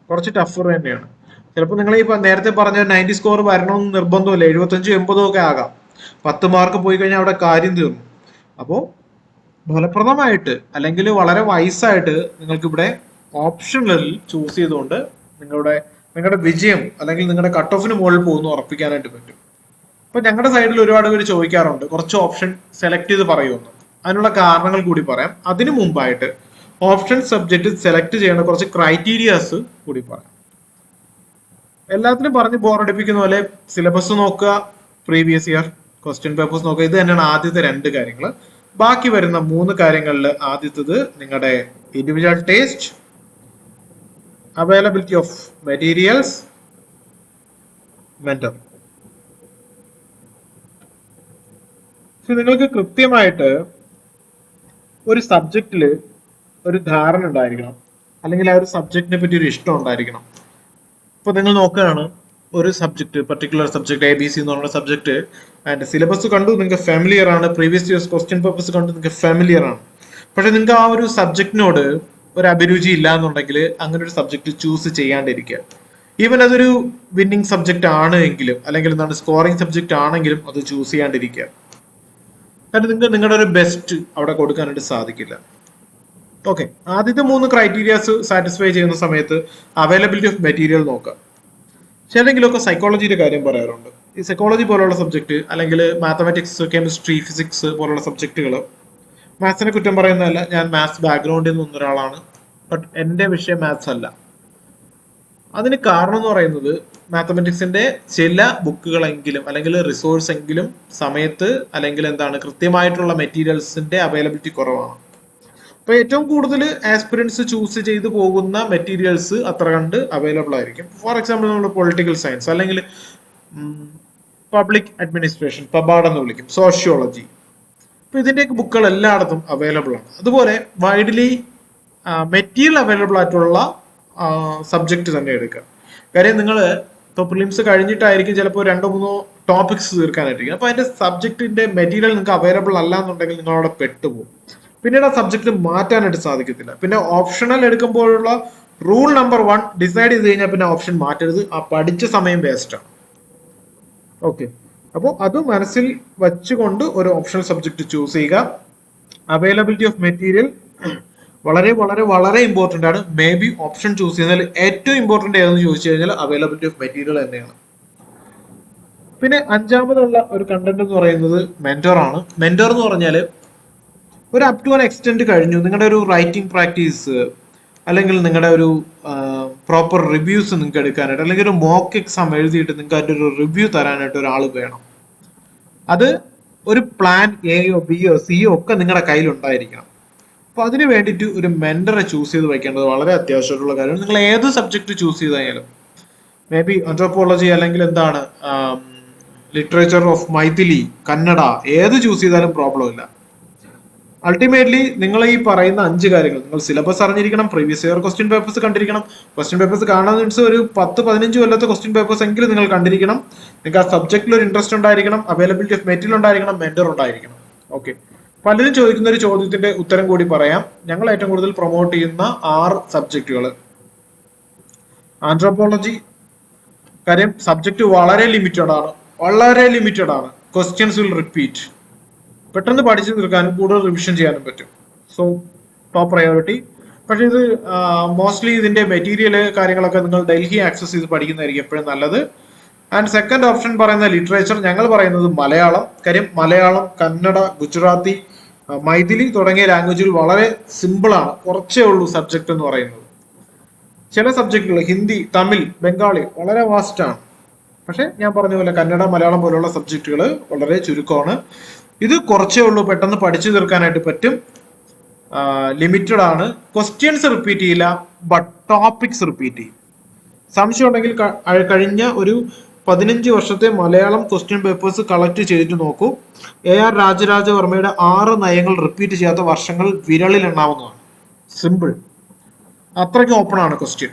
കുറച്ച് ടഫർ തന്നെയാണ്. ചിലപ്പോൾ നിങ്ങൾ ഈ നേരത്തെ പറഞ്ഞ 90 സ്കോർ വരണമെന്ന് നിർബന്ധമില്ല, 75, 80 ഒക്കെ ആകാം. 10 മാർക്ക് പോയി കഴിഞ്ഞാൽ അവിടെ കാര്യം തീർന്നു. അപ്പോൾ ഫലപ്രദമായിട്ട് അല്ലെങ്കിൽ വളരെ വൈസായിട്ട് നിങ്ങൾക്ക് ഇവിടെ ഓപ്ഷണൽ ചൂസ് ചെയ്തുകൊണ്ട് നിങ്ങളുടെ വിജയം അല്ലെങ്കിൽ നിങ്ങളുടെ കട്ട് ഓഫിന് മുകളിൽ പോകുന്നു ഉറപ്പിക്കാനായിട്ട് പറ്റും. അപ്പൊ ഞങ്ങളുടെ സൈഡിൽ ഒരുപാട് പേര് ചോദിക്കാറുണ്ട് കുറച്ച് ഓപ്ഷൻ സെലക്ട് ചെയ്ത് പറയുമെന്ന്. അതിനുള്ള കാരണങ്ങൾ കൂടി പറയാം. അതിനു മുമ്പായിട്ട് ഓപ്ഷൻ സബ്ജക്ട് സെലക്ട് ചെയ്യുന്ന കുറച്ച് ക്രൈറ്റീരിയാസ് കൂടി പറയാം. എല്ലാത്തിനും പറഞ്ഞ് ബോറടിപ്പിക്കുന്ന പോലെ സിലബസ് നോക്കുക, പ്രീവിയസ് ഇയർ ക്വസ്റ്റ്യൻ പേപ്പേഴ്സ് നോക്കുക. ഇത് തന്നെയാണ് ആദ്യത്തെ 2 കാര്യങ്ങൾ. ബാക്കി വരുന്ന 3 കാര്യങ്ങളിൽ ആദ്യത്തത് നിങ്ങളുടെ individual taste, availability of materials, mentor. നിങ്ങൾക്ക് കൃത്യമായിട്ട് ഒരു സബ്ജക്റ്റില് ഒരു ധാരണ ഉണ്ടായിരിക്കണം, അല്ലെങ്കിൽ ആ ഒരു സബ്ജക്റ്റിനെ പറ്റി ഒരു ഇഷ്ടം ഉണ്ടായിരിക്കണം. ഇപ്പൊ നിങ്ങൾ നോക്കുകയാണ് ഒരു സബ്ജക്ട്, പർട്ടിക്കുലർ സബ്ജക്ട് ABC എന്ന് പറയുന്ന സബ്ജക്ട്, അതിന്റെ സിലബസ് കണ്ടു, നിങ്ങൾക്ക് ഫാമിലിയർ ആണ്, പ്രീവിയസ് ഇയേഴ്സ് ക്വസ്റ്റ്യൻ പേപ്പേഴ്സ് കണ്ടു, നിങ്ങൾക്ക് ഫാമിലിയർ ആണ്. പക്ഷെ നിങ്ങൾക്ക് ആ ഒരു സബ്ജക്റ്റിനോട് ഒരു അഭിരുചി ഇല്ല എന്നുണ്ടെങ്കിൽ അങ്ങനെ ഒരു സബ്ജക്ട് ചൂസ് ചെയ്യാണ്ടിരിക്കുക. ഈവൻ അതൊരു വിന്നിങ് സബ്ജക്ട് ആണ് എങ്കിലും, അല്ലെങ്കിൽ സ്കോറിംഗ് സബ്ജക്ട് ആണെങ്കിലും അത് ചൂസ് ചെയ്യാണ്ടിരിക്കുക. കാരണം നിങ്ങൾക്ക് നിങ്ങളുടെ ഒരു ബെസ്റ്റ് അവിടെ കൊടുക്കാനായിട്ട് സാധിക്കില്ല. ഓക്കെ, ആദ്യത്തെ 3 ക്രൈറ്റീരിയാസ് സാറ്റിസ്ഫൈ ചെയ്യുന്ന സമയത്ത് അവൈലബിലിറ്റി ഓഫ് മെറ്റീരിയൽ നോക്കുക. ചിലെങ്കിലൊക്കെ സൈക്കോളജിയുടെ കാര്യം പറയാറുണ്ട്. ഈ സൈക്കോളജി പോലുള്ള സബ്ജക്റ്റ് അല്ലെങ്കിൽ മാത്തമാറ്റിക്സ്, കെമിസ്ട്രി, ഫിസിക്സ് പോലുള്ള സബ്ജക്റ്റുകൾ, മാത്സിനെ കുറ്റം പറയുന്നതല്ല, ഞാൻ മാത്സ് ബാക്ക്ഗ്രൗണ്ടിൽ നിന്ന് ഒരാളാണ്, ബട്ട് എൻ്റെ വിഷയം മാത്സ് അല്ല. അതിന് കാരണം എന്ന് പറയുന്നത് മാത്തമാറ്റിക്സിന്റെ ചില ബുക്കുകളെങ്കിലും അല്ലെങ്കിൽ റിസോഴ്സ് എങ്കിലും സമയത്ത് അല്ലെങ്കിൽ എന്താണ് കൃത്യമായിട്ടുള്ള മെറ്റീരിയൽസിന്റെ അവൈലബിലിറ്റി കുറവാണ്. അപ്പൊ ഏറ്റവും കൂടുതൽ ആസ്പിറൻസ് ചൂസ് ചെയ്ത് പോകുന്ന മെറ്റീരിയൽസ് അത്ര കണ്ട് അവൈലബിൾ ആയിരിക്കും. ഫോർ എക്സാമ്പിൾ നമ്മൾ പൊളിറ്റിക്കൽ സയൻസ് അല്ലെങ്കിൽ പബ്ലിക് അഡ്മിനിസ്ട്രേഷൻ, പബാഡ് എന്ന് വിളിക്കും, സോഷ്യോളജി, അപ്പൊ ഇതിന്റെയൊക്കെ ബുക്കുകൾ എല്ലായിടത്തും അവൈലബിൾ ആണ്. അതുപോലെ വൈഡ്ലി മെറ്റീരിയൽ അവൈലബിൾ ആയിട്ടുള്ള സബ്ജക്റ്റ് തന്നെ എടുക്കുക. കാര്യം നിങ്ങൾ ഇപ്പോൾ പ്രിലിംസ് കഴിഞ്ഞിട്ടായിരിക്കും ചിലപ്പോൾ 2-3 ടോപ്പിക്സ് തീർക്കാനായിരിക്കും. അപ്പോൾ അതിന്റെ സബ്ജക്റ്റിന്റെ മെറ്റീരിയൽ നിങ്ങൾക്ക് അവൈലബിൾ അല്ല എന്നുണ്ടെങ്കിൽ നിങ്ങൾ അവിടെ പെട്ടുപോകും. പിന്നീട് ആ സബ്ജക്റ്റ് മാറ്റാനായിട്ട് സാധിക്കത്തില്ല. പിന്നെ ഓപ്ഷണൽ എടുക്കുമ്പോഴുള്ള റൂൾ നമ്പർ 1 ഡിസൈഡ് ചെയ്ത് കഴിഞ്ഞാൽ പിന്നെ ഓപ്ഷൻ മാറ്റരുത്, ആ പഠിച്ച സമയം വേസ്റ്റ് ആണ്. ഓക്കെ, അപ്പോൾ അത് മനസ്സിൽ വെച്ചുകൊണ്ട് ഒരു ഓപ്ഷണൽ സബ്ജക്ട് ചൂസ് ചെയ്യുക. അവൈലബിലിറ്റി ഓഫ് മെറ്റീരിയൽ വളരെ വളരെ വളരെ ഇമ്പോർട്ടൻ്റ് ആണ്. മേ ബി ഓപ്ഷൻ ചൂസ് ചെയ്യുന്നതിൽ ഏറ്റവും ഇമ്പോർട്ടൻ്റ് ഏതെന്ന് ചോദിച്ചു കഴിഞ്ഞാൽ അവൈലബിലിറ്റി ഓഫ് മെറ്റീരിയൽ തന്നെയാണ്. പിന്നെ 5ാമതുള്ള ഒരു കണ്ടന്റ് എന്ന് പറയുന്നത് മെന്റർ ആണ്. മെന്റർ എന്ന് പറഞ്ഞാൽ ഒരു അപ് ടു ആൻ എക്സ്റ്റെന്റ് കഴിഞ്ഞു നിങ്ങളുടെ ഒരു റൈറ്റിംഗ് പ്രാക്ടീസ് അല്ലെങ്കിൽ നിങ്ങളുടെ ഒരു പ്രോപ്പർ റിവ്യൂസ് നിങ്ങൾക്ക് എടുക്കാനായിട്ട് അല്ലെങ്കിൽ ഒരു മോക്ക് എക്സാം എഴുതിയിട്ട് നിങ്ങൾക്ക് അതിൻ്റെ ഒരു റിവ്യൂ തരാനായിട്ട് ഒരാൾ വേണം. അത് ഒരു പ്ലാൻ എയോ ബിയോ സിയോ ഒക്കെ നിങ്ങളുടെ കയ്യിൽ ഉണ്ടായിരിക്കണം. അപ്പൊ അതിന് വേണ്ടിയിട്ട് ഒരു മെന്ററെ ചൂസ് ചെയ്ത് വയ്ക്കേണ്ടത് വളരെ അത്യാവശ്യമായിട്ടുള്ള കാര്യമാണ്. നിങ്ങൾ ഏത് സബ്ജക്ട് ചൂസ് ചെയ്താലും, മേ ബി ആന്ത്രോപോളജി അല്ലെങ്കിൽ എന്താണ് ലിറ്ററേച്ചർ ഓഫ് മൈഥിലി, കന്നഡ, ഏത് ചൂസ് ചെയ്താലും പ്രോബ്ലം ഇല്ല. അൾട്ടിമേറ്റ്ലി നിങ്ങൾ ഈ പറയുന്ന 5 കാര്യങ്ങൾ, നിങ്ങൾ സിലബസ് അറിഞ്ഞിരിക്കണം, പ്രീവിയസ് ഇയർ ക്വസ്റ്റ്യൻ പേപ്പേഴ്സ് കണ്ടിരിക്കണം. ക്വസ്റ്റ്യൻ പേപ്പേഴ്സ് കാണാൻ മീൻസ് ഒരു 10-15 കൊല്ലത്തെ ക്വസ്റ്റ്യൻ പേപ്പേഴ്സ് എങ്കിലും നിങ്ങൾ കണ്ടിരിക്കണം. നിങ്ങൾക്ക് ആ സബ്ജക്റ്റിൽ ഒരു ഇൻട്രസ്റ്റ് ഉണ്ടായിരിക്കണം, അവൈലബിലിറ്റി ഓഫ് മെറ്റീരിയൽ ഉണ്ടായിരിക്കണം, മെന്റർ ഉണ്ടായിരിക്കണം. ഓക്കെ, പലരും ചോദിക്കുന്ന ഒരു ചോദ്യത്തിന്റെ ഉത്തരം കൂടി പറയാം. ഞങ്ങൾ ഏറ്റവും കൂടുതൽ പ്രൊമോട്ട് ചെയ്യുന്ന 6 സബ്ജക്റ്റുകൾ. ആന്ത്രോപോളജി, കാര്യം സബ്ജക്ട് വളരെ ലിമിറ്റഡ് ആണ്, ക്വസ്റ്റ്യൻസ് വിൽ റിപ്പീറ്റ്, പെട്ടെന്ന് പഠിച്ചു തീർക്കാനും കൂടുതൽ റിവിഷൻ ചെയ്യാനും പറ്റും. So top priority. പക്ഷെ ഇത് മോസ്റ്റ്ലി ഇതിന്റെ മെറ്റീരിയൽ കാര്യങ്ങളൊക്കെ നിങ്ങൾ ഡൽഹി ആക്സസ് ചെയ്ത് പഠിക്കുന്നതായിരിക്കും എപ്പോഴും നല്ലത്. ആൻഡ് സെക്കൻഡ് ഓപ്ഷൻ പറയുന്ന ലിറ്ററേച്ചർ, ഞങ്ങൾ പറയുന്നത് മലയാളം. കാര്യം മലയാളം, കന്നഡ, ഗുജറാത്തി, മൈഥിലി തുടങ്ങിയ ലാംഗ്വേജുകൾ വളരെ സിമ്പിൾ ആണ്, കുറച്ചേ ഉള്ളൂ സബ്ജക്ട് എന്ന് പറയുന്നത്. ചില സബ്ജക്റ്റുകൾ ഹിന്ദി, തമിഴ്, ബംഗാളി വളരെ വാസ്റ്റ് ആണ്. പക്ഷെ ഞാൻ പറഞ്ഞ പോലെ കന്നഡ, മലയാളം പോലുള്ള സബ്ജക്റ്റുകൾ വളരെ ചുരുക്കമാണ്. ഇത് കുറച്ചേ ഉള്ളൂ, പെട്ടെന്ന് പഠിച്ചു തീർക്കാനായിട്ട് പറ്റും. ലിമിറ്റഡ് ആണ്, ക്വസ്റ്റ്യൻസ് റിപ്പീറ്റ് ചെയ്യില്ല, ബട്ട് ടോപ്പിക്സ് റിപ്പീറ്റ് ചെയ്യും. സംശയം ഉണ്ടെങ്കിൽ കഴിഞ്ഞ ഒരു 15 വർഷത്തെ മലയാളം ക്വസ്റ്റ്യൻ പേപ്പേഴ്സ് കളക്ട് ചെയ്തിട്ട് നോക്കൂ. AR രാജരാജവർമ്മയുടെ 6 നയങ്ങൾ റിപ്പീറ്റ് ചെയ്യാത്ത വർഷങ്ങൾ വിരളിൽ എണ്ണാവുന്നതാണ്. സിമ്പിൾ, അത്രയ്ക്ക് ഓപ്പൺ ആണ് ക്വസ്റ്റ്യൻ.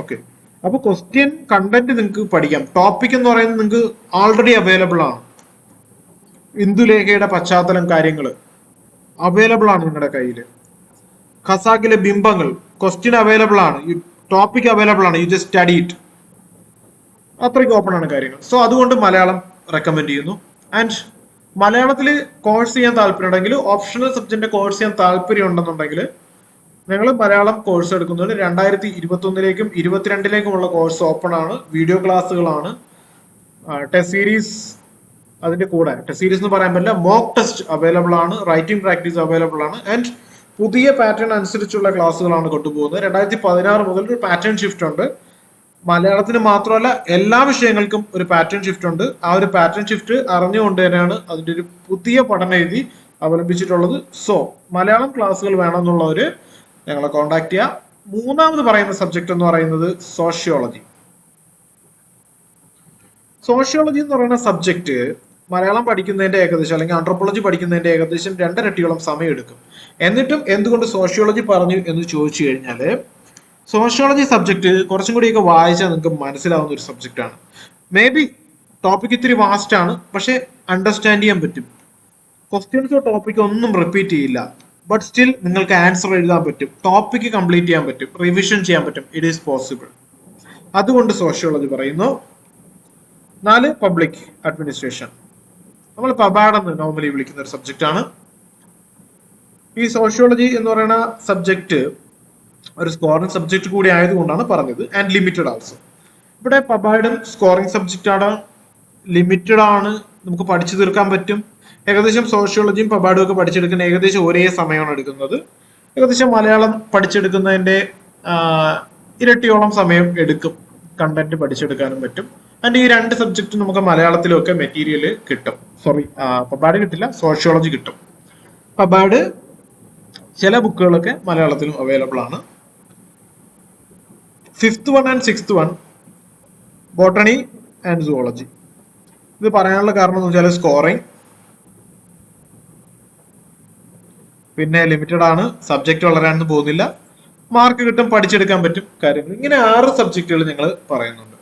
ഓക്കെ, അപ്പൊ ക്വസ്റ്റ്യൻ കണ്ടന്റ് നിങ്ങൾക്ക് പഠിക്കാം. ടോപ്പിക് എന്ന് പറയുന്നത് നിങ്ങൾക്ക് ആൾറെഡി അവൈലബിൾ ആണ്. ഇന്ദുലേഖയുടെ പശ്ചാത്തലം കാര്യങ്ങൾ അവൈലബിൾ ആണ് നിങ്ങളുടെ കയ്യിൽ. ഖസാക്കിലെ ബിംബങ്ങൾ ക്വസ്റ്റ്യൻ അവൈലബിൾ ആണ്, ടോപ്പിക് അവൈലബിൾ ആണ്, യു ജസ്റ്റ് സ്റ്റഡി ഇറ്റ്. അത്രയ്ക്ക് ഓപ്പൺ ആണ് കാര്യങ്ങൾ. സോ അതുകൊണ്ട് മലയാളം റെക്കമെൻഡ് ചെയ്യുന്നു. ആൻഡ് മലയാളത്തിൽ കോഴ്സ് ചെയ്യാൻ താല്പര്യമുണ്ടെങ്കിൽ, ഓപ്ഷണൽ സബ്ജക്റ്റിന്റെ കോഴ്സ് ചെയ്യാൻ താല്പര്യം ഉണ്ടെന്നുണ്ടെങ്കിൽ ഞങ്ങൾ മലയാളം കോഴ്സ് എടുക്കുന്നുണ്ട്. 2021ലേക്കും 2022ലേക്കുമുള്ള കോഴ്സ് ഓപ്പൺ ആണ്. വീഡിയോ ക്ലാസ്സുകളാണ്, ടെസ്റ്റ് സീരീസ് അതിന്റെ കൂടെ, ടെസ്റ്റ് സീരീസ് എന്ന് പറയാൻ പറ്റില്ല, മോക്ക് ടെസ്റ്റ് അവൈലബിൾ ആണ്, റൈറ്റിംഗ് പ്രാക്ടീസ് അവൈലബിൾ ആണ്. ആൻഡ് പുതിയ പാറ്റേൺ അനുസരിച്ചുള്ള ക്ലാസ്സുകളാണ് കൊണ്ടുപോകുന്നത്. 2016 മുതൽ ഒരു പാറ്റേൺ ഷിഫ്റ്റ് ഉണ്ട്. മലയാളത്തിന് മാത്രമല്ല എല്ലാ വിഷയങ്ങൾക്കും ഒരു പാറ്റേൺ ഷിഫ്റ്റ് ഉണ്ട്. ആ ഒരു പാറ്റേൺ ഷിഫ്റ്റ് അറിഞ്ഞുകൊണ്ട് തന്നെയാണ് അതിന്റെ ഒരു പുതിയ പഠന രീതി അവലംബിച്ചിട്ടുള്ളത്. സോ മലയാളം ക്ലാസ്സുകൾ വേണമെന്നുള്ളവര് ഞങ്ങളെ കോൺടാക്ട് ചെയ്യുക. 3ാമത് പറയുന്ന സബ്ജക്ട് എന്ന് പറയുന്നത് സോഷ്യോളജി. സോഷ്യോളജി എന്ന് പറയുന്ന സബ്ജക്ട് മലയാളം പഠിക്കുന്നതിന്റെ ഏകദേശം അല്ലെങ്കിൽ ആന്ത്രോപോളജി പഠിക്കുന്നതിന്റെ ഏകദേശം 2 ഇരട്ടിയോളം സമയം എടുക്കും. എന്നിട്ടും എന്തുകൊണ്ട് സോഷ്യോളജി പറഞ്ഞു എന്ന് ചോദിച്ചു കഴിഞ്ഞാൽ, സോഷ്യോളജി സബ്ജക്ട് കുറച്ചും കൂടിയൊക്കെ വായിച്ചാൽ നിങ്ങൾക്ക് മനസ്സിലാവുന്ന ഒരു സബ്ജക്റ്റ് ആണ്. മേ ബി ടോപ്പിക് ഇത്തിരി വാസ്റ്റ് ആണ്, പക്ഷെ അണ്ടർസ്റ്റാൻഡ് ചെയ്യാൻ പറ്റും. ക്വസ്റ്റ്യൻസോ ടോപ്പിക്കോ ഒന്നും റിപ്പീറ്റ് ചെയ്യില്ല, ബട്ട് സ്റ്റിൽ നിങ്ങൾക്ക് ആൻസർ എഴുതാൻ പറ്റും, ടോപ്പിക്ക് കംപ്ലീറ്റ് ചെയ്യാൻ പറ്റും, റിവിഷൻ ചെയ്യാൻ പറ്റും. It is possible. അതുകൊണ്ട് സോഷ്യോളജി പറയുന്നു. 4 പബ്ലിക് അഡ്മിനിസ്ട്രേഷൻ, നമ്മൾ പബാഡ് എന്ന് നോർമലി വിളിക്കുന്ന ഒരു സബ്ജക്റ്റ് ആണ്. ഈ സോഷ്യോളജി എന്ന് പറയുന്ന സബ്ജക്ട് ഒരു സ്കോറിംഗ് സബ്ജക്ട് കൂടി ആയതുകൊണ്ടാണ് പറഞ്ഞത്. And limited also. ഇവിടെ പബാഡും സ്കോറിംഗ് സബ്ജക്റ്റ് ആണ്, ലിമിറ്റഡ് ആണ്, നമുക്ക് പഠിച്ചു തീർക്കാൻ പറ്റും. ഏകദേശം സോഷ്യോളജിയും പബാഡും ഒക്കെ പഠിച്ചെടുക്കുന്ന ഏകദേശം ഒരേ സമയമാണ് എടുക്കുന്നത്. ഏകദേശം മലയാളം പഠിച്ചെടുക്കുന്നതിന്റെ ഇരട്ടിയോളം സമയം എടുക്കും കണ്ടന്റ് പഠിച്ചെടുക്കാനും പറ്റും. ആൻഡ് ഈ രണ്ട് സബ്ജക്റ്റും നമുക്ക് മലയാളത്തിലും ഒക്കെ മെറ്റീരിയൽ കിട്ടും. സോറി, പബാഡ് കിട്ടില്ല, സോഷ്യോളജി കിട്ടും. പബാഡ് ചില ബുക്കുകളൊക്കെ മലയാളത്തിലും അവൈലബിൾ ആണ്. 5th one and 6th one botany and zoology. ഇത് പറയാനുള്ള കാരണം എന്ന് വെച്ചാൽ സ്കോറിങ് പിന്നെ ലിമിറ്റഡ് ആണ്, സബ്ജക്ട് വളരാനൊന്നും പോകുന്നില്ല, മാർക്ക് കിട്ടും, പഠിച്ചെടുക്കാൻ പറ്റും കാര്യങ്ങൾ. ഇങ്ങനെ 6 സബ്ജക്റ്റുകൾ ഞങ്ങൾ പറയുന്നുണ്ട്.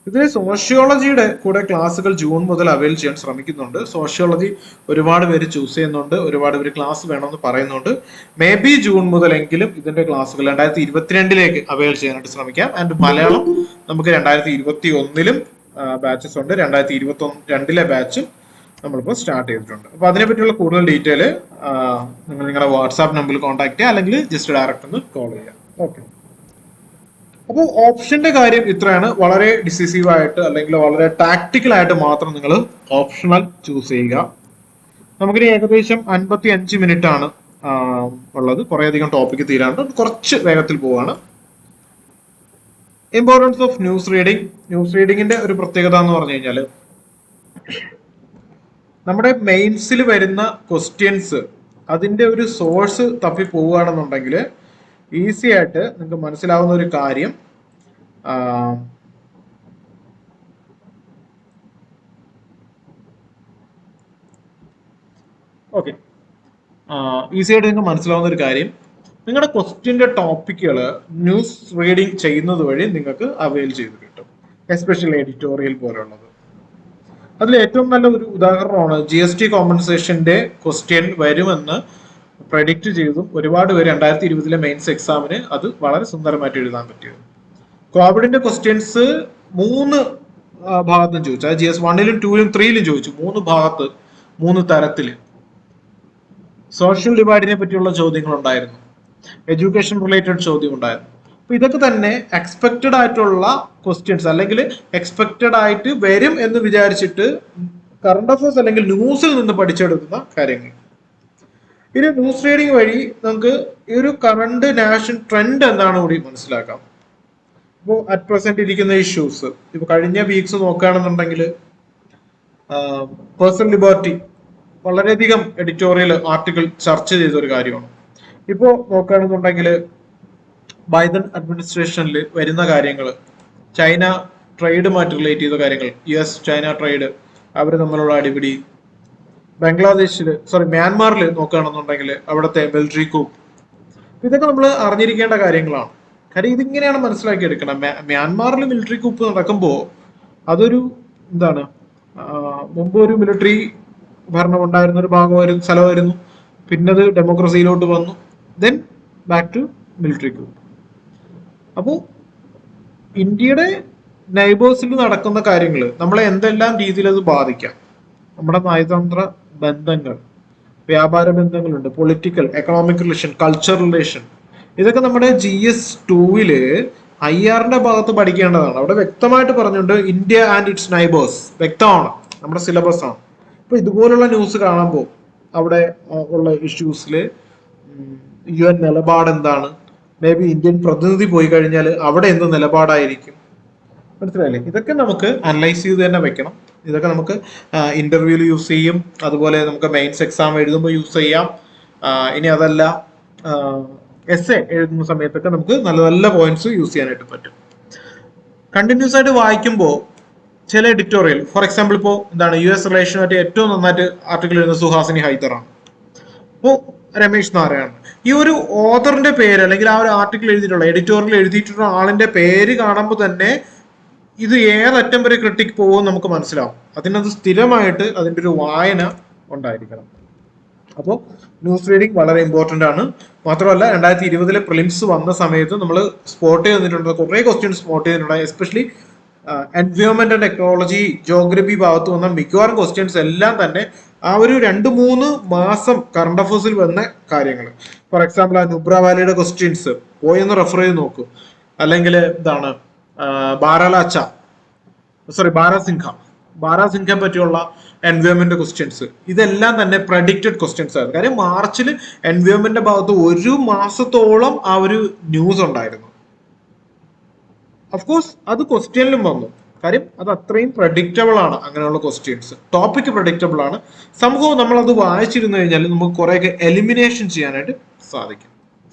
ഇതിൽ സോഷ്യോളജിയുടെ കൂടെ ക്ലാസ്സുകൾ ജൂൺ മുതൽ അവൈൽ ചെയ്യാൻ ശ്രമിക്കുന്നുണ്ട്. സോഷ്യോളജി ഒരുപാട് പേര് ചൂസ് ചെയ്യുന്നുണ്ട്, ഒരുപാട് പേര് ക്ലാസ് വേണമെന്ന് പറയുന്നുണ്ട്. മേ ബി ജൂൺ മുതലെങ്കിലും ഇതിന്റെ ക്ലാസ്സുകൾ 2022 അവൈൽ ചെയ്യാനായിട്ട് ശ്രമിക്കാം. ആൻഡ് മലയാളം നമുക്ക് 2021 ബാച്ചസ് ഉണ്ട്, 2022 ബാച്ചും നമ്മളിപ്പോൾ സ്റ്റാർട്ട് ചെയ്തിട്ടുണ്ട്. അപ്പൊ അതിനെപ്പറ്റിയുള്ള കൂടുതൽ ഡീറ്റെയിൽ നിങ്ങൾ നിങ്ങളുടെ വാട്സാപ്പ് നമ്പറിൽ കോൺടാക്ട് ചെയ്യുക, അല്ലെങ്കിൽ ജസ്റ്റ് ഡയറക്റ്റ് ഒന്ന് കോൾ ചെയ്യാം. ഓക്കെ. അപ്പോൾ ഓപ്ഷന്റെ കാര്യം ഇത്രയാണ്. വളരെ ഡിസിസീവ് ആയിട്ട് അല്ലെങ്കിൽ വളരെ ടാക്ടിക്കൽ ആയിട്ട് മാത്രം നിങ്ങൾ ഓപ്ഷണൽ ചൂസ് ചെയ്യുക. നമുക്കിനി ഏകദേശം 55 മിനിറ്റ് ആണ് ഉള്ളത്. കുറേ അധികം ടോപ്പിക്ക് തീരാണ്ട് കുറച്ച് വേഗത്തിൽ പോവാണ്. Importance of news reading. News റീഡിങ്ങിന്റെ ഒരു പ്രത്യേകത എന്ന് പറഞ്ഞു കഴിഞ്ഞാൽ നമ്മുടെ മെയിൻസിൽ വരുന്ന ക്വസ്റ്റ്യൻസ് അതിന്റെ ഒരു സോഴ്സ് തപ്പി പോവുകയാണെന്നുണ്ടെങ്കിൽ ഈസി ആയിട്ട് നിങ്ങൾക്ക് മനസ്സിലാവുന്ന ഒരു കാര്യം ഓക്കെ ഈസി ആയിട്ട് നിങ്ങൾക്ക് മനസ്സിലാവുന്ന ഒരു കാര്യം നിങ്ങളുടെ ക്വസ്റ്റ്യന്റെ ടോപ്പിക്കുകൾ ന്യൂസ് റീഡിംഗ് ചെയ്യുന്നത് വഴി നിങ്ങൾക്ക് അവൈൽ ചെയ്ത് കിട്ടും. എസ്പെഷ്യലി എഡിറ്റോറിയൽ പോലുള്ളത്. അതിൽ ഏറ്റവും നല്ല ഒരു ഉദാഹരണമാണ് GST കോമ്പൻസേഷന്റെ ക്വസ്റ്റ്യൻ വരുമെന്ന് പ്രഡിക്റ്റ് ചെയ്തും ഒരുപാട് പേര് 2020 മെയിൻസ് എക്സാമിന് അത് വളരെ സുന്ദരമായിട്ട് എഴുതാൻ പറ്റിയത്. കോവിഡിന്റെ ക്വസ്റ്റ്യൻസ് 3 ഭാഗത്തും ചോദിച്ചു. അത് GS 1-ലും 2-ലും 3-ലും ചോദിച്ചു. 3 ഭാഗത്ത് 3 തരത്തില്. സോഷ്യൽ ഡിവൈഡിനെ പറ്റിയുള്ള ചോദ്യങ്ങൾ ഉണ്ടായിരുന്നു, എഡ്യൂക്കേഷൻ റിലേറ്റഡ് ചോദ്യം ഉണ്ടായിരുന്നു. അപ്പൊ ഇതൊക്കെ തന്നെ എക്സ്പെക്റ്റഡ് ആയിട്ടുള്ള ക്വസ്റ്റ്യൻസ് അല്ലെങ്കിൽ എക്സ്പെക്റ്റഡ് ആയിട്ട് വരും എന്ന് വിചാരിച്ചിട്ട് കറണ്ട് അഫയേഴ്സ് അല്ലെങ്കിൽ ന്യൂസിൽ നിന്ന് പഠിച്ചെടുക്കുന്ന കാര്യങ്ങൾ. ഇനി ന്യൂസ് റീഡിംഗ് വഴി നമുക്ക് ഈ ഒരു കറണ്ട് നാഷണൽ ട്രെൻഡ് എന്താണ് കൂടി മനസ്സിലാക്കാം. ഇപ്പോൾ അറ്റ് പ്രസന്റ് ഇരിക്കുന്ന ഇഷ്യൂസ്, ഇപ്പൊ കഴിഞ്ഞ വീക്സ് നോക്കുകയാണെന്നുണ്ടെങ്കിൽ പേഴ്സണൽ ലിബർട്ടി വളരെയധികം എഡിറ്റോറിയൽ ആർട്ടിക്കിൾ ചർച്ച ചെയ്ത ഒരു കാര്യമാണ്. ഇപ്പോ നോക്കുകയാണെന്നുണ്ടെങ്കിൽ ബൈഡൻ അഡ്മിനിസ്ട്രേഷനിൽ വരുന്ന കാര്യങ്ങൾ, ചൈന ട്രേഡുമായിട്ട് റിലേറ്റ് ചെയ്ത കാര്യങ്ങൾ, US ചൈന ട്രേഡ്, അവർ തമ്മിലുള്ള അടിപിടി, മ്യാൻമാറിൽ നോക്കുകയാണെന്നുണ്ടെങ്കിൽ അവിടുത്തെ മിലിറ്ററി കൂപ്പ്, ഇതൊക്കെ നമ്മൾ അറിഞ്ഞിരിക്കേണ്ട കാര്യങ്ങളാണ്. കാര്യം ഇതിങ്ങനെയാണ് മനസ്സിലാക്കിയെടുക്കണം. മ്യാൻമാറിൽ മിലിറ്ററി കൂപ്പ് നടക്കുമ്പോൾ അതൊരു എന്താണ്, മുമ്പ് ഒരു മിലിറ്ററി ഭരണം ഉണ്ടായിരുന്ന ഒരു ഭാഗമായിരുന്നു, സ്ഥലമായിരുന്നു. പിന്നത് ഡെമോക്രസിയിലോട്ട് വന്നു, ദെൻ ബാക്ക് ടു മിലിറ്ററി കൂപ്പ്. അപ്പോൾ ഇന്ത്യയുടെ നൈബേഴ്സിൽ നടക്കുന്ന കാര്യങ്ങൾ നമ്മളെ എന്തെല്ലാം രീതിയിൽ അത് ബാധിക്കാം. നമ്മുടെ നയതന്ത്ര ബന്ധങ്ങൾ, വ്യാപാര ബന്ധങ്ങളുണ്ട്, political, economic relation, culture relation, ഇതൊക്കെ നമ്മുടെ GS 2-ല് IR-ന്റെ ഭാഗത്ത് പഠിക്കേണ്ടതാണ്. അവിടെ വ്യക്തമായിട്ട് പറഞ്ഞിട്ടുണ്ട് ഇന്ത്യ ആൻഡ് ഇറ്റ്സ് നൈബേഴ്സ്, വ്യക്തമാണ്, നമ്മുടെ സിലബസ് ആണ്. അപ്പൊ ഇതുപോലുള്ള ന്യൂസ് കാണുമ്പോൾ അവിടെ ഉള്ള ഇഷ്യൂസിൽ UN നിലപാട് എന്താണ്, മേ ബി ഇന്ത്യൻ പ്രതിനിധി പോയി കഴിഞ്ഞാൽ അവിടെ എന്ത് നിലപാടായിരിക്കും, മനസ്സിലായില്ലേ? ഇതൊക്കെ നമുക്ക് അനലൈസ് ചെയ്ത് തന്നെ വെക്കണം. ഇതൊക്കെ നമുക്ക് ഇന്റർവ്യൂവിൽ യൂസ് ചെയ്യും, അതുപോലെ നമുക്ക് മെയിൻസ് എക്സാം എഴുതുമ്പോൾ യൂസ് ചെയ്യാം. ഇനി അതല്ല എസ്സേ എഴുതുന്ന സമയത്തൊക്കെ നമുക്ക് നല്ല നല്ല പോയിന്റ്സ് യൂസ് ചെയ്യാനായിട്ട് പറ്റും. കണ്ടിന്യൂസ് ആയിട്ട് വായിക്കുമ്പോൾ ചില എഡിറ്റോറിയൽ, ഫോർ എക്സാമ്പിൾ ഇപ്പോൾ എന്താണ് US റിലേഷനുമായിട്ട് ഏറ്റവും നന്നായിട്ട് ആർട്ടിക്കിൾ എഴുതുന്ന സുഹാസിനി ഹൈദറാണ്, അപ്പോൾ രമേശ് നാരായണൻ. ഈ ഒരു ഓതറിന്റെ പേര് അല്ലെങ്കിൽ ആ ഒരു ആർട്ടിക്കിൾ എഴുതിയിട്ടുള്ള എഡിറ്റോറിയൽ എഴുതിയിട്ടുള്ള ആളിന്റെ പേര് കാണുമ്പോൾ തന്നെ ഇത് ഏതറ്റം വരെ ക്രിട്ടിക് പോകുമെന്ന് നമുക്ക് മനസ്സിലാവും. അതിനകത്ത് സ്ഥിരമായിട്ട് അതിൻ്റെ ഒരു വായന ഉണ്ടായിരിക്കണം. അപ്പോൾ ന്യൂസ് റീഡിംഗ് വളരെ ഇമ്പോർട്ടൻ്റ് ആണ്. മാത്രമല്ല 2020 പ്രിലിംസ് വന്ന സമയത്ത് നമ്മൾ സ്പോട്ട് ചെയ്തിട്ടുണ്ട്, കുറേ ക്വസ്റ്റ്യൻസ് സ്പോട്ട് ചെയ്തിട്ടുണ്ട്. Especially environment and technology, geography ഭാഗത്ത് വന്ന മിക്കവാറും ക്വസ്റ്റ്യൻസ് എല്ലാം തന്നെ ആ ഒരു 2-3 മാസം കറണ്ട് അഫയേഴ്സിൽ വന്ന കാര്യങ്ങൾ. ഫോർ എക്സാമ്പിൾ ആ നുബ്ര വാലിയുടെ ക്വസ്റ്റ്യൻസ് പോയെന്ന് റെഫർ ചെയ്ത് നോക്കൂ. അല്ലെങ്കിൽ എന്താണ് ബാരാസിംഘ, ബാരാസിംഗെ പറ്റിയുള്ള എൻവയോൺമെന്റ് ക്വസ്റ്റ്യൻസ് ഇതെല്ലാം തന്നെ പ്രഡിക്റ്റഡ് ക്വസ്റ്റ്യൻസ് ആയിരുന്നു. കാര്യം മാർച്ചിൽ എൻവയോൺമെന്റിന്റെ ഭാഗത്ത് ഒരു മാസത്തോളം ആ ഒരു ന്യൂസ് ഉണ്ടായിരുന്നു. ഓഫ് അത് ക്വസ്റ്റ്യനിലും വന്നു. കാര്യം അത് അത്രയും പ്രഡിക്റ്റബിൾ ആണ്. അങ്ങനെയുള്ള ക്വസ്റ്റ്യൻസ് ടോപ്പിക് പ്രഡിക്റ്റബിൾ ആണ്. സംഭവം നമ്മൾ അത് വായിച്ചിരുന്നു കഴിഞ്ഞാൽ നമുക്ക് കുറെയൊക്കെ എലിമിനേഷൻ ചെയ്യാനായിട്ട് സാധിക്കും.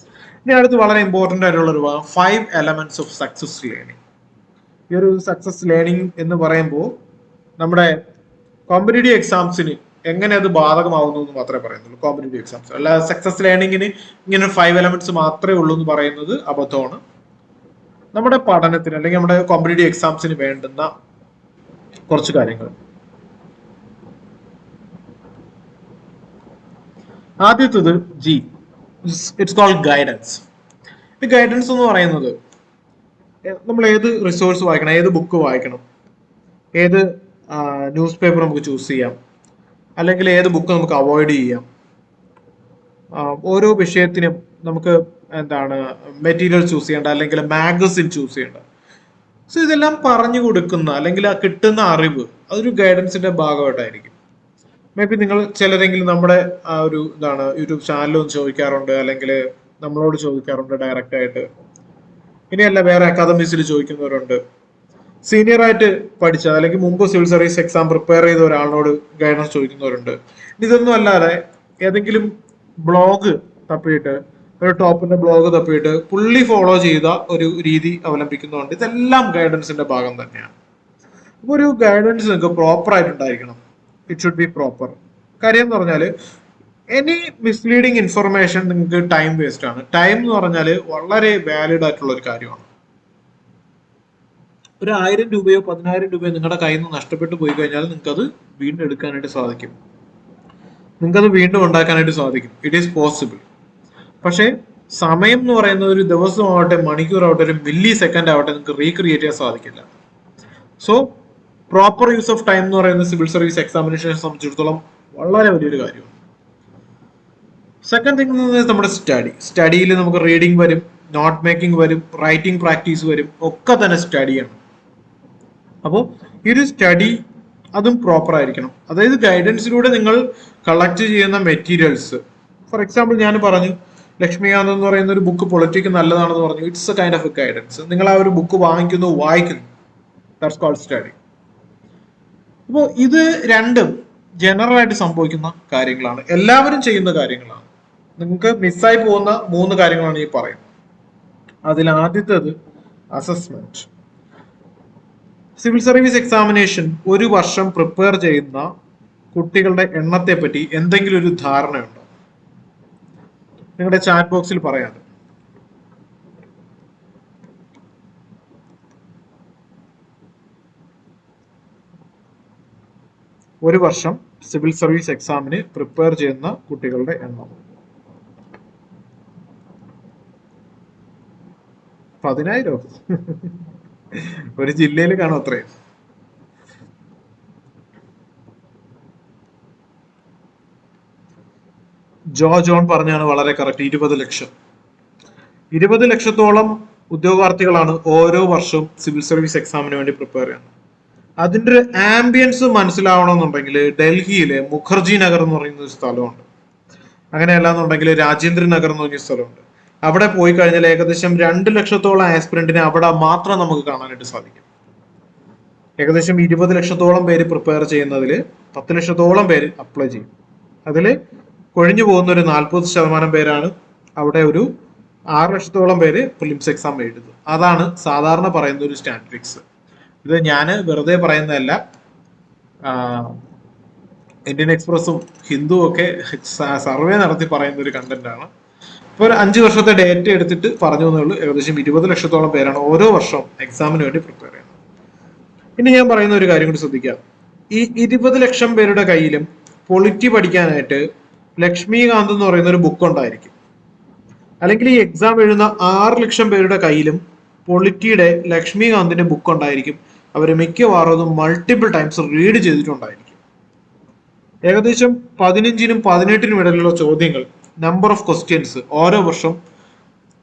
ഇനി അടുത്ത് വളരെ ഇമ്പോർട്ടന്റ് ആയിട്ടുള്ള ഒരു 5 എലമെന്റ്സ് ഓഫ് സക്സസ് ലേണിംഗ്. ഈ ഒരു സക്സസ് ലേണിംഗ് എന്ന് പറയുമ്പോൾ നമ്മുടെ കോമ്പറ്റേറ്റീവ് എക്സാംസിന് എങ്ങനെ അത് ബാധകമാവുന്നു എന്ന് മാത്രമേ പറയുന്നുള്ളൂ. കോമ്പറ്റേറ്റീവ് എക്സാംസ് അല്ല സക്സസ് ലേണിംഗിന് ഇങ്ങനെ 5 എലമെന്റ്സ് മാത്രമേ ഉള്ളൂ എന്ന് പറയുന്നത് അബദ്ധമാണ്. നമ്മുടെ പഠനത്തിന് അല്ലെങ്കിൽ നമ്മുടെ കോമ്പറ്റേറ്റീവ് എക്സാംസിന് വേണ്ടുന്ന കുറച്ച് കാര്യങ്ങൾ. ആദ്യത്തത് ജി, ഇറ്റ്സ് കോൾഡ് ഗൈഡൻസ്. ഈ ഗൈഡൻസ് എന്ന് പറയുന്നത് നമ്മൾ ഏത് റിസോഴ്സ് വായിക്കണം, ഏത് ബുക്ക് വായിക്കണം, ഏത് ന്യൂസ് പേപ്പർ നമുക്ക് ചൂസ് ചെയ്യാം, അല്ലെങ്കിൽ ഏത് ബുക്ക് നമുക്ക് അവോയ്ഡ് ചെയ്യാം, ഓരോ വിഷയത്തിനും നമുക്ക് എന്താണ് മെറ്റീരിയൽ ചൂസ് ചെയ്യേണ്ട, അല്ലെങ്കിൽ മാഗസിൻ ചൂസ് ചെയ്യേണ്ട. സോ ഇതെല്ലാം പറഞ്ഞു കൊടുക്കുന്ന അല്ലെങ്കിൽ ആ കിട്ടുന്ന അറിവ് അതൊരു ഗൈഡൻസിന്റെ ഭാഗമായിട്ടായിരിക്കും. മേ ബി നിങ്ങൾ ചിലരെങ്കിലും നമ്മുടെ ആ ഒരു യൂട്യൂബ് ചാനലും ചോദിക്കാറുണ്ട്, അല്ലെങ്കിൽ നമ്മളോട് ചോദിക്കാറുണ്ട് ഡയറക്റ്റ് ആയിട്ട്. ഇനിയല്ല വേറെ അക്കാദമീസിൽ ചോദിക്കുന്നവരുണ്ട്. സീനിയർ ആയിട്ട് പഠിച്ച അല്ലെങ്കിൽ മുമ്പ് സിവിൽ സർവീസ് എക്സാം പ്രിപ്പയർ ചെയ്ത ഒരാളിനോട് ഗൈഡൻസ് ചോദിക്കുന്നവരുണ്ട്. ഇതൊന്നും അല്ലാതെ ഏതെങ്കിലും ബ്ലോഗ് തപ്പിയിട്ട്, ഒരു ടോപ്പിന്റെ ബ്ലോഗ് തപ്പിയിട്ട് പുള്ളി ഫോളോ ചെയ്ത ഒരു രീതി അവലംബിക്കുന്നുണ്ട്. ഇതെല്ലാം ഗൈഡൻസിന്റെ ഭാഗം തന്നെയാണ്. അപ്പോൾ ഒരു ഗൈഡൻസ് നിങ്ങൾക്ക് പ്രോപ്പർ ആയിട്ടുണ്ടായിരിക്കണം. It should be proper. കാര്യം എന്ന് പറഞ്ഞാൽ എനി മിസ്ലീഡിങ് ഇൻഫർമേഷൻ നിങ്ങൾക്ക് ടൈം വേസ്റ്റ് ആണ്. ടൈം എന്ന് പറഞ്ഞാൽ വളരെ വാലിഡ് ആയിട്ടുള്ള ഒരു കാര്യമാണ്. ഒരു 1000 രൂപയോ 10,000 രൂപയോ നിങ്ങളുടെ കയ്യിൽ നിന്ന് നഷ്ടപ്പെട്ടു പോയി കഴിഞ്ഞാൽ നിങ്ങൾക്ക് അത് വീണ്ടും എടുക്കാനായിട്ട് സാധിക്കും, നിങ്ങൾക്കത് വീണ്ടും ഉണ്ടാക്കാനായിട്ട് സാധിക്കും. It is possible. പക്ഷേ സമയം എന്ന് പറയുന്നത് ഒരു ദിവസമാവട്ടെ, മണിക്കൂറാവട്ടെ, ഒരു മില്ലി സെക്കൻഡ് ആവട്ടെ നിങ്ങൾക്ക് റീക്രിയേറ്റ് ചെയ്യാൻ സാധിക്കില്ല. So proper use of time എന്ന് പറയുന്നത് സിവിൽ സർവീസ് എക്സാമിനേഷനെ സംബന്ധിച്ചിടത്തോളം വളരെ വലിയൊരു കാര്യമാണ്. സെക്കൻഡ് തിങ് എന്ന് പറയുന്നത് നമ്മുടെ സ്റ്റഡിയിൽ നമുക്ക് റീഡിങ് വരും, നോട്ട് മേക്കിംഗ് വരും, റൈറ്റിംഗ് പ്രാക്ടീസ് വരും, ഒക്കെ തന്നെ സ്റ്റഡിയാണ്. അപ്പോൾ ഈ ഒരു സ്റ്റഡി അതും പ്രോപ്പർ ആയിരിക്കണം. അതായത് ഗൈഡൻസിലൂടെ നിങ്ങൾ കളക്ട് ചെയ്യുന്ന മെറ്റീരിയൽസ്, ഫോർ എക്സാമ്പിൾ ഞാൻ പറഞ്ഞു ലക്ഷ്മികാന്ത് എന്ന് പറയുന്ന ഒരു ബുക്ക് പൊളിറ്റിക്ക് നല്ലതാണെന്ന് പറഞ്ഞു. It's a kind of A guidance. നിങ്ങൾ ആ ഒരു ബുക്ക് വാങ്ങിക്കുന്നു, വായിക്കുന്നു, ദാറ്റ്സ് കോൾഡ് സ്റ്റഡി. അപ്പോൾ ഇത് രണ്ടും ജനറൽ ആയിട്ട് സംഭവിക്കുന്ന കാര്യങ്ങളാണ്, എല്ലാവരും ചെയ്യുന്ന കാര്യങ്ങളാണ്. നിങ്ങൾക്ക് മിസ്സായി പോകുന്ന 3 കാര്യങ്ങളാണ് ഈ പറയുന്നത്. അതിൽ ആദ്യത്തേത് അസസ്മെന്റ്. സിവിൽ സർവീസ് എക്സാമിനേഷൻ ഒരു വർഷം പ്രിപ്പയർ ചെയ്യുന്ന കുട്ടികളുടെ എണ്ണത്തെ പറ്റി എന്തെങ്കിലും ഒരു ധാരണയുണ്ടോ? നിങ്ങളുടെ ചാറ്റ് ബോക്സിൽ പറയാം. ഒരു വർഷം സിവിൽ സർവീസ് എക്സാമിന് പ്രിപ്പയർ ചെയ്യുന്ന കുട്ടികളുടെ എണ്ണം 10,000. ഒരു ജില്ലയിൽ കാണും അത്രയും. ജോൺ പറഞ്ഞാണ് വളരെ കറക്റ്റ്. 20 ലക്ഷം. 20 ലക്ഷത്തോളം ഉദ്യോഗാർത്ഥികളാണ് ഓരോ വർഷവും സിവിൽ സർവീസ് എക്സാമിന് വേണ്ടി പ്രിപ്പയർ ചെയ്യുന്നത്. അതിന്റെ ഒരു ആംബിയൻസ് മനസ്സിലാവണമെന്നുണ്ടെങ്കിൽ ഡൽഹിയിലെ മുഖർജി നഗർ എന്ന് പറയുന്ന ഒരു സ്ഥലമുണ്ട്. അങ്ങനെയല്ല എന്നുണ്ടെങ്കിൽ രാജേന്ദ്ര നഗർ എന്ന് പറഞ്ഞ സ്ഥലമുണ്ട്. അവിടെ പോയി കഴിഞ്ഞാൽ ഏകദേശം 2 ലക്ഷത്തോളം ആസ്പിരന്റിനെ അവിടെ മാത്രം നമുക്ക് കാണാനായിട്ട് സാധിക്കും. ഏകദേശം 20 ലക്ഷത്തോളം പേര് പ്രിപ്പയർ ചെയ്യുന്നതിൽ 10 ലക്ഷത്തോളം പേര് അപ്ലൈ ചെയ്യും. അതിൽ കൊഴിഞ്ഞു പോകുന്ന ഒരു 40% പേരാണ് അവിടെ. ഒരു 6 ലക്ഷത്തോളം പേര് പ്രിലിംസ് എക്സാം എഴുതും. അതാണ് സാധാരണ പറയുന്ന ഒരു സ്റ്റാറ്റിസ്റ്റിക്സ്. ഇത് ഞാൻ വെറുതെ പറയുന്നതല്ല. ഇന്ത്യൻ എക്സ്പ്രസും ഹിന്ദുവും ഒക്കെ സർവേ നടത്തി പറയുന്ന ഒരു കണ്ടന്റ് ആണ്. ഇപ്പോൾ ഒരു 5 വർഷത്തെ ഡേറ്റ എടുത്തിട്ട് പറഞ്ഞു എന്നേ ഉള്ളൂ. ഏകദേശം 20 ലക്ഷത്തോളം പേരാണ് ഓരോ വർഷവും എക്സാമിന് വേണ്ടി പ്രിപ്പയർ ചെയ്യുന്നത്. ഇനി ഞാൻ പറയുന്ന ഒരു കാര്യം കൂടി ശ്രദ്ധിക്കാം. ഈ 20 ലക്ഷം പേരുടെ കയ്യിലും പൊളിറ്റി പഠിക്കാനായിട്ട് ലക്ഷ്മികാന്ത് എന്ന് പറയുന്ന ഒരു ബുക്ക് ഉണ്ടായിരിക്കും. അല്ലെങ്കിൽ ഈ എക്സാം എഴുതുന്ന 6 ലക്ഷം പേരുടെ കയ്യിലും പൊളിറ്റിയുടെ ലക്ഷ്മികാന്തിന്റെ ബുക്ക് ഉണ്ടായിരിക്കും. അവർ മിക്കവാറും മൾട്ടിപ്പിൾ ടൈംസ് റീഡ് ചെയ്തിട്ടുണ്ടായിരിക്കും. ഏകദേശം 15-നും 18-നും ഇടയിലുള്ള ചോദ്യങ്ങൾ, നമ്പർ ഓഫ് ക്വസ്റ്റ്യൻസ് ഓരോ വർഷം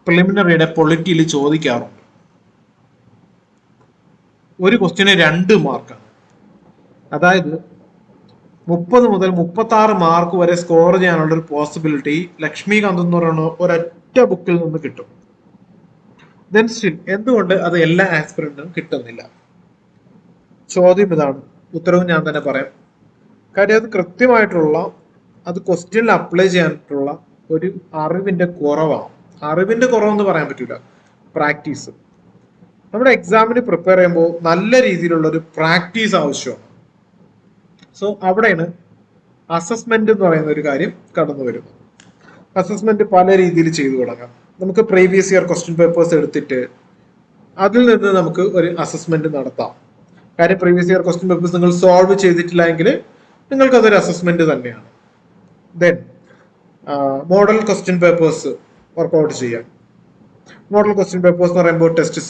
പ്രിലിമിനറിയുടെ പൊളിറ്റിയിൽ ചോദിക്കാറുണ്ട്. ഒരു ക്വസ്റ്റ്യന് 2 മാർക്കാണ്. അതായത് 30 മുതൽ 36 മാർക്ക് വരെ സ്കോർ ചെയ്യാനുള്ള ഒരു പോസിബിലിറ്റി ലക്ഷ്മികാന്ത് എന്ന് പറയുന്ന ഒരൊറ്റ ബുക്കിൽ നിന്ന് കിട്ടും. ദെൻ സ്റ്റിൽ എന്തുകൊണ്ട് അത് എല്ലാ ആസ്പിറന്റിനും കിട്ടുന്നില്ല? ചോദ്യം ഇതാണ്, ഉത്തരവും ഞാൻ തന്നെ പറയാം. കാര്യം അത് കൃത്യമായിട്ടുള്ള, അത് ക്വസ്റ്റ്യനിൽ അപ്ലൈ ചെയ്യാനായിട്ടുള്ള ഒരു അറിവിന്റെ കുറവാണ്. അറിവിന്റെ കുറവെന്ന് പറയാൻ പറ്റില്ല, പ്രാക്ടീസ്. നമ്മുടെ എക്സാമിന് പ്രിപ്പയർ ചെയ്യുമ്പോൾ നല്ല രീതിയിലുള്ള ഒരു പ്രാക്ടീസ് ആവശ്യമാണ്. സോ അവിടെയാണ് അസസ്മെന്റ് എന്ന് പറയുന്ന ഒരു കാര്യം കടന്നു വരുന്നത്. അസസ്മെന്റ് പല രീതിയിൽ ചെയ്തു തുടങ്ങാം. നമുക്ക് പ്രീവിയസ് ഇയർ ക്വസ്റ്റ്യൻ പേപ്പേഴ്സ് എടുത്തിട്ട് അതിൽ നിന്ന് നമുക്ക് ഒരു അസസ്മെന്റ് നടത്താം. കാര്യം പ്രീവിയസ് ഇയർ ക്വസ്റ്റ്യൻ പേപ്പേഴ്സ് നിങ്ങൾ സോൾവ് ചെയ്തിട്ടില്ല എങ്കിൽ നിങ്ങൾക്ക് അതൊരു അസസ്മെന്റ് തന്നെയാണ്. Then model question papers work out ചെയ്യാം. മോഡൽ ക്വസ്റ്റ്യൻ പേപ്പേഴ്സ് എന്ന് പറയുമ്പോൾ ടെസ്റ്റ്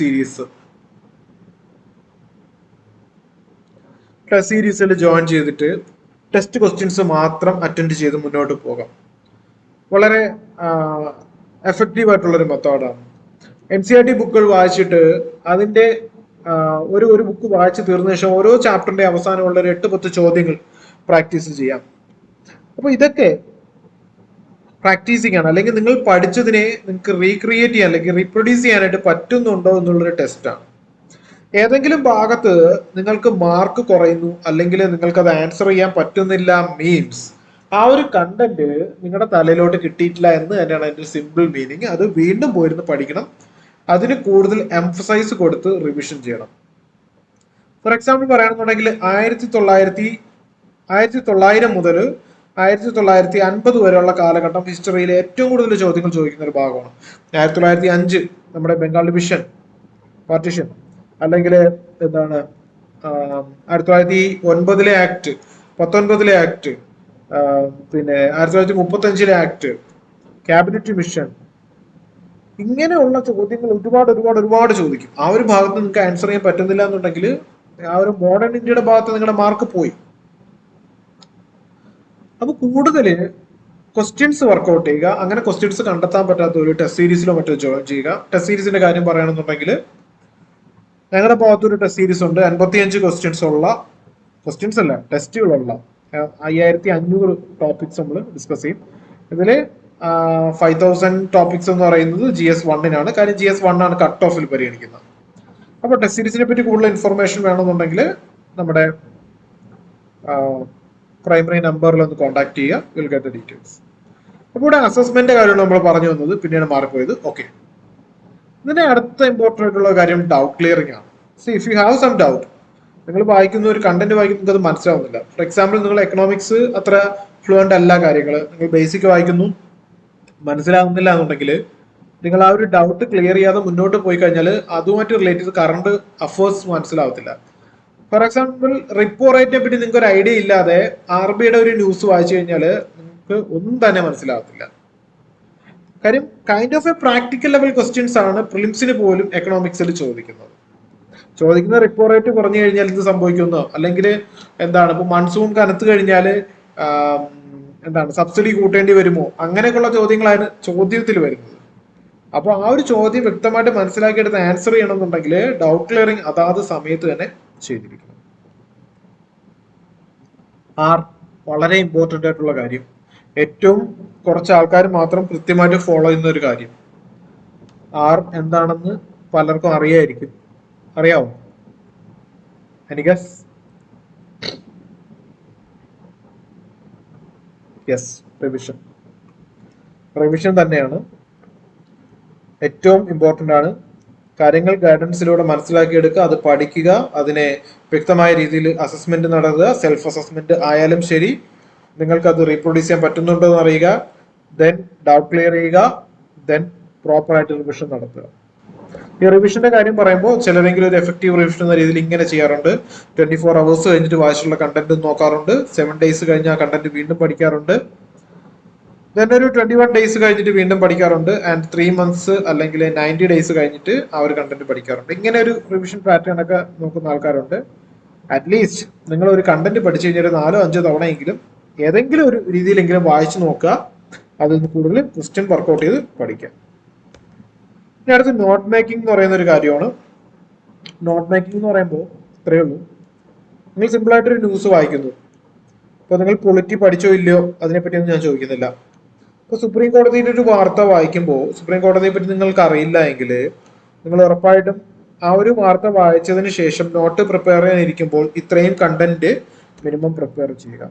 സീരീസിൽ ജോയിൻ ചെയ്തിട്ട് ടെസ്റ്റ് ക്വസ്റ്റ്യൻസ് മാത്രം അറ്റൻഡ് ചെയ്ത് മുന്നോട്ട് പോകാം. വളരെ എഫക്റ്റീവ് ആയിട്ടുള്ള ഒരു മെത്തേഡാണ്. NCERT ബുക്കുകൾ വായിച്ചിട്ട് അതിന്റെ ഒരു ബുക്ക് വായിച്ച് തീർന്ന ശേഷം ഓരോ ചാപ്റ്ററിന്റെ അവസാനമുള്ള ഒരു 8-10 ചോദ്യങ്ങൾ പ്രാക്ടീസ് ചെയ്യാം. അപ്പൊ ഇതൊക്കെ പ്രാക്ടീസിങ് ആണ്. അല്ലെങ്കിൽ നിങ്ങൾ പഠിച്ചതിനെ നിങ്ങൾക്ക് റീക്രിയേറ്റ് ചെയ്യാൻ അല്ലെങ്കിൽ റീപ്രൊഡ്യൂസ് ചെയ്യാനായിട്ട് പറ്റുന്നുണ്ടോ എന്നുള്ളൊരു ടെസ്റ്റാണ്. ഏതെങ്കിലും ഭാഗത്ത് നിങ്ങൾക്ക് മാർക്ക് കുറയുന്നു അല്ലെങ്കിൽ നിങ്ങൾക്ക് അത് ആൻസർ ചെയ്യാൻ പറ്റുന്നില്ല മീൻസ് ആ ഒരു കണ്ടന്റ് നിങ്ങളുടെ തലയിലോട്ട് കിട്ടിയിട്ടില്ല എന്ന് തന്നെയാണ് അതിന്റെ സിമ്പിൾ മീനിങ്. അത് വീണ്ടും പോയിരുന്ന് പഠിക്കണം, അതിന് കൂടുതൽ എംഫസൈസ് കൊടുത്ത് റിവിഷൻ ചെയ്യണം. ഫോർ എക്സാമ്പിൾ പറയുകയാണെന്നുണ്ടെങ്കിൽ 1900 മുതൽ 1950 വരെയുള്ള കാലഘട്ടം ഹിസ്റ്ററിയിലെ ഏറ്റവും കൂടുതൽ ചോദ്യങ്ങൾ ചോദിക്കുന്ന ഒരു ഭാഗമാണ്. 1905 നമ്മുടെ ബംഗാൾ ഡിവിഷൻ പാർട്ടീഷൻ, അല്ലെങ്കിൽ എന്താണ് 1909 ആക്ട്, 19 ആക്ട്, പിന്നെ 1935 ആക്ട്, ക്യാബിനറ്റ് മിഷൻ, ഇങ്ങനെയുള്ള ചോദ്യങ്ങൾ ഒരുപാട് ചോദിക്കും. ആ ഒരു ഭാഗത്ത് നിങ്ങൾക്ക് ആൻസർ ചെയ്യാൻ പറ്റുന്നില്ല എന്നുണ്ടെങ്കിൽ ആ ഒരു മോഡേൺ ഇന്ത്യയുടെ ഭാഗത്ത് നിങ്ങളുടെ മാർക്ക് പോയി. അപ്പൊ കൂടുതൽ ക്വസ്റ്റ്യൻസ് വർക്ക്ഔട്ട് ചെയ്യുക. അങ്ങനെ ക്വസ്റ്റ്യൻസ് കണ്ടെത്താൻ പറ്റാത്ത ഒരു ടെസ്റ്റ് സീരീസിലോ മറ്റോ ജോയിൻ ചെയ്യുക. ടെസ്റ്റ് സീരീസിന്റെ കാര്യം പറയുകയാണെന്നുണ്ടെങ്കിൽ ഞങ്ങളുടെ ഭാഗത്തൊരു ടെസ്റ്റ് സീരീസ് ഉണ്ട്. 55 ക്വസ്റ്റ്യൻസ് അല്ല, ടെസ്റ്റുകളുള്ള 5500 ടോപ്പിക്സ് നമ്മൾ ഡിസ്കസ് ചെയ്യും. ഇതില് 5000 ടോപ്പിക്സ് എന്ന് പറയുന്നത് GS 1-നാണ്. കാര്യം GS 1 ആണ് കട്ട് ഓഫിൽ പരിഗണിക്കുന്നത്. അപ്പൊ ടെസ്റ്റ് സീരീസിനെ പറ്റി കൂടുതൽ ഇൻഫർമേഷൻ വേണമെന്നുണ്ടെങ്കിൽ നമ്മുടെ പ്രൈമറി നമ്പറിൽ ഒന്ന് കോൺടാക്ട് ചെയ്യുക, വിൽ ഗെറ്റ് ദ ഡീറ്റെയിൽസ്. അപ്പോൾ ഇവിടെ അസസ്മെന്റ് കാര്യമാണ് നമ്മൾ പറഞ്ഞു വന്നത്, പിന്നെയാണ് മാറിപ്പോയത്. ഓക്കെ, ഇതിന്റെ അടുത്ത ഇമ്പോർട്ടൻ്റ് ആയിട്ടുള്ള കാര്യം ഡൗട്ട് ക്ലിയറിംഗ് ആണ്. See if you have some doubt, നിങ്ങൾ വായിക്കുന്ന ഒരു കണ്ടന്റ് വായിക്കുന്നത് അത് മനസ്സിലാവുന്നില്ല. ഫോർ എക്സാമ്പിൾ നിങ്ങൾ എക്കണോമിക്സ് അത്ര ഫ്ലുവൻ്റ് അല്ല, കാര്യങ്ങൾ നിങ്ങൾ ബേസിക് വായിക്കുന്നു മനസ്സിലാവുന്നില്ല എന്നുണ്ടെങ്കിൽ നിങ്ങൾ ആ ഒരു ഡൗട്ട് ക്ലിയർ ചെയ്യാതെ മുന്നോട്ട് പോയി കഴിഞ്ഞാൽ അതുമായിട്ട് റിലേറ്റ് ചെയ്ത് കറണ്ട് അഫേഴ്സ് മനസ്സിലാവത്തില്ല. ഫോർ എക്സാമ്പിൾ റിപ്പോ റേറ്റിനെ പറ്റി നിങ്ങൾക്ക് ഒരു ഐഡിയ ഇല്ലാതെ RBIയുടെ ഒരു ന്യൂസ് വായിച്ചു കഴിഞ്ഞാൽ നിങ്ങൾക്ക് ഒന്നും തന്നെ മനസ്സിലാവത്തില്ല. കാര്യം kind of A practical level questions ആണ് പ്രിലിംസിന് പോലും എക്കണോമിക്സിൽ ചോദിക്കുന്ന റിപ്പോ റേറ്റ് കുറഞ്ഞു കഴിഞ്ഞാൽ എന്ത് സംഭവിക്കുന്നു, അല്ലെങ്കിൽ എന്താണ് ഇപ്പൊ മൺസൂൺ കനത്ത് കഴിഞ്ഞാൽ എന്താണ് സബ്സിഡി കൂട്ടേണ്ടി വരുമോ, അങ്ങനെയൊക്കെയുള്ള ചോദ്യങ്ങളാണ് ചോദ്യത്തിൽ വരുന്നത്. അപ്പൊ ആ ഒരു ചോദ്യം വ്യക്തമായിട്ട് മനസ്സിലാക്കിയെടുത്ത് ആൻസർ ചെയ്യണമെന്നുണ്ടെങ്കിൽ ഡൗട്ട് ക്ലിയറിംഗ് അതാത് സമയത്ത് തന്നെ ചെയ്തിരിക്കണം. വളരെ ഇമ്പോർട്ടൻ്റ് ആയിട്ടുള്ള കാര്യം, ഏറ്റവും കുറച്ച് ആൾക്കാർ മാത്രം കൃത്യമായിട്ട് ഫോളോ ചെയ്യുന്ന ഒരു കാര്യം. എന്താണെന്ന് പലർക്കും അറിയാവോ? യെസ്, റിവിഷൻ തന്നെയാണ് ഏറ്റവും ഇമ്പോർട്ടൻ്റ് ആണ്. കാര്യങ്ങൾ ഗൈഡൻസിലൂടെ മനസ്സിലാക്കിയെടുക്കുക, അത് പഠിക്കുക, അതിനെ വ്യക്തമായ രീതിയിൽ അസസ്മെന്റ് നടത്തുക. സെൽഫ് അസസ്മെന്റ് ആയാലും ശരി, നിങ്ങൾക്ക് അത് റീപ്രൊഡ്യൂസ് ചെയ്യാൻ പറ്റുന്നുണ്ടോ എന്ന് അറിയുക, ദെൻ ഡൗട്ട് ക്ലിയർ ചെയ്യുക, ദെൻ പ്രോപ്പർ ആയിട്ട് റിവിഷൻ നടത്തുക. ഈ റിവിഷന്റെ കാര്യം പറയുമ്പോൾ ചിലരെങ്കിലും ഒരു എഫക്റ്റീവ് റിവിഷൻ എന്ന രീതിയിൽ ഇങ്ങനെ ചെയ്യാറുണ്ട്. 24 hours കഴിഞ്ഞിട്ട് വായിച്ചുള്ള കണ്ടന്റ് നോക്കാറുണ്ട്, 7 days കഴിഞ്ഞ് ആ കണ്ടന്റ് വീണ്ടും പഠിക്കാറുണ്ട്, ദെൻ ഒരു 21 days കഴിഞ്ഞിട്ട് വീണ്ടും പഠിക്കാറുണ്ട്, ആൻഡ് 3 months അല്ലെങ്കിൽ 90 days കഴിഞ്ഞിട്ട് ആ ഒരു കണ്ടന്റ് പഠിക്കാറുണ്ട്. ഇങ്ങനെ ഒരു റിവിഷൻ പാറ്റേൺ ഒക്കെ നോക്കുന്ന ആൾക്കാരുണ്ട്. അറ്റ്ലീസ്റ്റ് നിങ്ങൾ ഒരു കണ്ടന്റ് പഠിച്ചു കഴിഞ്ഞാൽ 4-5 തവണയെങ്കിലും ഏതെങ്കിലും ഒരു രീതിയിലെങ്കിലും വായിച്ചു നോക്കുക, അതിൽ കൂടുതൽ ക്വസ്റ്റ്യൻ വർക്ക്ഔട്ട് ചെയ്ത് പഠിക്കുക. ഇനി അടുത്ത് നോട്ട് മേക്കിംഗ് എന്ന് പറയുന്ന ഒരു കാര്യമാണ്. നോട്ട് മേക്കിംഗ് എന്ന് പറയുമ്പോൾ ഇത്രയേ ഉള്ളൂ. നിങ്ങൾ സിമ്പിളായിട്ടൊരു ന്യൂസ് വായിക്കുന്നു. ഇപ്പോൾ നിങ്ങൾ പൊളിറ്റി പഠിച്ചോ ഇല്ലയോ അതിനെപ്പറ്റിയൊന്നും ഞാൻ ചോദിക്കുന്നില്ല. ഇപ്പോൾ സുപ്രീം കോടതിയുടെ ഒരു വാർത്ത വായിക്കുമ്പോൾ സുപ്രീം കോടതിയെ പറ്റി നിങ്ങൾക്ക് അറിയില്ല എങ്കിൽ നിങ്ങൾ ഉറപ്പായിട്ടും ആ ഒരു വാർത്ത വായിച്ചതിന് ശേഷം നോട്ട് പ്രിപ്പയർ ചെയ്യാനിരിക്കുമ്പോൾ ഇത്രയും കണ്ടന്റ് മിനിമം പ്രിപ്പയർ ചെയ്യുക.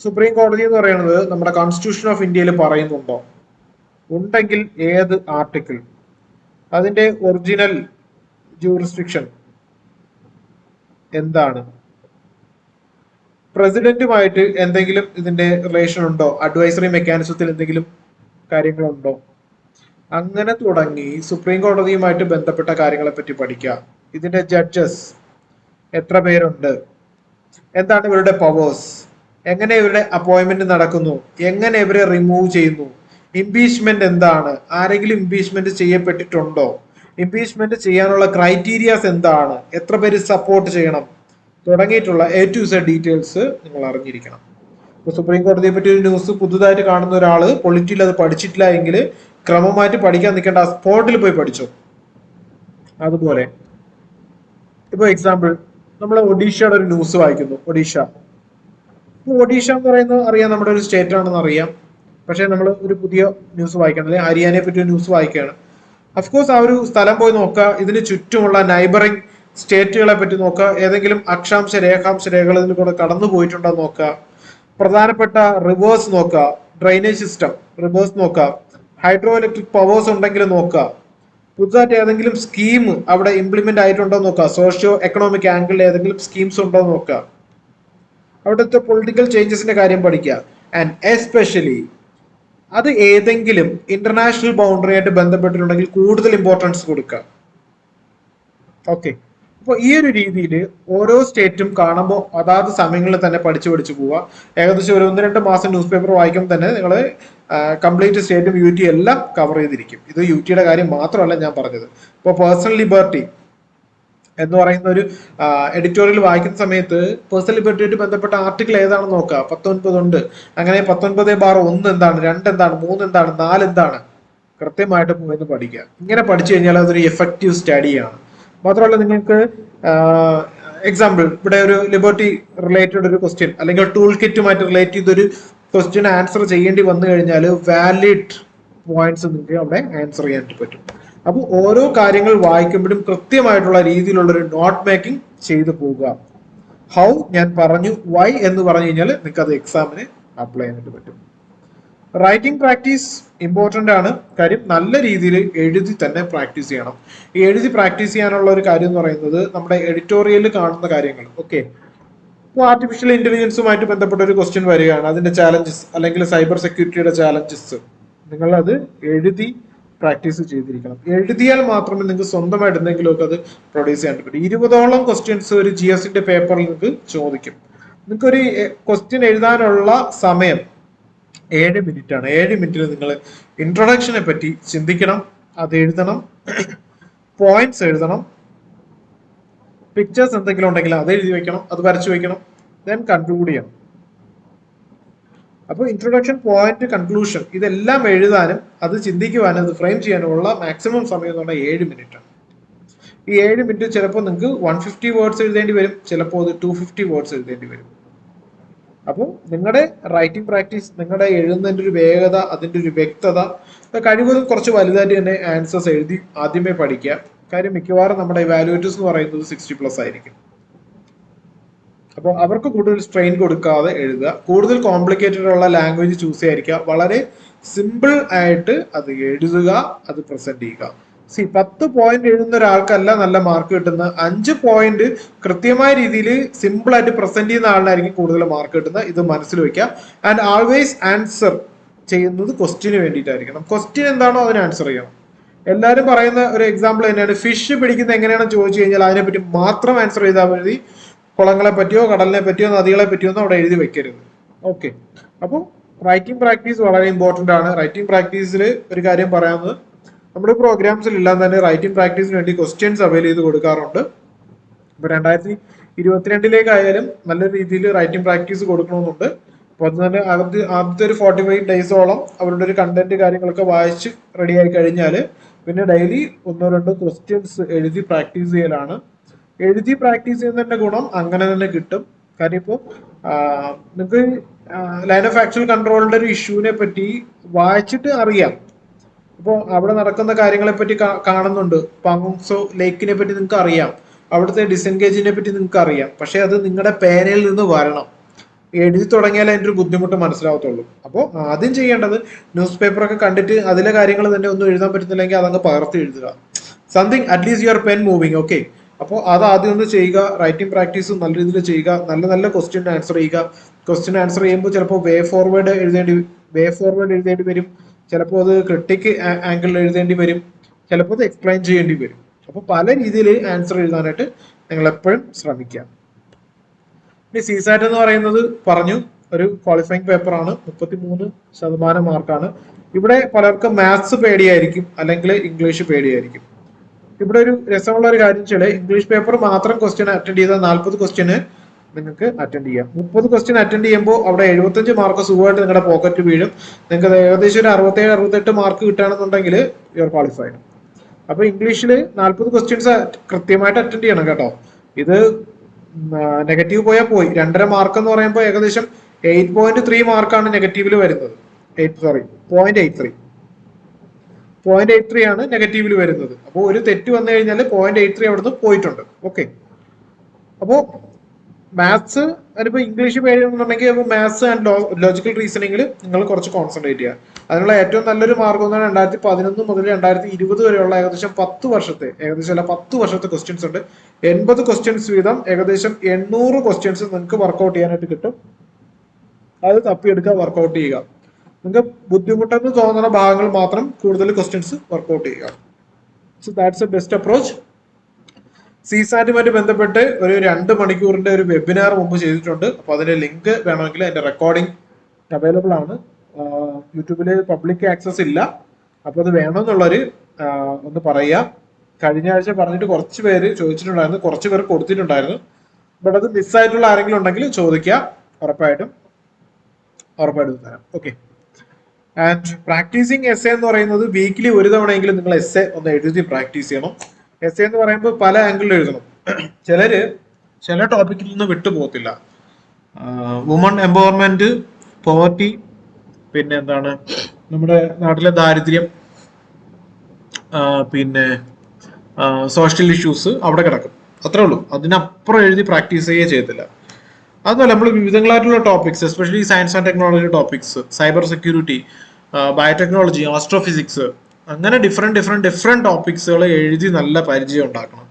സുപ്രീം കോടതി എന്ന് പറയുന്നത് നമ്മുടെ കോൺസ്റ്റിറ്റ്യൂഷൻ ഓഫ് ഇന്ത്യയിൽ പറയുന്നുണ്ടോ? ഉണ്ടെങ്കിൽ ഏത് ആർട്ടിക്കിൾ? അതിന്റെ ഒറിജിനൽ ജൂറിസ്ഡിക്ഷൻ എന്താണ്? പ്രസിഡന്റുമായിട്ട് എന്തെങ്കിലും ഇതിന്റെ റിലേഷൻ ഉണ്ടോ? അഡ്വൈസറി മെക്കാനിസത്തിൽ എന്തെങ്കിലും കാര്യങ്ങളുണ്ടോ? അങ്ങനെ തുടങ്ങി സുപ്രീം കോടതിയുമായിട്ട് ബന്ധപ്പെട്ട കാര്യങ്ങളെ പറ്റി പഠിക്കുക. ഇതിന്റെ ജഡ്ജസ് എത്ര പേരുണ്ട്, എന്താണ് ഇവരുടെ പവേഴ്സ്, എങ്ങനെ ഇവരുടെ അപ്പോയിന്റ്മെന്റ് നടക്കുന്നു, എങ്ങനെ ഇവരെ റിമൂവ് ചെയ്യുന്നു, ഇംപീച്ച്മെന്റ് എന്താണ്, ആരെങ്കിലും ഇംപീച്ച്മെന്റ് ചെയ്യപ്പെട്ടിട്ടുണ്ടോ, ഇംപീച്ച്മെന്റ് ചെയ്യാനുള്ള ക്രൈറ്റീരിയാസ് എന്താണ്, എത്ര പേര് സപ്പോർട്ട് ചെയ്യണം തുടങ്ങിയിട്ടുള്ള A to Z ഡീറ്റെയിൽസ് നിങ്ങൾ അറിഞ്ഞിരിക്കണം. ഇപ്പൊ സുപ്രീം കോടതിയെ പറ്റി ഒരു ന്യൂസ് പുതുതായിട്ട് കാണുന്ന ഒരാള് പൊളിറ്റിയിൽ അത് പഠിച്ചിട്ടില്ല എങ്കിൽ ക്രമമായിട്ട് പഠിക്കാൻ നിൽക്കേണ്ട, ആ സ്പോട്ടിൽ പോയി പഠിച്ചു. അതുപോലെ ഇപ്പൊ എക്സാമ്പിൾ നമ്മൾ ഒഡീഷയുടെ ഒരു ന്യൂസ് വായിക്കുന്നു. ഒഡീഷ എന്ന് പറയുന്നത് അറിയാം, നമ്മുടെ ഒരു സ്റ്റേറ്റ് ആണെന്ന് അറിയാം. പക്ഷെ നമ്മൾ ഒരു പുതിയ ന്യൂസ് വായിക്കണം, അല്ലെങ്കിൽ ഹരിയാനയെ പറ്റി ഒരു ന്യൂസ് വായിക്കുകയാണ്. അഫ്കോഴ്സ് ആ ഒരു സ്ഥലം പോയി നോക്കുക, ഇതിന് ചുറ്റുമുള്ള നൈബറിംഗ് സ്റ്റേറ്റുകളെ പറ്റി നോക്കുക, ഏതെങ്കിലും അക്ഷാംശ രേഖാംശ രേഖകൾ ഇതിൽ കൂടെ കടന്നു പോയിട്ടുണ്ടോ നോക്കുക, പ്രധാനപ്പെട്ട റിവേഴ്സ് നോക്കുക, ഡ്രൈനേജ് സിസ്റ്റം റിവേഴ്സ് നോക്കുക, ഹൈഡ്രോ ഇലക്ട്രിക് പവേഴ്സ് ഉണ്ടെങ്കിൽ നോക്കുക, പുതുതായിട്ട് ഏതെങ്കിലും സ്കീം അവിടെ ഇംപ്ലിമെന്റ് ആയിട്ടുണ്ടോ നോക്കുക, സോഷ്യോ എക്കണോമിക് ആംഗിളിൽ ഏതെങ്കിലും സ്കീംസ് ഉണ്ടോ നോക്കുക, അവിടുത്തെ പൊളിറ്റിക്കൽ ചേഞ്ചസിന്റെ കാര്യം പഠിക്കുക. ആൻഡ് എസ്പെഷ്യലി അത് ഏതെങ്കിലും ഇന്റർനാഷണൽ ബൗണ്ടറി ആയിട്ട് ബന്ധപ്പെട്ടിട്ടുണ്ടെങ്കിൽ കൂടുതൽ ഇമ്പോർട്ടൻസ് കൊടുക്കുക. ഓക്കെ, അപ്പോൾ ഈ ഒരു രീതിയിൽ ഓരോ സ്റ്റേറ്റും കാണുമ്പോൾ അതാത് സമയങ്ങളിൽ തന്നെ പഠിച്ചു പോവുക. ഏകദേശം ഒരു 1-2 മാസം ന്യൂസ് പേപ്പർ വായിക്കുമ്പോൾ തന്നെ നിങ്ങൾ കംപ്ലീറ്റ് സ്റ്റേറ്റും UT എല്ലാം കവർ ചെയ്തിരിക്കും. ഇത് UTയുടെ കാര്യം മാത്രമല്ല ഞാൻ പറഞ്ഞത്. ഇപ്പോൾ പേഴ്സണൽ ലിബർട്ടി എന്ന് പറയുന്ന ഒരു എഡിറ്റോറിയൽ വായിക്കുന്ന സമയത്ത് പേഴ്സണൽ ലിബർട്ടിയായിട്ട് ബന്ധപ്പെട്ട ആർട്ടിക്കിൾ ഏതാണെന്ന് നോക്കുക. 19 ഉണ്ട്. അങ്ങനെ 19/1 എന്താണ്, 2 എന്താണ്, 3 എന്താണ്, 4 എന്താണ്, കൃത്യമായിട്ട് പോയെന്ന് പഠിക്കുക. ഇങ്ങനെ പഠിച്ചു കഴിഞ്ഞാൽ അതൊരു എഫക്റ്റീവ് സ്റ്റഡിയാണ്. മാത്രമല്ല നിങ്ങൾക്ക് എക്സാമ്പിൾ ഇവിടെ ഒരു ലിബർട്ടി റിലേറ്റഡ് ഒരു ക്വസ്റ്റ്യൻ അല്ലെങ്കിൽ ടൂൾ കിറ്റുമായിട്ട് റിലേറ്റ് ചെയ്തൊരു ക്വസ്റ്റ്യൻ ആൻസർ ചെയ്യേണ്ടി വന്നു കഴിഞ്ഞാൽ വാലിഡ് പോയിന്റ്സ് നിങ്ങൾക്ക് അവിടെ ആൻസർ ചെയ്യാനായിട്ട് പറ്റും. അപ്പോൾ ഓരോ കാര്യങ്ങൾ വായിക്കുമ്പോഴും കൃത്യമായിട്ടുള്ള രീതിയിലുള്ള ഒരു നോട്ട് മേക്കിംഗ് ചെയ്തു പോവുക. ഹൗ ഞാൻ പറഞ്ഞു, വൈ എന്ന് പറഞ്ഞു കഴിഞ്ഞാൽ നിങ്ങൾക്ക് അത് എക്സാമിന് അപ്ലൈ ചെയ്യാനായിട്ട് പറ്റും. റൈറ്റിംഗ് പ്രാക്ടീസ് ഇമ്പോർട്ടൻ്റ് ആണ്. കാര്യം നല്ല രീതിയിൽ എഴുതി തന്നെ പ്രാക്ടീസ് ചെയ്യണം. ഈ എഴുതി പ്രാക്ടീസ് ചെയ്യാനുള്ള ഒരു കാര്യം എന്ന് പറയുന്നത് നമ്മുടെ എഡിറ്റോറിയലിൽ കാണുന്ന കാര്യങ്ങൾ. ഓക്കെ, ഇപ്പോൾ ആർട്ടിഫിഷ്യൽ ഇന്റലിജൻസുമായിട്ട് ബന്ധപ്പെട്ട ഒരു ക്വസ്റ്റ്യൻ വരികയാണ്, അതിന്റെ ചാലഞ്ചസ് അല്ലെങ്കിൽ സൈബർ സെക്യൂരിറ്റിയുടെ ചാലഞ്ചസ് നിങ്ങൾ അത് എഴുതി പ്രാക്ടീസ് ചെയ്തിരിക്കണം. എഴുതിയാൽ മാത്രമേ നിങ്ങൾക്ക് സ്വന്തമായിട്ട് എന്തെങ്കിലുമൊക്കെ അത് പ്രൊഡ്യൂസ് ചെയ്യാൻ പറ്റും. 20ഓളം ക്വസ്റ്റ്യൻസ് ഒരു GSന്റെ പേപ്പറിൽ നിങ്ങൾക്ക് ചോദിക്കും. നിങ്ങൾക്കൊരു ക്വസ്റ്റ്യൻ എഴുതാനുള്ള സമയം 7 മിനിറ്റ് ആണ്. 7 മിനിറ്റിൽ നിങ്ങൾ ഇൻട്രൊഡക്ഷനെ പറ്റി ചിന്തിക്കണം, അത് എഴുതണം, പോയിന്റ്സ് എഴുതണം, പിക്ചേഴ്സ് എന്തെങ്കിലും ഉണ്ടെങ്കിൽ അത് എഴുതി വെക്കണം, അത് വരച്ചു വെക്കണം, ദെൻ കൺക്ലൂഡ് ചെയ്യണം. അപ്പോൾ ഇൻട്രൊഡക്ഷൻ, പോയിന്റ്, കൺക്ലൂഷൻ ഇതെല്ലാം എഴുതാനും അത് ചിന്തിക്കുവാനും അത് ഫ്രെയിം ചെയ്യാനുമുള്ള മാക്സിമം സമയം എന്ന് പറഞ്ഞാൽ 7 മിനിറ്റ് ആണ്. ഈ 7 മിനിറ്റ് ചിലപ്പോൾ നിങ്ങൾക്ക് 150 വേർഡ്സ് എഴുതേണ്ടി വരും, ചിലപ്പോൾ അത് 250 വേർഡ്സ് എഴുതേണ്ടി വരും. അപ്പോൾ നിങ്ങളുടെ റൈറ്റിംഗ് പ്രാക്ടീസ്, നിങ്ങളുടെ എഴുതുന്നതിൻ്റെ ഒരു വേഗത, അതിൻ്റെ ഒരു വ്യക്തത, കഴിവതും കുറച്ച് വലുതായിട്ട് തന്നെ ആൻസേഴ്സ് എഴുതി ആദ്യമേ പഠിക്കുക. കാര്യം മിക്കവാറും നമ്മുടെ ഇവാലുവേറ്റേഴ്സ് എന്ന് പറയുന്നത് 60+ ആയിരിക്കും. അപ്പോൾ അവർക്ക് കൂടുതൽ സ്ട്രെയിൻ കൊടുക്കാതെ എഴുതുക. കൂടുതൽ കോംപ്ലിക്കേറ്റഡ് ഉള്ള ലാംഗ്വേജ് ചൂസ് ചെയ്യാതിരിക്കുക. വളരെ സിമ്പിൾ ആയിട്ട് അത് എഴുതുക, അത് പ്രസന്റ് ചെയ്യുക. 10 പോയിന്റ് എഴുതുന്ന ഒരാൾക്കല്ല നല്ല മാർക്ക് കിട്ടുന്നത്. 5 പോയിന്റ് കൃത്യമായ രീതിയിൽ സിമ്പിൾ ആയിട്ട് പ്രസന്റ് ചെയ്യുന്ന ആളിനായിരിക്കും കൂടുതൽ മാർക്ക് കിട്ടുന്നത്. ഇത് മനസ്സിൽ വെക്കുക. ആൻഡ് ആൾവേസ് ആൻസർ ചെയ്യുന്നത് ക്വസ്റ്റ്യന് വേണ്ടിയിട്ടായിരിക്കണം. ക്വസ്റ്റ്യൻ എന്താണോ അതിന് ആൻസർ ചെയ്യണം. എല്ലാവരും പറയുന്ന ഒരു എക്സാമ്പിൾ തന്നെയാണ്, ഫിഷ് പിടിക്കുന്നത് എങ്ങനെയാണെന്ന് ചോദിച്ചു കഴിഞ്ഞാൽ അതിനെപ്പറ്റി മാത്രം ആൻസർ ചെയ്താൽ മതി. കുളങ്ങളെ പറ്റിയോ കടലിനെ പറ്റിയോ നദികളെ പറ്റിയോ ഒന്നും അവിടെ എഴുതി വെക്കരുത്. ഓക്കെ, അപ്പോൾ റൈറ്റിംഗ് പ്രാക്ടീസ് വളരെ ഇമ്പോർട്ടൻ്റ് ആണ്. റൈറ്റിംഗ് പ്രാക്ടീസിൽ ഒരു കാര്യം പറയാവുന്നത്, നമ്മുടെ പ്രോഗ്രാംസിൽ എല്ലാം തന്നെ റൈറ്റിംഗ് പ്രാക്ടീസിന് വേണ്ടി ക്വസ്റ്റ്യൻസ് അവൈൽ ചെയ്ത് കൊടുക്കാറുണ്ട്. ഇപ്പോൾ 2022 നല്ല രീതിയിൽ റൈറ്റിംഗ് പ്രാക്ടീസ് കൊടുക്കണമെന്നുണ്ട്. അപ്പോൾ അത് തന്നെ ആദ്യത്തെ ഒരു 45 ഡേയ്സോളം അവരുടെ ഒരു കണ്ടന്റ് കാര്യങ്ങളൊക്കെ വായിച്ച് റെഡി ആയി കഴിഞ്ഞാൽ പിന്നെ ഡെയിലി 1-2 ക്വസ്റ്റ്യൻസ് എഴുതി പ്രാക്ടീസ് ചെയ്യലാണ് എഴുതി പ്രാക്ടീസ് ചെയ്യുന്നതിന്റെ ഗുണം അങ്ങനെ തന്നെ കിട്ടും. കാര്യം ഇപ്പോൾ നിങ്ങൾക്ക് ലൈൻ ഓഫ് ആക്ച്വൽ കൺട്രോളിന്റെ ഒരു ഇഷ്യൂവിനെ പറ്റി വായിച്ചിട്ട് അറിയാം. ഇപ്പോൾ അവിടെ നടക്കുന്ന കാര്യങ്ങളെ പറ്റി കാണുന്നുണ്ട്. പങ്സോ ലേക്കിനെ പറ്റി നിങ്ങൾക്ക് അറിയാം, അവിടുത്തെ ഡിസെൻഗേജിനെ പറ്റി നിങ്ങൾക്ക് അറിയാം. പക്ഷെ അത് നിങ്ങളുടെ പേനയിൽ നിന്ന് വരണം. എഴുതി തുടങ്ങിയാൽ അതിൻ്റെ ഒരു ബുദ്ധിമുട്ട് മനസ്സിലാവത്തുള്ളൂ. അപ്പോൾ ആദ്യം ചെയ്യേണ്ടത് ന്യൂസ് പേപ്പറൊക്കെ കണ്ടിട്ട് അതിലെ കാര്യങ്ങൾ തന്നെ ഒന്നും എഴുതാൻ പറ്റുന്നില്ലെങ്കിൽ അതങ്ങ് പകർത്തി എഴുതുക. Something at least your pen moving. Okay, അപ്പോൾ അത് ആദ്യം ഒന്ന് ചെയ്യുക. റൈറ്റിംഗ് പ്രാക്ടീസ് നല്ല രീതിയിൽ ചെയ്യുക. നല്ല നല്ല ക്വസ്റ്റ്യൻ ആൻസർ ചെയ്യുക. ക്വസ്റ്റ്യൻ ആൻസർ ചെയ്യുമ്പോൾ ചിലപ്പോൾ വേ ഫോർവേഡ് എഴുതേണ്ടി വരും. ചിലപ്പോൾ അത് ക്രിട്ടിക് ആംഗിളിൽ എഴുതേണ്ടി വരും. ചിലപ്പോൾ അത് എക്സ്പ്ലെയിൻ ചെയ്യേണ്ടി വരും. അപ്പോൾ പല രീതിയിൽ ആൻസർ എഴുതാനായിട്ട് നിങ്ങൾ എപ്പോഴും ശ്രമിക്കുക. ഇനി സിസാറ്റ് എന്ന് പറയുന്നത് പറഞ്ഞു, ഒരു ക്വാളിഫയിങ് പേപ്പറാണ്. 33% മാർക്കാണ്. ഇവിടെ പലർക്കും മാത്സ് പേടിയായിരിക്കും, അല്ലെങ്കിൽ ഇംഗ്ലീഷ് പേടിയായിരിക്കും. ഇവിടെ ഒരു രസമുള്ള ഒരു കാര്യം വെച്ചാൽ ഇംഗ്ലീഷ് പേപ്പർ മാത്രം ക്വസ്റ്റ്യൻ അറ്റൻഡ് ചെയ്താൽ 40 ക്വസ്റ്റ്യന് നിങ്ങൾക്ക് അറ്റൻഡ് ചെയ്യാം. 30 ക്വസ്റ്റ്യൻ അറ്റൻഡ് ചെയ്യുമ്പോൾ അവിടെ 75 മാർക്ക് സുഖമായിട്ട് നിങ്ങളുടെ പോക്കറ്റ് വീഴും. നിങ്ങൾക്ക് ഏകദേശം ഒരു 67-68 മാർക്ക് കിട്ടുകയാണെന്നുണ്ടെങ്കിൽ യുവർ ക്വാളിഫൈഡ്. അപ്പൊ ഇംഗ്ലീഷിൽ 40 ക്വസ്റ്റ്യൻസ് കൃത്യമായിട്ട് അറ്റൻഡ് ചെയ്യണം കേട്ടോ. ഇത് നെഗറ്റീവ് പോയാൽ പോയി. 2.5 മാർക്ക് എന്ന് പറയുമ്പോൾ ഏകദേശം 8.3 മാർക്കാണ് നെഗറ്റീവിൽ വരുന്നത്. 0.83 ആണ് നെഗറ്റീവിൽ വരുന്നത്. അപ്പോൾ ഒരു തെറ്റ് വന്നു കഴിഞ്ഞാൽ 0.83 അവിടുന്ന് പോയിട്ടുണ്ട്. ഓക്കെ, അപ്പോൾ മാത്സ് അതിപ്പോ ഇംഗ്ലീഷ് പേരുന്നുണ്ടെങ്കിൽ അപ്പോൾ മാത്സ് ആൻഡ് ലോജിക്കൽ റീസണിങ്ങിൽ നിങ്ങൾ കുറച്ച് കോൺസെൻട്രേറ്റ് ചെയ്യുക. അതിനുള്ള ഏറ്റവും നല്ലൊരു മാർഗം എന്ന് പറഞ്ഞാൽ 2011 മുതൽ 2020 വരെയുള്ള ഏകദേശം 10 വർഷത്തെ ക്വസ്റ്റ്യൻസ് ഉണ്ട്. 80 ക്വസ്റ്റ്യൻസ് വീതം ഏകദേശം 800 ക്വസ്റ്റ്യൻസ് നിങ്ങൾക്ക് വർക്ക്ഔട്ട് ചെയ്യാനായിട്ട് കിട്ടും. അത് തപ്പിയെടുക്കുക, വർക്ക്ഔട്ട് ചെയ്യുക. നിങ്ങൾക്ക് ബുദ്ധിമുട്ടെന്ന് തോന്നുന്ന ഭാഗങ്ങൾ മാത്രം കൂടുതൽ ക്വസ്റ്റ്യൻസ് വർക്ക്ഔട്ട് ചെയ്യുക. So that's a best approach. സിസാറ്റുമായിട്ട് ബന്ധപ്പെട്ട് ഒരു 2 മണിക്കൂറിന്റെ ഒരു വെബിനാർ മുമ്പ് ചെയ്തിട്ടുണ്ട്. അപ്പൊ അതിന്റെ ലിങ്ക് വേണമെങ്കിൽ അതിന്റെ റെക്കോർഡിംഗ് അവൈലബിൾ ആണ്. യൂട്യൂബിൽ പബ്ലിക് ആക്സസ് ഇല്ല. അപ്പൊ അത് വേണമെന്നുള്ളവര് ഒന്ന് പറയുക. കഴിഞ്ഞ ആഴ്ച പറഞ്ഞിട്ട് കുറച്ച് പേര് ചോദിച്ചിട്ടുണ്ടായിരുന്നു, കുറച്ച് പേർ കൊടുത്തിട്ടുണ്ടായിരുന്നു. ബട്ട് അത് മിസ്സായിട്ടുള്ള ആരെങ്കിലും ഉണ്ടെങ്കിൽ ചോദിക്കുക, ഉറപ്പായിട്ടും തരാം. ഓക്കെ, ആൻഡ് പ്രാക്ടീസിങ് എസ് എന്ന് പറയുന്നത് വീക്കിലി ഒരു തവണയെങ്കിലും നിങ്ങൾ എസ് ഒന്ന് എഴുതി പ്രാക്ടീസ് ചെയ്യണം. എസ് എന്ന് പറയുമ്പോൾ പല ആംഗിളിൽ എഴുതണം. ചില ടോപ്പിക്കിൽ നിന്ന് വിട്ടുപോകത്തില്ല. വുമൺ എംപവർമെന്റ്, പോവർട്ടി, പിന്നെ എന്താണ് നമ്മുടെ നാട്ടിലെ ദാരിദ്ര്യം, പിന്നെ സോഷ്യൽ ഇഷ്യൂസ് അവിടെ കിടക്കും. അത്രേ ഉള്ളൂ. അതിനപ്പുറം എഴുതി പ്രാക്ടീസ് ചെയ്യത്തില്ല. അതുപോലെ നമ്മൾ വിവിധങ്ങളായിട്ടുള്ള topics, especially science and technology topics, cyber security, biotechnology, astrophysics, അങ്ങനെ ഡിഫറെന്റ് ടോപ്പിക്സുകൾ എഴുതി നല്ല പരിചയം ഉണ്ടാക്കണം.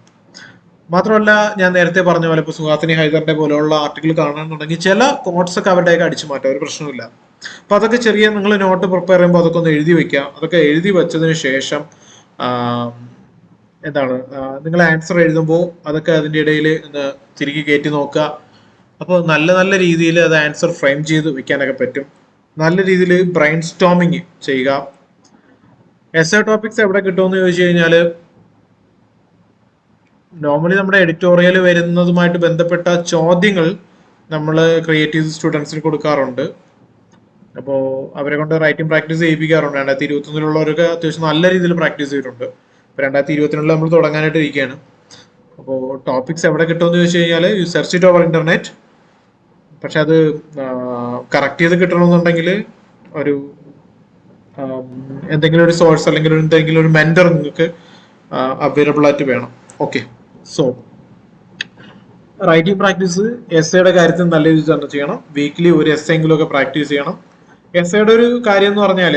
മാത്രമല്ല ഞാൻ നേരത്തെ പറഞ്ഞ പോലെ ഇപ്പോൾ സുഹാസിനി ഹൈദറിന്റെ പോലെയുള്ള ആർട്ടിക്കിൾ കാണണമെന്നുണ്ടെങ്കിൽ ചില കോട്ട്സ് ഒക്കെ അവരുടെയൊക്കെ അടിച്ചു മാറ്റാം, ഒരു പ്രശ്നമില്ല. അപ്പൊ അതൊക്കെ ചെറിയ നിങ്ങൾ നോട്ട് പ്രിപ്പയർ ചെയ്യുമ്പോൾ അതൊക്കെ ഒന്ന് എഴുതി വെക്കുക. അതൊക്കെ എഴുതി വെച്ചതിന് ശേഷം നിങ്ങൾ ആൻസർ എഴുതുമ്പോൾ അതൊക്കെ അതിൻ്റെ ഇടയിൽ ഒന്ന് തിരികെ കയറ്റി നോക്കുക. അപ്പോൾ നല്ല രീതിയിൽ അത് ആൻസർ ഫ്രെയിം ചെയ്ത് വെക്കാനൊക്കെ പറ്റും. നല്ല രീതിയിൽ ബ്രെയിൻ സ്റ്റോമിങ് ചെയ്യുക. എസ്സേ ടോപ്പിക്സ് എവിടെ കിട്ടുമെന്ന് ചോദിച്ചു കഴിഞ്ഞാൽ നോർമലി നമ്മുടെ എഡിറ്റോറിയൽ വരുന്നതുമായിട്ട് ബന്ധപ്പെട്ട ചോദ്യങ്ങൾ നമ്മൾ ക്രിയേറ്റീവ് സ്റ്റുഡൻസിന് കൊടുക്കാറുണ്ട്. അപ്പോൾ അവരെ കൊണ്ട് റൈറ്റിംഗ് പ്രാക്ടീസ് ചെയ്യിപ്പിക്കാറുണ്ട്. 2021 അത്യാവശ്യം നല്ല രീതിയിൽ പ്രാക്ടീസ് ചെയ്തിട്ടുണ്ട്. ഇപ്പോൾ 2022 നമ്മൾ തുടങ്ങാനായിട്ട് ഇരിക്കുകയാണ്. അപ്പോൾ ടോപ്പിക്സ് എവിടെ കിട്ടുമെന്ന് ചോദിച്ചു കഴിഞ്ഞാൽ you search it over internet. പക്ഷെ അത് കറക്റ്റ് ചെയ്ത് കിട്ടണമെന്നുണ്ടെങ്കിൽ ഒരു എന്തെങ്കിലും ഒരു സോഴ്സ് അല്ലെങ്കിൽ എന്തെങ്കിലും ഒരു മെന്റർ നിങ്ങൾക്ക് അവൈലബിൾ ആയിട്ട് വേണം. ഓക്കെ, സോ റൈറ്റിംഗ് പ്രാക്ടീസ് എസ്സേയുടെ കാര്യത്തിൽ നല്ല രീതിയിൽ തന്നെ ചെയ്യണം. വീക്കിലി ഒരു എസ്സെങ്കിലും ഒക്കെ പ്രാക്ടീസ് ചെയ്യണം. എസ്സേയുടെ ഒരു കാര്യം എന്ന് പറഞ്ഞാൽ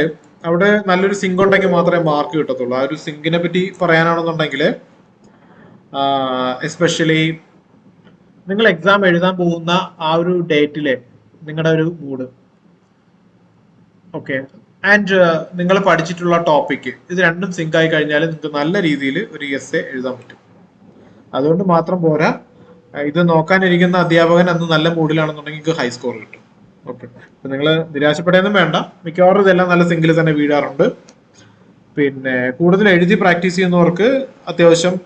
അവിടെ നല്ലൊരു സിങ്ക് ഉണ്ടെങ്കിൽ മാത്രമേ മാർക്ക് കിട്ടത്തുള്ളൂ. ആ ഒരു സിങ്കിനെ പറ്റി പറയാനാണെന്നുണ്ടെങ്കിൽ എസ്പെഷ്യലി നിങ്ങൾ എക്സാം എഴുതാൻ പോകുന്ന ആ ഒരു ഡേറ്റിലെ നിങ്ങളുടെ ഒരു മൂഡ്, ഓക്കെ, ആൻഡ് നിങ്ങൾ പഠിച്ചിട്ടുള്ള ടോപ്പിക്ക്, ഇത് രണ്ടും സിങ്ക് ആയി കഴിഞ്ഞാൽ നിങ്ങൾക്ക് നല്ല രീതിയിൽ ഒരു എസ്സേ എഴുതാൻ പറ്റും. അതുകൊണ്ട് മാത്രം പോരാ, ഇത് നോക്കാനിരിക്കുന്ന അധ്യാപകൻ അന്ന് നല്ല മൂഡിലാണെന്നുണ്ടെങ്കിൽ ഹൈ സ്കോർ കിട്ടും. ഓക്കെ, അപ്പൊ നിങ്ങൾ നിരാശപ്പെടാനും വേണ്ട. മിക്കവാറും ഇതെല്ലാം നല്ല സിങ്കിൽ തന്നെ വീഴാറുണ്ട്. പിന്നെ കൂടുതൽ എഴുതി പ്രാക്ടീസ് ചെയ്യുന്നവർക്ക് അത്യാവശ്യം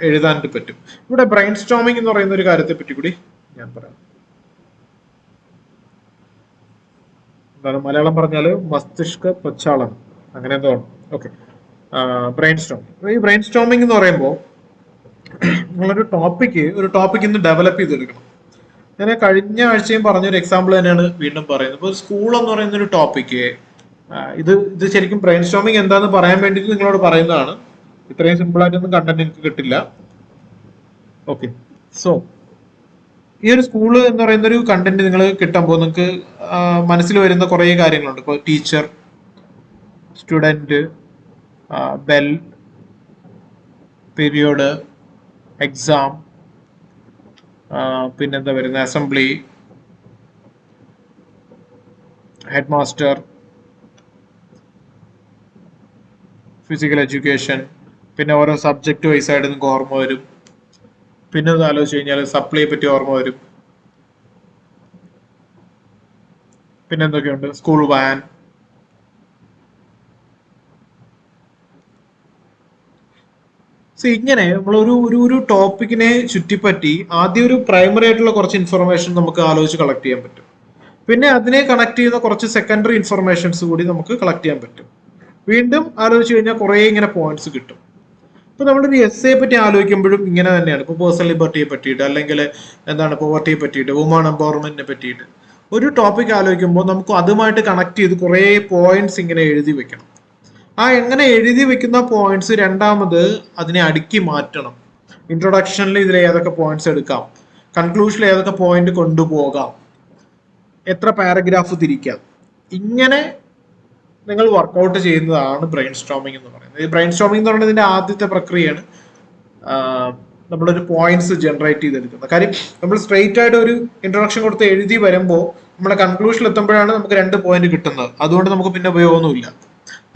എഴുതാനായിട്ട് പറ്റും. ഇവിടെ ബ്രെയിൻ സ്റ്റോമിംഗ് എന്ന് പറയുന്ന ഒരു കാര്യത്തെ പറ്റി കൂടി ഞാൻ പറയാം. എന്താണ് മലയാളം പറഞ്ഞാൽ മസ്തിഷ്ക പ്രക്ഷാളനം, അങ്ങനെ എന്തോ ആണ്. Okay, brain storming. ഈ ബ്രെയിൻ സ്റ്റോമിംഗ് എന്ന് പറയുമ്പോൾ നിങ്ങളൊരു ടോപ്പിക് ഇന്ന് ഡെവലപ്പ് ചെയ്തെടുക്കണം. ഞാൻ കഴിഞ്ഞ ആഴ്ചയും പറഞ്ഞൊരു എക്സാമ്പിൾ തന്നെയാണ് വീണ്ടും പറയുന്നത്. ഇപ്പോൾ സ്കൂൾ എന്ന് പറയുന്ന ഒരു ടോപ്പിക്ക്, ഇത് ശരിക്കും ബ്രെയിൻ സ്റ്റോമിങ് എന്താന്ന് പറയാൻ വേണ്ടിയിട്ട് നിങ്ങളോട് പറയുന്നതാണ്. ഇത്രയും സിമ്പിൾ ആയിട്ടൊന്നും കണ്ടന്റ് നിങ്ങൾക്ക് കിട്ടില്ല. ഓക്കെ, സോ ഈ ഒരു സ്കൂള് എന്ന് പറയുന്ന ഒരു കണ്ടന്റ് നിങ്ങൾ കിട്ടുമ്പോൾ നിങ്ങൾക്ക് മനസ്സിൽ വരുന്ന കുറേ കാര്യങ്ങളുണ്ട്. ഇപ്പോൾ teacher, student, bell, period, exam, പിന്നെന്താ വരുന്നത്, assembly, head master, physical education, പിന്നെ ഓരോ സബ്ജക്റ്റ് വൈസ് ആയിട്ട് നിങ്ങൾക്ക് ഓർമ്മ വരും. പിന്നെ ഒന്ന് ആലോചിച്ച് കഴിഞ്ഞാൽ സപ്ലിയെ പറ്റി ഓർമ്മ വരും. പിന്നെ എന്തൊക്കെയുണ്ട്, സ്കൂൾ വാൻ. സോ ഇങ്ങനെ നമ്മൾ ഒരു ടോപ്പിക്കിനെ ചുറ്റിപ്പറ്റി ആദ്യം ഒരു പ്രൈമറി ആയിട്ടുള്ള കുറച്ച് ഇൻഫർമേഷൻ നമുക്ക് ആലോചിച്ച് കളക്ട് ചെയ്യാൻ പറ്റും. പിന്നെ അതിനെ കണക്ട് ചെയ്യുന്ന കുറച്ച് സെക്കൻഡറി ഇൻഫർമേഷൻസ് കൂടി നമുക്ക് കളക്ട് ചെയ്യാൻ പറ്റും. വീണ്ടും ആലോചിച്ച് കഴിഞ്ഞാൽ കുറേ ഇങ്ങനെ പോയിന്റ്സ് കിട്ടും. ഇപ്പൊ നമ്മളൊരു എസ്സേ പറ്റി ആലോചിക്കുമ്പോഴും ഇങ്ങനെ തന്നെയാണ്. ഇപ്പോൾ പേഴ്സണൽ ലിബർട്ടിയെ പറ്റിയിട്ട്, അല്ലെങ്കിൽ എന്താണ് പോവർട്ടിയെ പറ്റിയിട്ട്, വുമൺ എംപവർമെന്റിനെ പറ്റിയിട്ട് ഒരു ടോപ്പിക് ആലോചിക്കുമ്പോൾ നമുക്ക് അതുമായിട്ട് കണക്ട് ചെയ്ത് കുറേ പോയിന്റ്സ് ഇങ്ങനെ എഴുതി വെക്കണം. എങ്ങനെ എഴുതി വെക്കുന്ന പോയിന്റ്സ് രണ്ടാമത് അതിനെ അടുക്കി മാറ്റണം. ഇൻട്രൊഡക്ഷനിൽ ഇതിൽ ഏതൊക്കെ പോയിന്റ്സ് എടുക്കാം, കൺക്ലൂഷനിൽ ഏതൊക്കെ പോയിന്റ് കൊണ്ടുപോകാം, എത്ര പാരഗ്രാഫ് തിരിക്കാം, ഇങ്ങനെ നിങ്ങൾ വർക്കൗട്ട് ചെയ്യുന്നതാണ് ബ്രെയിൻ സ്റ്റോമിംഗ് എന്ന് പറയുന്നത്. ഈ ബ്രെയിൻ സ്റ്റോമിംഗ് എന്ന് പറയുന്നതിന്റെ ആദ്യത്തെ പ്രക്രിയയാണ് നമ്മളൊരു പോയിന്റ്സ് ജനറേറ്റ് ചെയ്തെടുക്കുന്നത്. കാര്യം നമ്മൾ സ്ട്രെയിറ്റ് ആയിട്ട് ഒരു ഇൻട്രൊഡക്ഷൻ കൊടുത്ത് എഴുതി വരുമ്പോൾ നമ്മളെ കൺക്ലൂഷനിൽ എത്തുമ്പോഴാണ് നമുക്ക് 2 പോയിന്റ് കിട്ടുന്നത്. അതുകൊണ്ട് നമുക്ക് പിന്നെ ഉപയോഗമൊന്നുമില്ല.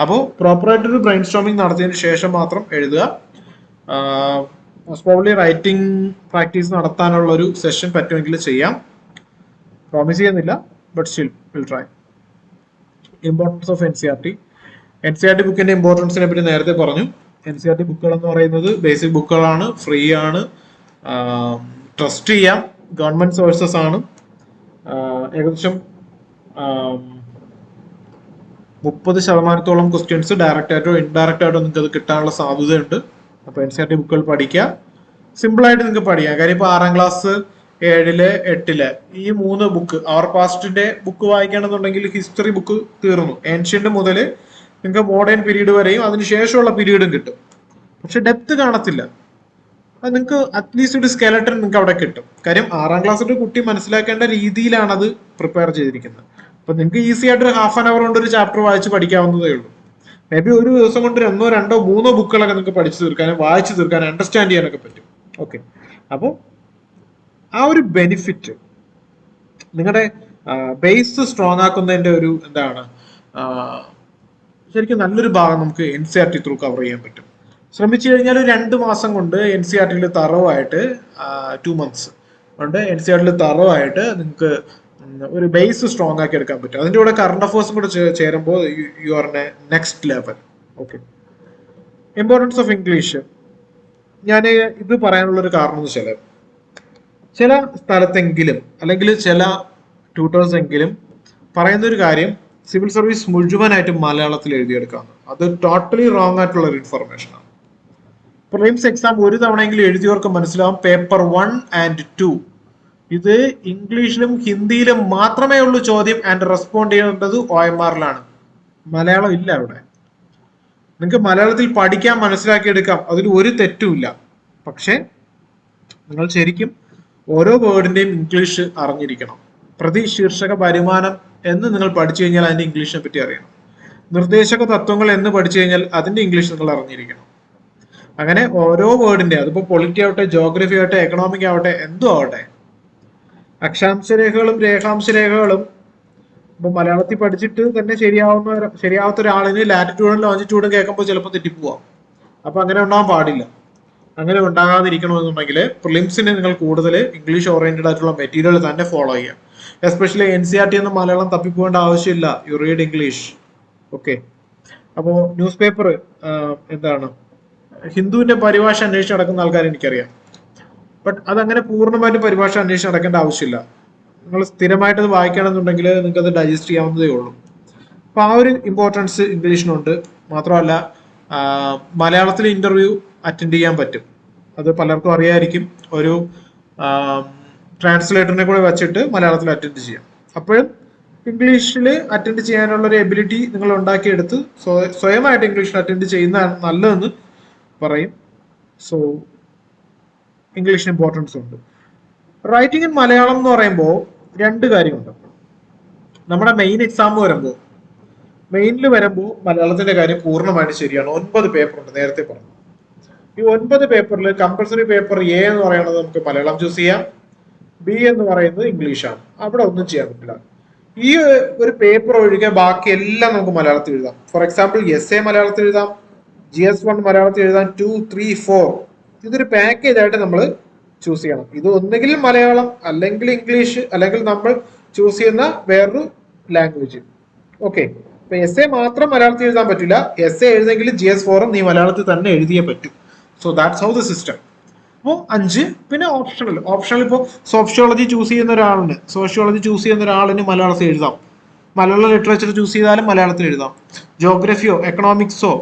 അപ്പോൾ പ്രോപ്പറായിട്ടൊരു ബ്രെയിൻ സ്റ്റോമിംഗ് നടത്തിയതിന് ശേഷം മാത്രം എഴുതുക. മോസ്റ്റ് പ്രോബബ്ലി റൈറ്റിംഗ് പ്രാക്ടീസ് നടത്താനുള്ള ഒരു സെഷൻ പറ്റുമെങ്കിൽ ചെയ്യാം. പ്രോമിസ് ചെയ്യുന്നില്ല, but still will try. Importance of NCERT ബുക്കിന്റെ ഇമ്പോർട്ടൻസിനെ പറ്റി നേരത്തെ പറഞ്ഞു. NCERT ബുക്കുകൾ എന്ന് പറയുന്നത് ബേസിക് ബുക്കുകളാണ്, ഫ്രീ ആണ്, ട്രസ്റ്റ് ചെയ്യാം, ഗവൺമെന്റ് സോഴ്സസ് ആണ്. ഏകദേശം 30% ക്വസ്റ്റ്യൻസ് ഡയറക്റ്റ് ആയിട്ടോ ഇൻഡയറക്റ്റ് ആയിട്ടോ നിങ്ങൾക്ക് അത് കിട്ടാനുള്ള സാധ്യതയുണ്ട്. അപ്പോൾ NCERT ബുക്കുകൾ പഠിക്കുക. സിമ്പിൾ ആയിട്ട് നിങ്ങൾക്ക് പഠിക്കാം. കാര്യം ഇപ്പോൾ 6ാം ക്ലാസ്, 7, 8 ഈ 3 ബുക്ക്, അവർ പാസ്റ്റിന്റെ ബുക്ക് വായിക്കുകയാണെന്നുണ്ടെങ്കിൽ ഹിസ്റ്ററി ബുക്ക് തീർന്നു. ഏൻഷ്യന്റ് മുതൽ നിങ്ങൾക്ക് മോഡേൺ പീരീഡ് വരെയും അതിനുശേഷമുള്ള പീരീഡും കിട്ടും. പക്ഷെ ഡെപ്ത് കാണത്തില്ല. അത് നിങ്ങൾക്ക് അറ്റ്ലീസ്റ്റ് ഒരു സ്കെലട്ടൺ നിങ്ങൾക്ക് അവിടെ കിട്ടും. കാര്യം 6ാം ക്ലാസ്സിന്റെ കുട്ടി മനസ്സിലാക്കേണ്ട രീതിയിലാണ് അത് പ്രിപ്പയർ ചെയ്തിരിക്കുന്നത്. അപ്പൊ നിങ്ങൾക്ക് ഈസി ആയിട്ട് ഒരു ഹാഫ് ആൻ അവർ കൊണ്ട് ഒരു ചാപ്റ്റർ വായിച്ച് പഠിക്കാവുന്നതേ ഉള്ളൂ. മേ ബി ഒരു ദിവസം കൊണ്ട് 1, 2, 3 ബുക്കുകളൊക്കെ നിങ്ങൾക്ക് പഠിച്ചു തീർക്കാനും വായിച്ചു തീർക്കാനും അണ്ടർസ്റ്റാൻഡ് ചെയ്യാനൊക്കെ പറ്റും. ഓക്കെ, അപ്പോൾ ആ ഒരു ബെനിഫിറ്റ് നിങ്ങളുടെ ബേസ് സ്ട്രോങ് ആക്കുന്നതിന്റെ ഒരു എന്താണ്, ശരിക്കും നല്ലൊരു ഭാഗം നമുക്ക് NCERT ത്രൂ കവർ ചെയ്യാൻ പറ്റും. ശ്രമിച്ചു കഴിഞ്ഞാൽ 2 മാസം കൊണ്ട് NCERT തറവായിട്ട് 2 months കൊണ്ട് NCERT തറവായിട്ട് നിങ്ങൾക്ക് ഒരു ബേസ് സ്ട്രോങ് ആക്കി എടുക്കാൻ പറ്റും. അതിൻ്റെ കൂടെ കറണ്ട് അഫേഴ്സും കൂടെ ചേരുമ്പോൾ you are next level. Okay, importance of English. ഞാൻ ഇത് പറയാനുള്ളൊരു കാരണം എന്ന് വെച്ചാൽ ചില സ്ഥലത്തെങ്കിലും അല്ലെങ്കിൽ ചില ട്യൂട്ടേഴ്സ് എങ്കിലും പറയുന്നൊരു കാര്യം സിവിൽ സർവീസ് മുഴുവനായിട്ട് മലയാളത്തിൽ എഴുതിയെടുക്കാം. അത് ടോട്ടലി റോങ് ആയിട്ടുള്ള ഒരു ഇൻഫർമേഷൻ ആണ്. പ്രിലിംസ് എക്സാം ഒരു തവണയെങ്കിലും എഴുതിയവർക്ക് മനസ്സിലാവും പേപ്പർ 1 and 2 ഇത് ഇംഗ്ലീഷിലും ഹിന്ദിയിലും മാത്രമേ ഉള്ളൂ ചോദ്യം, ആൻഡ് റെസ്പോണ്ട് ചെയ്യേണ്ടത് OMRലാണ്. മലയാളം ഇല്ല അവിടെ. നിങ്ങൾക്ക് മലയാളത്തിൽ പഠിക്കാൻ, മനസ്സിലാക്കിയെടുക്കാം, അതിൽ ഒരു തെറ്റുമില്ല. പക്ഷെ നിങ്ങൾ ശരിക്കും ഓരോ വേർഡിന്റെയും ഇംഗ്ലീഷ് അറിഞ്ഞിരിക്കണം. പ്രതി ശീർഷക വരുമാനം എന്ന് നിങ്ങൾ പഠിച്ചു കഴിഞ്ഞാൽ അതിന്റെ ഇംഗ്ലീഷിനെ പറ്റി അറിയണം. നിർദ്ദേശക തത്വങ്ങൾ എന്ന് പഠിച്ചു കഴിഞ്ഞാൽ അതിന്റെ ഇംഗ്ലീഷ് നിങ്ങൾ അറിഞ്ഞിരിക്കണം. അങ്ങനെ ഓരോ വേർഡിന്റെ, അതിപ്പോ പൊളിറ്റി ആവട്ടെ, ജോഗ്രഫി ആവട്ടെ, എക്കണോമിക് ആവട്ടെ, എന്തും ആവട്ടെ, അക്ഷാംശരേഖകളും രേഖാംശരേഖകളും ഇപ്പൊ മലയാളത്തിൽ പഠിച്ചിട്ട് തന്നെ ശരിയാവാത്ത ഒരാളിന് ലാറ്റിറ്റ്യൂഡും ലോഞ്ചിറ്റ്യൂഡും കേൾക്കുമ്പോൾ ചിലപ്പോൾ തെറ്റിപ്പോവാം. അപ്പൊ അങ്ങനെ ഉണ്ടാവാൻ പാടില്ല. അങ്ങനെ ഉണ്ടാകാതിരിക്കണമെന്നുണ്ടെങ്കിൽ പ്രിലിംസിന് നിങ്ങൾ കൂടുതൽ ഇംഗ്ലീഷ് ഓറിയന്റഡ് ആയിട്ടുള്ള മെറ്റീരിയൽ തന്നെ ഫോളോ ചെയ്യാം. എസ്പെഷ്യലി NCERT എന്ന് മലയാളം തപ്പിപ്പോകേണ്ട ആവശ്യമില്ല. You read English. ഓക്കെ, അപ്പോൾ ന്യൂസ് പേപ്പർ എന്താണ് ഹിന്ദുവിന്റെ പരിഭാഷ അന്വേഷിച്ച് നടക്കുന്ന ആൾക്കാർ എനിക്കറിയാം. ബട്ട് അതങ്ങനെ പൂർണ്ണമായിട്ടും പരിഭാഷ അന്വേഷിച്ച് നടക്കേണ്ട ആവശ്യമില്ല. നിങ്ങൾ സ്ഥിരമായിട്ട് അത് വായിക്കണമെന്നുണ്ടെങ്കിൽ നിങ്ങൾക്ക് അത് ഡൈജസ്റ്റ് ചെയ്യാവുന്നതേ ഉള്ളൂ. അപ്പൊ ആ ഒരു ഇമ്പോർട്ടൻസ് ഇംഗ്ലീഷിനുണ്ട്. മാത്രമല്ല മലയാളത്തിൽ ഇന്റർവ്യൂ അറ്റൻഡ് ചെയ്യാൻ പറ്റും. അത് പലർക്കും അറിയായിരിക്കും. ഒരു ട്രാൻസ്ലേറ്ററിനെ കൂടെ വെച്ചിട്ട് മലയാളത്തിൽ അറ്റൻഡ് ചെയ്യാം. അപ്പോഴും ഇംഗ്ലീഷിൽ അറ്റൻഡ് ചെയ്യാനുള്ള ഒരു എബിലിറ്റി നിങ്ങൾ ഉണ്ടാക്കിയെടുത്ത് സ്വയമായിട്ട് ഇംഗ്ലീഷിൽ അറ്റൻഡ് ചെയ്യുന്നതാണ് നല്ലതെന്ന് പറയും. സോ ഇംഗ്ലീഷിന് ഇമ്പോർട്ടൻസ് ഉണ്ട്. റൈറ്റിംഗ് ഇൻ മലയാളം എന്ന് പറയുമ്പോൾ രണ്ട് കാര്യമുണ്ട്. നമ്മുടെ മെയിൻ എക്സാം വരുമ്പോൾ മലയാളത്തിന്റെ കാര്യം പൂർണ്ണമായിട്ട് ശരിയാണ്. 9 പേപ്പർ ഉണ്ട്, നേരത്തെ പറഞ്ഞു. ഈ 9 പേപ്പറിൽ കമ്പൽസറി പേപ്പർ എ എന്ന് പറയുന്നത് നമുക്ക് മലയാളം ചൂസ് ചെയ്യാം, ബി എന്ന് പറയുന്നത് ഇംഗ്ലീഷാണ്. അവിടെ ഒന്നും ചെയ്യാൻ പറ്റില്ല. ഈ ഒരു പേപ്പർ ഒഴികെ ബാക്കി എല്ലാം നമുക്ക് മലയാളത്തിൽ എഴുതാം. ഫോർ എക്സാമ്പിൾ എസ് എ മലയാളത്തിൽ എഴുതാം, GS1 മലയാളത്തിൽ എഴുതാം, 2, 3, 4. ഇതൊരു പാക്കേജ് ആയിട്ട് നമ്മൾ ചൂസ് ചെയ്യണം. ഇത് ഒന്നുകിൽ മലയാളം, അല്ലെങ്കിൽ ഇംഗ്ലീഷ്, അല്ലെങ്കിൽ നമ്മൾ ചൂസ് ചെയ്യുന്ന വേറൊരു ലാംഗ്വേജ്. ഓക്കെ, ഇപ്പൊ എസ് എ മാത്രം മലയാളത്തിൽ എഴുതാൻ പറ്റില്ല. എസ് എ എഴുതെങ്കിൽ GS4 നീ മലയാളത്തിൽ തന്നെ എഴുതിയേ പറ്റൂ. So that's how the system. അപ്പോൾ 5. പിന്നെ ഓപ്ഷണൽ ഇപ്പോൾ സോഷ്യോളജി ചൂസ് ചെയ്യുന്ന ഒരാളിന് മലയാളത്തിൽ എഴുതാം. മലയാള ലിറ്ററേച്ചർ ചൂസ് ചെയ്താലും മലയാളത്തിൽ എഴുതാം. ജോഗ്രഫിയോ എക്കണോമിക്സോ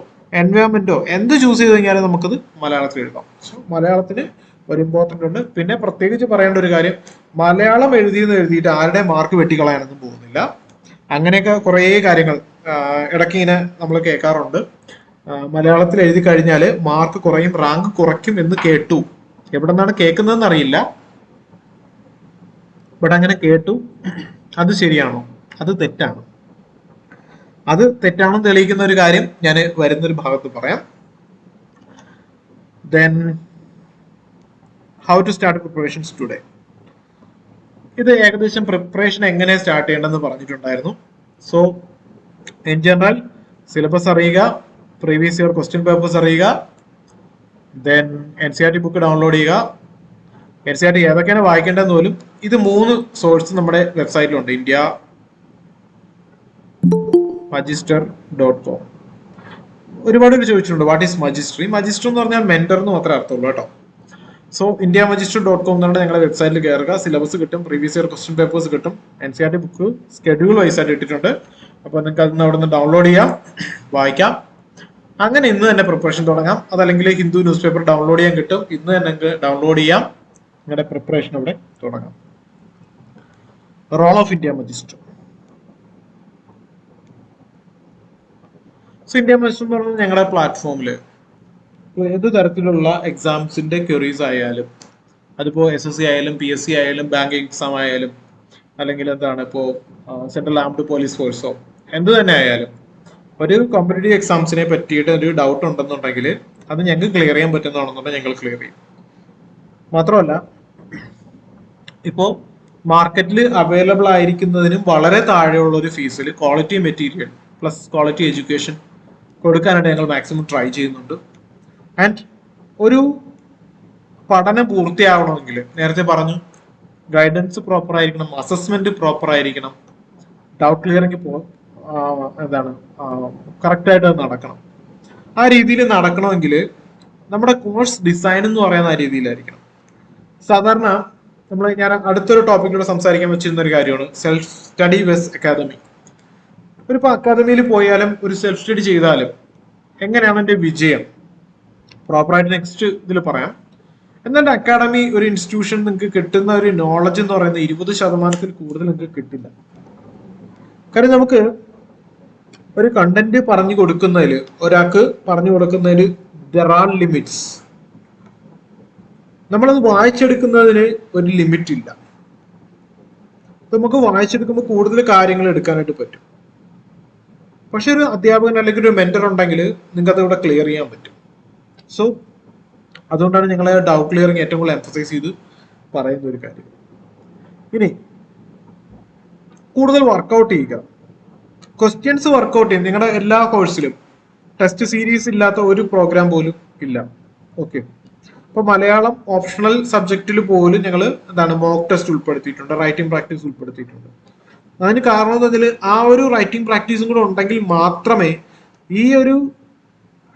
എൻവയോൺമെന്റോ എന്ത് ചൂസ് ചെയ്ത് കഴിഞ്ഞാലും നമുക്കത് മലയാളത്തിൽ എഴുതാം. സോ മലയാളത്തിന് ഒരു ഇമ്പോർട്ടൻ്റ് ഉണ്ട്. പിന്നെ പ്രത്യേകിച്ച് പറയേണ്ട ഒരു കാര്യം, മലയാളം എഴുതിയിട്ട് ആരുടെ മാർക്ക് വെട്ടിക്കളയാനൊന്നും പോകുന്നില്ല. അങ്ങനെയൊക്കെ കുറേ കാര്യങ്ങൾ ഇടയ്ക്ക് ഇങ്ങനെ നമ്മൾ കേൾക്കാറുണ്ട്. മലയാളത്തിൽ എഴുതി കഴിഞ്ഞാൽ മാർക്ക് കുറയും, റാങ്ക് കുറയ്ക്കും എന്ന് കേട്ടു. എവിടെ നിന്നാണ് കേൾക്കുന്നതെന്ന് അറിയില്ല, ബട്ട് അങ്ങനെ കേട്ടു. അത് ശരിയാണോ? അത് തെറ്റാണ്. അത് തെറ്റാണെന്ന് തെളിയിക്കുന്ന ഒരു കാര്യം ഞാൻ വരുന്നൊരു ഭാഗത്ത് പറയാം. Then how to start preparations today. ഇത് ഏകദേശം പ്രിപ്പറേഷൻ എങ്ങനെ സ്റ്റാർട്ട് ചെയ്യേണ്ടതെന്ന് പറഞ്ഞിട്ടുണ്ടായിരുന്നു. സോ ഇൻ ജനറൽ സിലബസ് അറിയുക, പ്രീവിയസ് ഇയർ ക്വസ്റ്റ്യൻ പേപ്പേഴ്സ് അറിയുക, ദെൻ NCERT ബുക്ക് ഡൗൺലോഡ് ചെയ്യുക. NCERT ഏതൊക്കെയാണ് വായിക്കേണ്ടതെന്ന് പോലും ഇത് 3 സോഴ്സ് നമ്മുടെ വെബ്സൈറ്റിലുണ്ട്. indiamagister.com. ഒരുപാട് പേര് ചോദിച്ചിട്ടുണ്ട് വാട്ട് ഈസ് മജിസ്ട്രി. മജിസ്റ്റർ എന്ന് പറഞ്ഞാൽ മെന്റർ എന്ന് മാത്രമേ അർത്ഥമുള്ളൂ കേട്ടോ. സോ indiamagister.com എന്നാണ് ഞങ്ങളുടെ വെബ്സൈറ്റിൽ കയറുക. സിലബസ് കിട്ടും, പ്രീവിയസ് ഇയർ ക്വസ്റ്റ്യൻ പേപ്പേഴ്സ് കിട്ടും, NCERT ബുക്ക് സ്കെഡ്യൂൾ വൈസ് ആയിട്ട് ഇട്ടിട്ടുണ്ട്. അപ്പോൾ നിങ്ങൾക്ക് അതിന് അവിടെ നിന്ന് ഡൗൺലോഡ് ചെയ്യാം, വായിക്കാം. അങ്ങനെ ഇന്ന് തന്നെ പ്രിപ്പറേഷൻ തുടങ്ങാം. അതല്ലെങ്കിൽ ഹിന്ദു ന്യൂസ് പേപ്പർ ഡൗൺലോഡ് ചെയ്യാൻ കിട്ടും, ഇന്ന് തന്നെ നിങ്ങൾക്ക് ഡൗൺലോഡ് ചെയ്യാം. നിങ്ങളുടെ പ്രിപ്പറേഷൻ അവിടെ തുടങ്ങാം. Role of India Magister. So India Magister എന്ന് പറഞ്ഞാൽ ഞങ്ങളുടെ പ്ലാറ്റ്ഫോമിൽ ഏത് തരത്തിലുള്ള എക്സാംസിന്റെ ക്വറീസ് ആയാലും, അതിപ്പോ SSC ആയാലും PSC ആയാലും ബാങ്കിങ് എക്സാം ആയാലും, അല്ലെങ്കിൽ എന്താണ് ഇപ്പോൾ സെൻട്രൽ ആംഡ് പോലീസ് ഫോഴ്സോ എന്ത് തന്നെ ആയാലും, ഒരു കോമ്പറ്റേറ്റീവ് എക്സാംസിനെ പറ്റിയിട്ട് ഒരു ഡൗട്ട് ഉണ്ടെന്നുണ്ടെങ്കിൽ അത് ഞങ്ങൾക്ക് ക്ലിയർ ചെയ്യാൻ പറ്റുന്നതാണെന്നുണ്ടെങ്കിൽ ഞങ്ങൾ ക്ലിയർ ചെയ്യും. മാത്രമല്ല ഇപ്പോൾ മാർക്കറ്റിൽ അവൈലബിൾ ആയിരിക്കുന്നതിനും വളരെ താഴെയുള്ള ഒരു ഫീസിൽ quality material plus quality education കൊടുക്കാനായിട്ട് ഞങ്ങൾ മാക്സിമം ട്രൈ ചെയ്യുന്നുണ്ട്. ആൻഡ് ഒരു പഠനം പൂർത്തിയാവണമെങ്കിൽ നേരത്തെ പറഞ്ഞു, ഗൈഡൻസ് പ്രോപ്പർ ആയിരിക്കണം, അസസ്മെന്റ് പ്രോപ്പർ ആയിരിക്കണം, ഡൗട്ട് ക്ലിയറിംഗ് കറക്റ്റായിട്ട് നടക്കണം. ആ രീതിയിൽ നടക്കണമെങ്കിൽ നമ്മുടെ കോഴ്സ് ഡിസൈൻ എന്ന് പറയുന്ന ആ രീതിയിലായിരിക്കണം. സാധാരണ ഞാൻ അടുത്തൊരു ടോപ്പിക്കിലൂടെ സംസാരിക്കാൻ വെച്ചിരുന്ന ഒരു കാര്യമാണ് സെൽഫ് സ്റ്റഡി വെസ് അക്കാദമി. ഒരു അക്കാദമിയിൽ പോയാലും ഒരു സെൽഫ് സ്റ്റഡി ചെയ്താലും എങ്ങനെയാണ് എൻ്റെ വിജയം പ്രോപ്പറായിട്ട് നെക്സ്റ്റ് ഇതിൽ പറയാം. എന്നാൽ അക്കാഡമി ഒരു ഇൻസ്റ്റിറ്റ്യൂഷൻ നിങ്ങൾക്ക് കിട്ടുന്ന ഒരു നോളജ് എന്ന് പറയുന്നത് 20% കൂടുതൽ നിങ്ങൾക്ക് കിട്ടില്ല. കാര്യം നമുക്ക് ഒരു കണ്ടന്റ് പറഞ്ഞു കൊടുക്കുന്നതിൽ there are limits. നമ്മളത് വായിച്ചെടുക്കുന്നതിന് ഒരു ലിമിറ്റ് ഇല്ല. നമുക്ക് വായിച്ചെടുക്കുമ്പോൾ കൂടുതൽ കാര്യങ്ങൾ എടുക്കാനായിട്ട് പറ്റും. പക്ഷെ ഒരു അധ്യാപകൻ അല്ലെങ്കിൽ ഒരു മെന്റർ ഉണ്ടെങ്കിൽ നിങ്ങൾക്ക് അത് ഇവിടെ ക്ലിയർ ചെയ്യാൻ പറ്റും. സോ അതുകൊണ്ടാണ് ഞങ്ങൾ ഡൗട്ട് ക്ലിയറിംഗ് ഏറ്റവും കൂടുതൽ എംഫസൈസ് ചെയ്ത് പറയുന്ന ഒരു കാര്യം. ഇനി കൂടുതൽ വർക്കൗട്ട് ചെയ്യുക, ക്വസ്റ്റ്യൻസ് വർക്കൗട്ട് ചെയ്യും. നിങ്ങളുടെ എല്ലാ കോഴ്സിലും ടെസ്റ്റ് സീരീസ് ഇല്ലാത്ത ഒരു പ്രോഗ്രാം പോലും ഇല്ല. ഓക്കെ, ഇപ്പൊ മലയാളം ഓപ്ഷണൽ സബ്ജക്റ്റിൽ പോലും ഞങ്ങൾ മോക്ക് ടെസ്റ്റ് ഉൾപ്പെടുത്തിയിട്ടുണ്ട്, റൈറ്റിംഗ് പ്രാക്ടീസ് ഉൾപ്പെടുത്തിയിട്ടുണ്ട്. അതിന് കാരണം എന്ന് വെച്ചാൽ ആ ഒരു റൈറ്റിംഗ് പ്രാക്ടീസും കൂടെ ഉണ്ടെങ്കിൽ മാത്രമേ ഈ ഒരു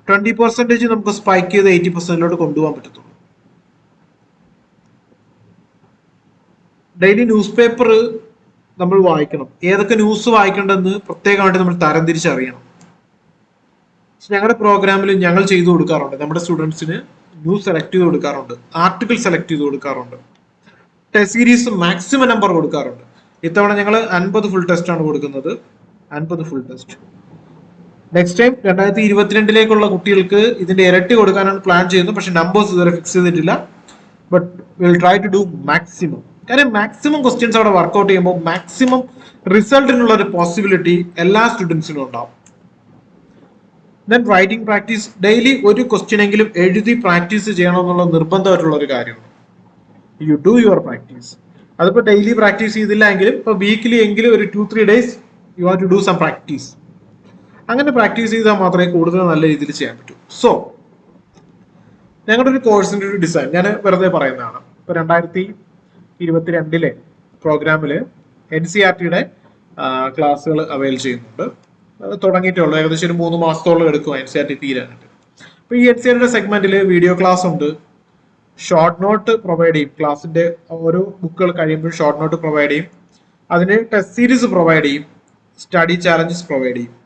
20% നമുക്ക് സ്പൈക്ക് ചെയ്ത് 80% കൊണ്ടുപോകാൻ പറ്റത്തുള്ളൂ. ഡെയിലി ന്യൂസ് പേപ്പർ നമ്മൾ വായിക്കണം. ഏതൊക്കെ ന്യൂസ് വായിക്കേണ്ടതെന്ന് പ്രത്യേകമായിട്ട് നമ്മൾ തരംതിരിച്ചറിയണം. ഞങ്ങളുടെ പ്രോഗ്രാമിൽ ഞങ്ങൾ ചെയ്തു കൊടുക്കാറുണ്ട് നമ്മുടെ സ്റ്റുഡൻസിന് ന്യൂസ് സെലക്ട് ചെയ്ത് കൊടുക്കാറുണ്ട്, ആർട്ടിക്കിൾ സെലക്ട് ചെയ്ത് കൊടുക്കാറുണ്ട്, ടെസ്റ്റ് സീരീസ് മാക്സിമം നമ്പർ കൊടുക്കാറുണ്ട്. ഇത്തവണ ഞങ്ങൾ 50 ഫുൾ ടെസ്റ്റ് ആണ് കൊടുക്കുന്നത്, 50 ഫുൾ ടെസ്റ്റ്. നെക്സ്റ്റ് ടൈം 2022 കുട്ടികൾക്ക് ഇതിന്റെ ഇരട്ടി കൊടുക്കാനാണ് പ്ലാൻ ചെയ്യുന്നത്. പക്ഷെ നമ്പേഴ്സ് ഇതുവരെ ഫിക്സ് ചെയ്തിട്ടില്ല. But will try to do maximum. കാര്യം മാക്സിമം ക്വസ്റ്റ്യൻസ് അവിടെ വർക്ക്ഔട്ട് ചെയ്യുമ്പോൾ മാക്സിമം റിസൾട്ടിനുള്ള ഒരു പോസിബിലിറ്റി എല്ലാ സ്റ്റുഡൻസിനും ഉണ്ടാവും. ദെൻ റൈറ്റിംഗ് പ്രാക്ടീസ്, ഡെയിലി ഒരു ക്വസ്റ്റ്യൻ എങ്കിലും എഴുതി പ്രാക്ടീസ് ചെയ്യണമെന്നുള്ള നിർബന്ധമായിട്ടുള്ള ഒരു കാര്യമാണ്. You do your practice. അതിപ്പോ ഡെയിലി പ്രാക്ടീസ് ചെയ്തില്ല എങ്കിലും ഇപ്പൊ വീക്കിലി എങ്കിലും ഒരു 2-3 days you have to do some practice. അങ്ങനെ പ്രാക്ടീസ് ചെയ്താൽ മാത്രമേ കൂടുതൽ നല്ല രീതിയിൽ ചെയ്യാൻ പറ്റൂ. സോ ഞങ്ങളുടെ ഒരു കോഴ്സിന്റെ ഒരു ഡിസൈൻ ഞാൻ വെറുതെ പറയുന്നതാണ്. ഇപ്പൊ 2022 പ്രോഗ്രാമില് NCERT-യുടെ ക്ലാസ്സുകൾ അവൈൽ ചെയ്യുന്നുണ്ട്. തുടങ്ങിയിട്ടുള്ളൂ, ഏകദേശം ഒരു 3 മാസത്തോളം എടുക്കും NCERT തീരാനായിട്ട്. അപ്പൊ ഈ NCERT-യുടെ സെഗ്മെന്റിൽ വീഡിയോ ക്ലാസ് ഉണ്ട്, ഷോർട്ട് നോട്ട് പ്രൊവൈഡ് ചെയ്യും, ക്ലാസിന്റെ ഓരോ ബുക്കുകൾ കഴിയുമ്പോൾ ഷോർട്ട് നോട്ട് പ്രൊവൈഡ് ചെയ്യും, അതിന് ടെസ്റ്റ് സീരീസ് പ്രൊവൈഡ് ചെയ്യും, സ്റ്റഡി ചാലഞ്ചസ് പ്രൊവൈഡ് ചെയ്യും.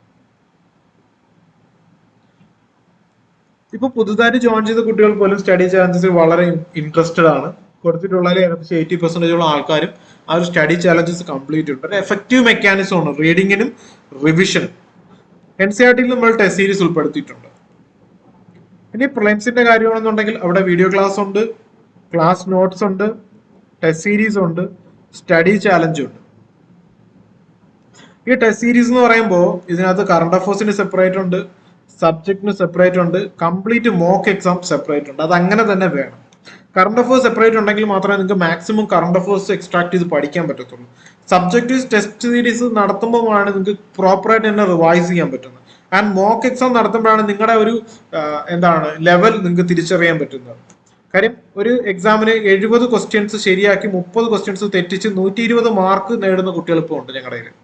ഇപ്പൊ പുതുതായിട്ട് ജോയിൻ ചെയ്ത കുട്ടികൾ പോലും സ്റ്റഡി ചാലഞ്ചസ് വളരെ ഇൻട്രസ്റ്റഡ് ആണ്. കൊടുത്തിട്ടുള്ളതിൽ ഏകദേശം 80% ആൾക്കാരും ആ ഒരു സ്റ്റഡി ചാലഞ്ചസ് കംപ്ലീറ്റ് ഉണ്ട്. ഒരു എഫക്റ്റീവ് മെക്കാനിസം ആണ് റീഡിങ്ങിനും റിവിഷനും. NCERT-യിൽ നമ്മൾ ടെസ്റ്റ് സീരീസ് ഉൾപ്പെടുത്തിയിട്ടുണ്ട്. ഇനി പ്രിലിംസിന്റെ കാര്യമാണെന്നുണ്ടെങ്കിൽ അവിടെ വീഡിയോ ക്ലാസ് ഉണ്ട്, ക്ലാസ് നോട്ട്സ് ഉണ്ട്, ടെസ്റ്റ് സീരീസ് ഉണ്ട്, സ്റ്റഡി ചാലഞ്ച് ഉണ്ട്. ഈ ടെസ്റ്റ് സീരീസ് എന്ന് പറയുമ്പോൾ ഇതിനകത്ത് കറണ്ട് അഫയേഴ്സിന് സെപ്പറേറ്റ് ഉണ്ട്, സബ്ജക്റ്റിന് സെപ്പറേറ്റ് ഉണ്ട്, കംപ്ലീറ്റ് മോക്ക് എക്സാം സെപ്പറേറ്റ് ഉണ്ട്. അത് അങ്ങനെ തന്നെ വേണം. കറണ്ട് അഫയേഴ്സ് സെപ്പറേറ്റ് ഉണ്ടെങ്കിൽ മാത്രമേ നിങ്ങൾക്ക് മാക്സിമം കറണ്ട് അഫയേഴ്സ് എക്സ്ട്രാക്ട് ചെയ്ത് പഠിക്കാൻ പറ്റത്തുള്ളൂ. സബ്ജക്റ്റീവ് ടെസ്റ്റ് സീരീസ് നടത്തുമ്പോഴാണ് നിങ്ങൾക്ക് പ്രോപ്പറായിട്ട് തന്നെ റിവൈസ് ചെയ്യാൻ പറ്റുന്നത്. ആൻഡ് മോക്ക് എക്സാം നടത്തുമ്പോഴാണ് നിങ്ങളുടെ ഒരു ലെവൽ നിങ്ങൾക്ക് തിരിച്ചറിയാൻ പറ്റുന്നത്. കാര്യം ഒരു എക്സാമിന് 70 ക്വസ്റ്റ്യൻസ് ശരിയാക്കി 30 ക്വസ്റ്റ്യൻസ് തെറ്റിച്ച് 120 മാർക്ക് നേടുന്ന കുട്ടികൾ ഇപ്പോൾ ഉണ്ട് ഞങ്ങളുടെ കയ്യിൽ.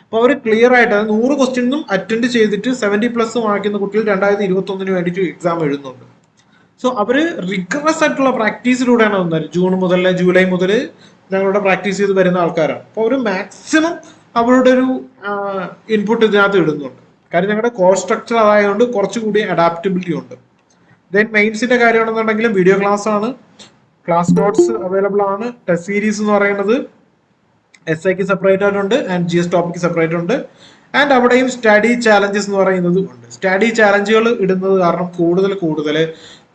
അപ്പൊ അവർ ക്ലിയർ ആയിട്ട് 100 ക്വസ്റ്റ്യൻസും അറ്റൻഡ് ചെയ്തിട്ട് 70+ വാങ്ങിക്കുന്ന കുട്ടികൾ 2021 വേണ്ടിയിട്ട് എക്സാം എഴുതുന്നുണ്ട്. സോ അവര് റിഗറസ് ആയിട്ടുള്ള പ്രാക്ടീസിലൂടെയാണ് വന്നത്. ജൂലൈ മുതൽ ഞങ്ങളുടെ പ്രാക്ടീസ് ചെയ്ത് വരുന്ന ആൾക്കാരാണ്. അപ്പോൾ അവർ മാക്സിമം അവരുടെ ഒരു ഇൻപുട്ട് ഇതിനകത്ത് ഇടുന്നുണ്ട്. കാര്യം ഞങ്ങളുടെ കോഴ്സ് സ്ട്രക്ചർ അതായതുകൊണ്ട് കുറച്ചുകൂടി അഡാപ്റ്റബിലിറ്റി ഉണ്ട്. ദെൻ മെയിൻസിന്റെ കാര്യമാണെന്നുണ്ടെങ്കിലും വീഡിയോ ക്ലാസ് ആണ്, ക്ലാസ് നോട്ട്സ് അവൈലബിൾ ആണ്, ടെസ്റ്റ് സീരീസ് എന്ന് പറയുന്നത് SIക്ക് സെപ്പറേറ്റ് ആയിട്ടുണ്ട് ആൻഡ് GS ടോപ്പിക്ക് സെപ്പറേറ്റ് ഉണ്ട്. ആൻഡ് അവിടെയും സ്റ്റഡി ചാലഞ്ചസ് എന്ന് പറയുന്നത് ഉണ്ട്. സ്റ്റഡി ചാലഞ്ചുകൾ ഇടുന്നത് കാരണം കൂടുതൽ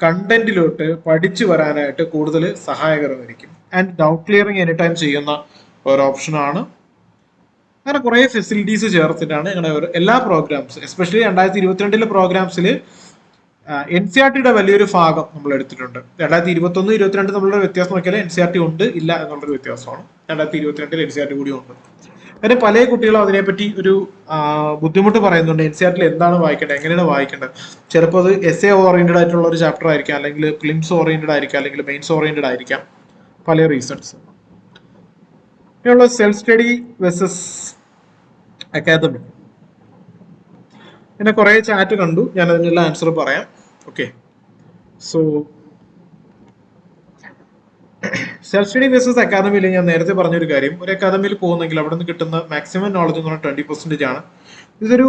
കണ്ടന്റിലോട്ട് പഠിച്ചു വരാനായിട്ട് കൂടുതൽ സഹായകരമായിരിക്കും. And doubt clearing any time ചെയ്യുന്ന ഒരു ഓപ്ഷനാണ്. അങ്ങനെ കുറെ ഫെസിലിറ്റീസ് ചേർത്തിട്ടാണ് ഞങ്ങളുടെ എല്ലാ പ്രോഗ്രാംസ്, എസ്പെഷ്യലി 2022 പ്രോഗ്രാംസിൽ NCERT-യുടെ വലിയൊരു ഭാഗം നമ്മൾ എടുത്തിട്ടുണ്ട്. 2021-22 നമ്മളുടെ വ്യത്യാസം നോക്കിയാൽ NCERT ഉണ്ട് ഇല്ല എന്നുള്ളൊരു വ്യത്യാസമാണ്. 2022 NCERT കൂടി ഉണ്ട്. അങ്ങനെ പല കുട്ടികളും അതിനെപ്പറ്റി ഒരു ബുദ്ധിമുട്ട് പറയുന്നുണ്ട്. NCERT-ൽ എന്താണ് വായിക്കേണ്ടത്, എങ്ങനെയാണ് വായിക്കേണ്ടത്. ചിലപ്പോൾ അത് essay ഓറിയന്റഡ് ആയിട്ടുള്ള ഒരു ചാപ്റ്റർ ആയിരിക്കാം, അല്ലെങ്കിൽ പ്രിലിംസ് ഓറിയന്റഡ് ആയിരിക്കാം, അല്ലെങ്കിൽ മെയിൻസ് ഓറിയന്റഡ് ആയിരിക്കാം. പല റീസൺസ്. ഇനിയുള്ള സെൽഫ് സ്റ്റഡി വെസസ് അക്കാദമി. പിന്നെ കുറെ ചാറ്റ് കണ്ടു, ഞാൻ അതിനുള്ള ആൻസർ പറയാം. Okay, so self study versus അക്കാദമിയിൽ ഞാൻ നേരത്തെ പറഞ്ഞൊരു കാര്യം, ഒരു അക്കാദമിയിൽ പോകുന്നെങ്കിൽ അവിടെ നിന്ന് കിട്ടുന്ന മാക്സിമം നോളജ് എന്ന് പറഞ്ഞാൽ 20% ആണ്. ഇതൊരു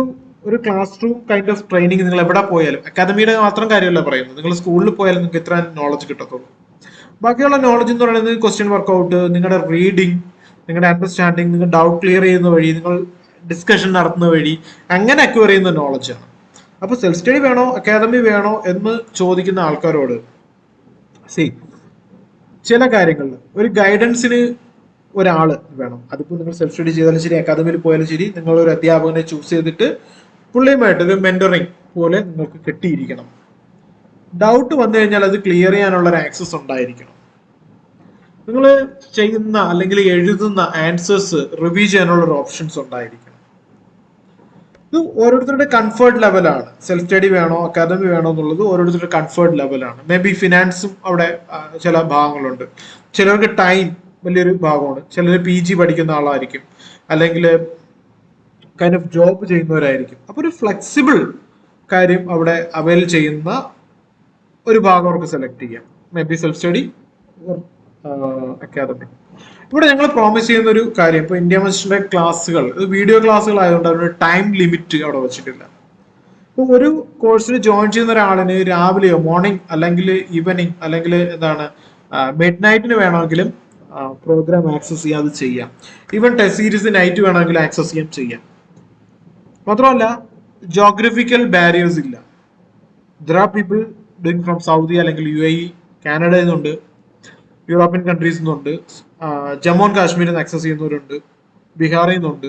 class room kind of training. നിങ്ങൾ എവിടെ പോയാലും, അക്കാദമിയുടെ മാത്രം കാര്യമല്ല പറയുന്നത്, നിങ്ങൾ സ്കൂളിൽ പോയാലും നിങ്ങൾക്ക് ഇത്ര നോളജ് കിട്ടത്തുള്ളൂ. ബാക്കിയുള്ള നോളജ് എന്ന് പറയുന്നത് ക്വസ്റ്റ്യൻ വർക്കൗട്ട്, നിങ്ങളുടെ റീഡിങ്, നിങ്ങളുടെ അണ്ടർസ്റ്റാൻഡിങ്, നിങ്ങൾ ഡൗട്ട് ക്ലിയർ ചെയ്യുന്ന വഴി, നിങ്ങൾ ഡിസ്കഷൻ നടത്തുന്ന വഴി, അങ്ങനെ അക്വയർ ചെയ്യുന്ന നോളജാണ്. അപ്പൊ സെൽഫ് സ്റ്റഡി വേണോ അക്കാദമി വേണോ എന്ന് ചോദിക്കുന്ന ആൾക്കാരോട് ചില കാര്യങ്ങളിൽ ഒരു ഗൈഡൻസിന് ഒരാള് വേണം. അതിപ്പോ നിങ്ങൾ സെൽഫ് സ്റ്റഡി ചെയ്താലും ശരി, അക്കാദമിയിൽ പോയാലും ശരി, നിങ്ങൾ ഒരു അധ്യാപകനെ ചൂസ് ചെയ്തിട്ട് പുള്ളിയുമായിട്ട് ഒരു മെന്ററിങ് പോലെ നിങ്ങൾക്ക് കിട്ടിയിരിക്കണം. ഡൗട്ട് വന്നു കഴിഞ്ഞാൽ അത് ക്ലിയർ ചെയ്യാനുള്ള ഒരു ആക്സസ് ഉണ്ടായിരിക്കണം. നിങ്ങൾ ചെയ്യുന്ന അല്ലെങ്കിൽ എഴുതുന്ന ആൻസേഴ്സ് റിവ്യൂ ചെയ്യാനുള്ള ഒരു ഓപ്ഷൻസ് ഉണ്ടായിരിക്കണം. ഇത് ഓരോരുത്തരുടെ കംഫർട്ട് ലെവലാണ്. സെൽഫ് സ്റ്റഡി വേണോ അക്കാദമി വേണോ എന്നുള്ളത് ഓരോരുത്തരുടെ കംഫർട്ട് ലെവലാണ്. മേ ബി ഫിനാൻസും അവിടെ ചില ഭാഗങ്ങളുണ്ട്. ചിലർക്ക് ടൈം വലിയൊരു ഭാഗമാണ്. ചിലർ PG പഠിക്കുന്ന ആളായിരിക്കും, അല്ലെങ്കിൽ കൈൻഡ് ഓഫ് ജോബ് ചെയ്യുന്നവരായിരിക്കും. അപ്പൊ ഒരു ഫ്ലെക്സിബിൾ കാര്യം അവിടെ അവൈൽ ചെയ്യുന്ന ഒരു ഭാഗം അവർക്ക് സെലക്ട് ചെയ്യാം. Maybe self study academy. ഇവിടെ ഞങ്ങൾ പ്രോമിസ് ചെയ്യുന്ന ഒരു കാര്യം, ഇപ്പൊ ഇന്ത്യ മജിസ്ട്രിന്റെ ക്ലാസ്സുകൾ വീഡിയോ ക്ലാസ്സുകൾ ആയതുകൊണ്ട് അവരുടെ ടൈം ലിമിറ്റ് അവിടെ വെച്ചിട്ടില്ല. ഇപ്പോൾ ഒരു കോഴ്സിന് ജോയിൻ ചെയ്യുന്ന ഒരാളിന് രാവിലെയോ മോർണിംഗ് അല്ലെങ്കിൽ ഈവനിങ് അല്ലെങ്കിൽ എന്താണ് മിഡ് നൈറ്റിന് വേണമെങ്കിലും പ്രോഗ്രാം ആക്സസ് ചെയ്യാം, അത് ചെയ്യാം. ഈവൻ ടെസ്റ്റ് സീരീസ് നൈറ്റ് വേണമെങ്കിൽ ആക്സസ് ചെയ്യാം. മാത്രമല്ല ജോഗ്രഫിക്കൽ ബാരിയേഴ്സ് ഇല്ല. There are people doing from Saudi അല്ലെങ്കിൽ UAE, കാനഡയിൽ നിന്നുണ്ട്, യൂറോപ്യൻ കൺട്രീസിൽ നിന്നുണ്ട്, ജമ്മു ആൻഡ് കാശ്മീരിൽ നിന്ന് ആക്സസ് ചെയ്യുന്നവരുണ്ട്, ബീഹാറിൽ നിന്നുണ്ട്,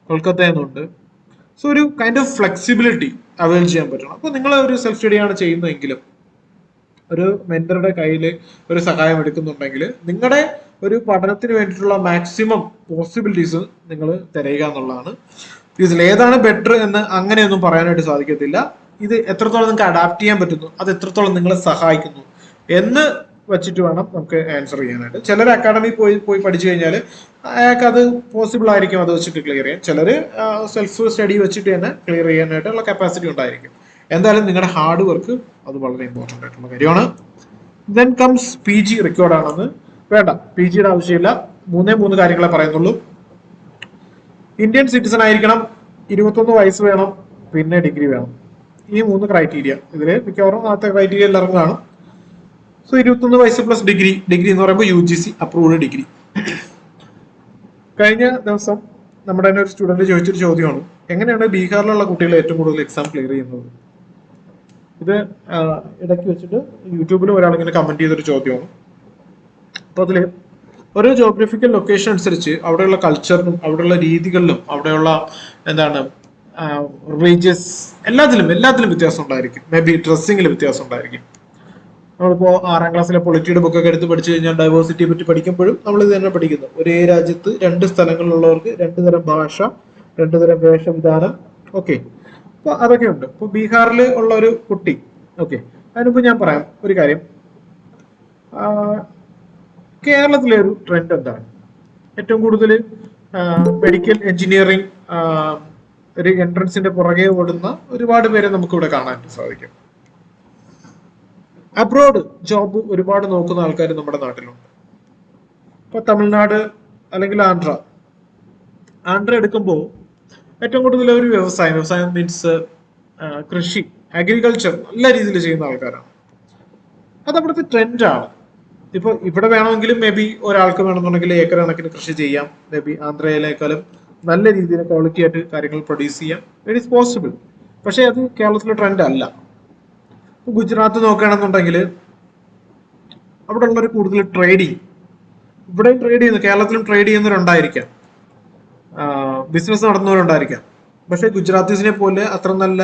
കൊൽക്കത്തയിൽ നിന്നുണ്ട്. സോ ഒരു കൈൻഡ് ഓഫ് ഫ്ലെക്സിബിലിറ്റി അവൈൽ ചെയ്യാൻ പറ്റണം. അപ്പോൾ നിങ്ങൾ ഒരു സെൽഫ് സ്റ്റഡിയാണ് ചെയ്യുന്നതെങ്കിലും ഒരു മെന്ററുടെ കയ്യിൽ ഒരു സഹായം എടുക്കുന്നുണ്ടെങ്കിൽ നിങ്ങളുടെ ഒരു പഠനത്തിന് വേണ്ടിയിട്ടുള്ള മാക്സിമം പോസിബിലിറ്റീസ് നിങ്ങൾ തിരയുക എന്നുള്ളതാണ്. ഇതിൽ ഏതാണ് ബെറ്റർ എന്ന് അങ്ങനെയൊന്നും പറയാനായിട്ട് സാധിക്കത്തില്ല. ഇത് എത്രത്തോളം നിങ്ങൾക്ക് അഡാപ്റ്റ് ചെയ്യാൻ പറ്റുന്നു, അത് എത്രത്തോളം നിങ്ങളെ സഹായിക്കുന്നു എന്ന് വെച്ചിട്ട് വേണം നമുക്ക് ആൻസർ ചെയ്യാനായിട്ട്. ചിലർ അക്കാഡമി പോയി പഠിച്ചു കഴിഞ്ഞാൽ അയാൾക്ക് അത് പോസിബിൾ ആയിരിക്കും അത് വെച്ചിട്ട് ക്ലിയർ ചെയ്യാൻ. ചിലർ സെൽഫ് സ്റ്റഡി വെച്ചിട്ട് തന്നെ ക്ലിയർ ചെയ്യാനായിട്ടുള്ള കപ്പാസിറ്റി ഉണ്ടായിരിക്കും. എന്തായാലും നിങ്ങളുടെ ഹാർഡ് വർക്ക് അത് വളരെ ഇമ്പോർട്ടൻ്റ് ആയിട്ടുള്ള കാര്യമാണ്. ദെൻ കംസ് PG റിക്വയർഡ് ആണെന്ന് വേണ്ട, PG യുടെ ആവശ്യമില്ല. 3 കാര്യങ്ങളെ പറയുന്നുള്ളൂ. ഇന്ത്യൻ സിറ്റിസൺ ആയിരിക്കണം, 21 വയസ്സ് വേണം, പിന്നെ ഡിഗ്രി വേണം. ഈ 3 ക്രൈറ്റീരിയ ഇതിൽ മിക്കവാറും ആദ്യത്തെ ക്രൈറ്റീരിയ എല്ലാവർക്കും കാണും. സോ 21 വയസ്സ് പ്ലസ് ഡിഗ്രി എന്ന് പറയുമ്പോൾ UGC അപ്രൂവ്ഡ് ഡിഗ്രി. കഴിഞ്ഞ ദിവസം നമ്മുടെ തന്നെ ഒരു സ്റ്റുഡന്റ് ചോദിച്ചൊരു ചോദ്യമാണ്, എങ്ങനെയാണ് ബീഹാറിലുള്ള കുട്ടികൾ ഏറ്റവും കൂടുതൽ എക്സാം ക്ലിയർ ചെയ്യുന്നത്? ഇത് ഇടയ്ക്ക് വെച്ചിട്ട് യൂട്യൂബിൽ ഒരാളിങ്ങനെ കമന്റ് ചെയ്തൊരു ചോദ്യമാണ്. അപ്പോൾ അതിൽ ഓരോ ജോഗ്രഫിക്കൽ ലൊക്കേഷൻ അനുസരിച്ച് അവിടെയുള്ള കൾച്ചറിനും അവിടെയുള്ള രീതികളിലും അവിടെയുള്ള എന്താണ് റിലീജിയസ് എല്ലാത്തിലും വ്യത്യാസം ഉണ്ടായിരിക്കും. മേ ബി ഡ്രസ്സിങ്ങിൽ വ്യത്യാസം ഉണ്ടായിരിക്കും. നമ്മളിപ്പോൾ 6ാം ക്ലാസ്സിലെ പൊളിറ്റിയുടെ ബുക്കൊക്കെ എടുത്ത് പഠിച്ചു കഴിഞ്ഞാൽ ഡൈവേഴ്സിറ്റിയെ പറ്റി പഠിക്കുമ്പോഴും നമ്മൾ ഇത് തന്നെ പഠിക്കുന്നു. ഒരേ രാജ്യത്ത് 2 സ്ഥലങ്ങളിലുള്ളവർക്ക് 2 തരം ഭാഷ, 2 തരം വേഷവിധാനം, ഓക്കെ. അപ്പോൾ അതൊക്കെ ഉണ്ട്. ഇപ്പോൾ ബീഹാറിൽ ഉള്ള ഒരു കുട്ടി, ഓക്കെ, അതിനിപ്പോൾ ഞാൻ പറയാം ഒരു കാര്യം. കേരളത്തിലെ ഒരു ട്രെൻഡ് എന്താണ്? ഏറ്റവും കൂടുതൽ മെഡിക്കൽ എഞ്ചിനീയറിംഗ് ഒരു എൻട്രൻസിന്റെ പുറകെ ഓടുന്ന ഒരുപാട് പേരെ നമുക്കിവിടെ കാണാൻ സാധിക്കും. അബ്രോഡ് ജോബ് ഒരുപാട് നോക്കുന്ന ആൾക്കാർ നമ്മുടെ നാട്ടിലുണ്ട്. ഇപ്പൊ തമിഴ്നാട് അല്ലെങ്കിൽ ആന്ധ്ര എടുക്കുമ്പോൾ ഏറ്റവും കൂടുതൽ ഒരു വ്യവസായം മീൻസ് കൃഷി, അഗ്രികൾച്ചർ നല്ല രീതിയിൽ ചെയ്യുന്ന ആൾക്കാരാണ്. അത് അവിടുത്തെ ട്രെൻഡാണ്. ഇപ്പൊ ഇവിടെ വേണമെങ്കിലും മേ ബി ഒരാൾക്ക് വേണമെന്നുണ്ടെങ്കിൽ ഏക്കർ കണക്കിന് കൃഷി ചെയ്യാം. മേ ബി ആന്ധ്രയിലേക്കാളും നല്ല രീതിയിൽ ക്വാളിറ്റി ആയിട്ട് കാര്യങ്ങൾ പ്രൊഡ്യൂസ് ചെയ്യാം. It is possible. പക്ഷെ അത് കേരളത്തിലെ ട്രെൻഡ് അല്ല. ഗുജറാത്ത് നോക്കുകയാണെന്നുണ്ടെങ്കിൽ അവിടെ ഉള്ളവർ കൂടുതൽ ട്രേഡിങ്, ഇവിടെയും ട്രേഡ് ചെയ്യുന്നു, കേരളത്തിലും ട്രേഡ് ചെയ്യുന്നവരുണ്ടായിരിക്കാം, ബിസിനസ് നടത്തുന്നവരുണ്ടായിരിക്കാം. പക്ഷെ ഗുജറാത്തീസിനെ പോലെ അത്ര നല്ല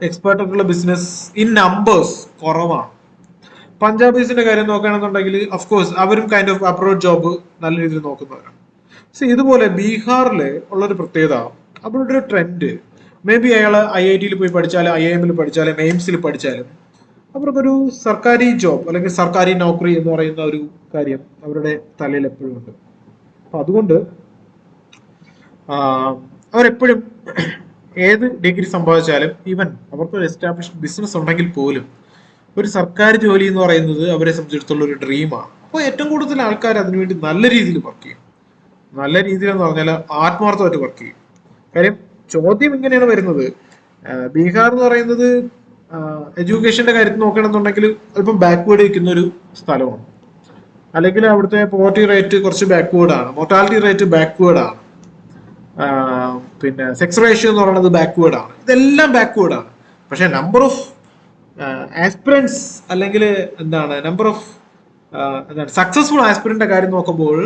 എക്സ്പേർട്ട് ആയിട്ടുള്ള ബിസിനസ് ഇൻ നമ്പേഴ്സ് കുറവാണ്. പഞ്ചാബീസിന്റെ കാര്യം നോക്കുകയാണെന്നുണ്ടെങ്കിൽ അഫ്കോഴ്സ് അവരും കൈൻഡ് ഓഫ് അബ്രോഡ് ജോബ് നല്ല രീതിയിൽ നോക്കുന്നവരാണ്. സോ ഇതുപോലെ ബീഹാറിൽ ഉള്ളൊരു പ്രത്യേകത, അവരുടെ ഒരു ട്രെൻഡ്, മേ ബി അയാൾ IIT പോയി പഠിച്ചാലും IIM പഠിച്ചാലും എയിംസിൽ പഠിച്ചാലും അവർക്കൊരു സർക്കാരി ജോബ് അല്ലെങ്കിൽ സർക്കാരി നൗക്കറി എന്ന് പറയുന്ന ഒരു കാര്യം അവരുടെ തലയിൽ എപ്പോഴും ഉണ്ട്. അപ്പൊ അതുകൊണ്ട് അവരെപ്പോഴും ഏത് ഡിഗ്രി സമ്പാദിച്ചാലും ഈവൻ അവർക്കൊരു എസ്റ്റാബ്ലിഷ്ഡ് ബിസിനസ് ഉണ്ടെങ്കിൽ പോലും ഒരു സർക്കാർ ജോലി എന്ന് പറയുന്നത് അവരെ സംബന്ധിച്ചിടത്തോളം ഒരു ഡ്രീമാണ്. അപ്പോൾ ഏറ്റവും കൂടുതൽ ആൾക്കാർ അതിനുവേണ്ടി നല്ല രീതിയിൽ വർക്ക് ചെയ്യും. നല്ല രീതിയിൽ എന്ന് പറഞ്ഞാൽ ആത്മാർത്ഥമായിട്ട് വർക്ക് ചെയ്യും. കാര്യം ചോദ്യം ഇങ്ങനെയാണ് വരുന്നത്, ബീഹാർ എന്ന് പറയുന്നത് എഡ്യൂക്കേഷന്റെ കാര്യത്തിൽ നോക്കണമെന്നുണ്ടെങ്കിൽ അല്പം ബാക്ക്വേർഡ് നിൽക്കുന്ന ഒരു സ്ഥലമാണ്. അല്ലെങ്കിൽ അവിടുത്തെ പോവർട്ടി റേറ്റ് കുറച്ച് ബാക്ക്വേർഡാണ്, മോർട്ടാലിറ്റി റേറ്റ് ബാക്ക്വേർഡാണ്, പിന്നെ സെക്സ് റേഷ്യോ എന്ന് പറയുന്നത് ബാക്ക്വേർഡാണ്. ഇതെല്ലാം ബാക്ക്വേർഡാണ്. പക്ഷെ നമ്പർ ഓഫ് ആസ്പിറൻസ് അല്ലെങ്കിൽ നമ്പർ ഓഫ് സക്സസ്ഫുൾ ആസ്പിറന്റിന്റെ കാര്യം നോക്കുമ്പോൾ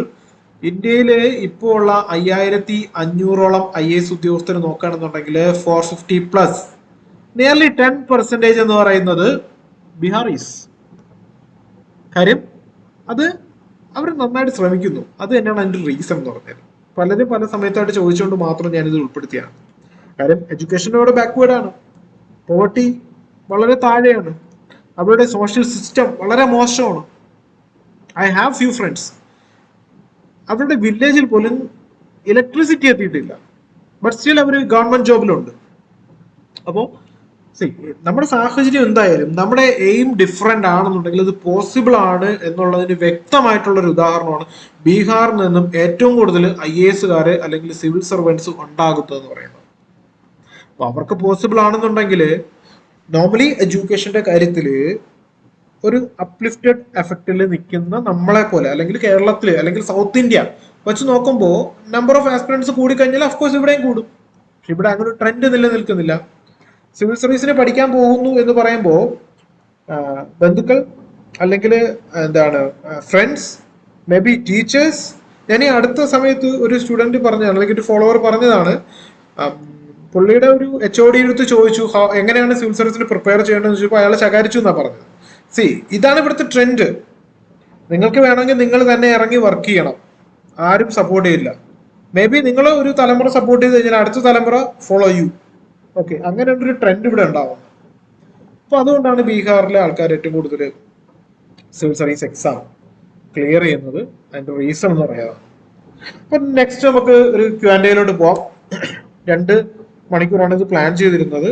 ഇന്ത്യയിൽ ഇപ്പോൾ ഉള്ള 5500ഓളം IAS ഉദ്യോഗസ്ഥർ നോക്കുകയാണെന്നുണ്ടെങ്കിൽ 450+, നിയർലി 10% എന്ന് പറയുന്നത് ബീഹാറീസ്. കാര്യം അത് അവർ നന്നായിട്ട് ശ്രമിക്കുന്നു. അത് തന്നെയാണ് അതിന്റെ റീസൺ എന്ന് പറഞ്ഞത്. പലരും പല സമയത്തായിട്ട് ചോദിച്ചുകൊണ്ട് മാത്രം ഞാനിത് ഉൾപ്പെടുത്തിയാണ്. കാര്യം എഡ്യൂക്കേഷനോട് ബാക്ക്വേർഡാണ്, പോവർട്ടി വളരെ താഴെയാണ്, അവരുടെ സോഷ്യൽ സിസ്റ്റം വളരെ മോശമാണ്. ഐ ഹാവ് ഫ്യൂ ഫ്രണ്ട്സ്, അവരുടെ വില്ലേജിൽ പോലും ഇലക്ട്രിസിറ്റി എത്തിയിട്ടില്ല, ബട്ട് സ്റ്റിൽ അവർ ഗവൺമെന്റ് ജോബിലുണ്ട്. അപ്പോൾ നമ്മുടെ സാഹചര്യം എന്തായാലും നമ്മുടെ എയിം ഡിഫറെന്റ് ആണെന്നുണ്ടെങ്കിൽ അത് പോസിബിൾ ആണ് എന്നുള്ളതിന് വ്യക്തമായിട്ടുള്ള ഒരു ഉദാഹരണമാണ് ബീഹാറിൽ നിന്നും ഏറ്റവും കൂടുതൽ IAS അല്ലെങ്കിൽ സിവിൽ സർവൻസ് ഉണ്ടാകുന്നത് എന്ന് പറയുന്നത്. അവർക്ക് പോസിബിൾ ആണെന്നുണ്ടെങ്കിൽ നോർമലി എഡ്യൂക്കേഷന്റെ കാര്യത്തിൽ ഒരു അപ്ലിഫ്റ്റഡ് എഫക്റ്റിൽ നിൽക്കുന്ന നമ്മളെ പോലെ അല്ലെങ്കിൽ കേരളത്തിൽ അല്ലെങ്കിൽ സൗത്ത് ഇന്ത്യ വെച്ച് നോക്കുമ്പോൾ നമ്പർ ഓഫ് ആസ്പിറൻസ് കൂടിക്കഴിഞ്ഞാൽ അഫ്കോഴ്സ് ഇവിടെയും കൂടും. പക്ഷെ ഇവിടെ അങ്ങനെ ഒരു ട്രെൻഡ് നിലനിൽക്കുന്നില്ല. സിവിൽ സർവീസിന് പഠിക്കാൻ പോകുന്നു എന്ന് പറയുമ്പോൾ ബന്ധുക്കൾ അല്ലെങ്കിൽ എന്താണ് ഫ്രണ്ട്സ്, മേ ബി ടീച്ചേഴ്സ്. ഞാൻ ഈ അടുത്ത സമയത്ത് ഒരു സ്റ്റുഡന്റ് പറഞ്ഞതാണ്, അല്ലെങ്കിൽ ഒരു ഫോളോവർ പറഞ്ഞതാണ്, പുള്ളിയുടെ ഒരു HOD എടുത്ത് ചോദിച്ചു എങ്ങനെയാണ് സിവിൽ സർവീസിന് പ്രിപ്പയർ ചെയ്യേണ്ടതെന്ന് ചോദിച്ചപ്പോൾ അയാൾ ശകാരിച്ചു എന്നാണ് പറഞ്ഞത്. ഇതാണ് ഇവിടുത്തെ ട്രെൻഡ്. നിങ്ങൾക്ക് വേണമെങ്കിൽ നിങ്ങൾ തന്നെ ഇറങ്ങി വർക്ക് ചെയ്യണം, ആരും സപ്പോർട്ട് ചെയ്യില്ല. മേ ബി നിങ്ങൾ ഒരു തലമുറ സപ്പോർട്ട് ചെയ്ത് കഴിഞ്ഞാൽ അടുത്ത തലമുറ ഫോളോ യു. ഓക്കെ, അങ്ങനെ ഒരു ട്രെൻഡ് ഇവിടെ ഉണ്ടാവുന്നത്. അപ്പൊ അതുകൊണ്ടാണ് ബീഹാറിലെ ആൾക്കാർ ഏറ്റവും കൂടുതൽ സിവിൽ സർവീസ് എക്സാം ക്ലിയർ ചെയ്യുന്നത്. അതിന്റെ റീസൺ എന്ന് പറയാം. അപ്പൊ നെക്സ്റ്റ് നമുക്ക് ഒരു Q&Aയിലോട്ട് പോവാം. 2 മണിക്കൂറാണ് ഇത് പ്ലാൻ ചെയ്തിരുന്നത്.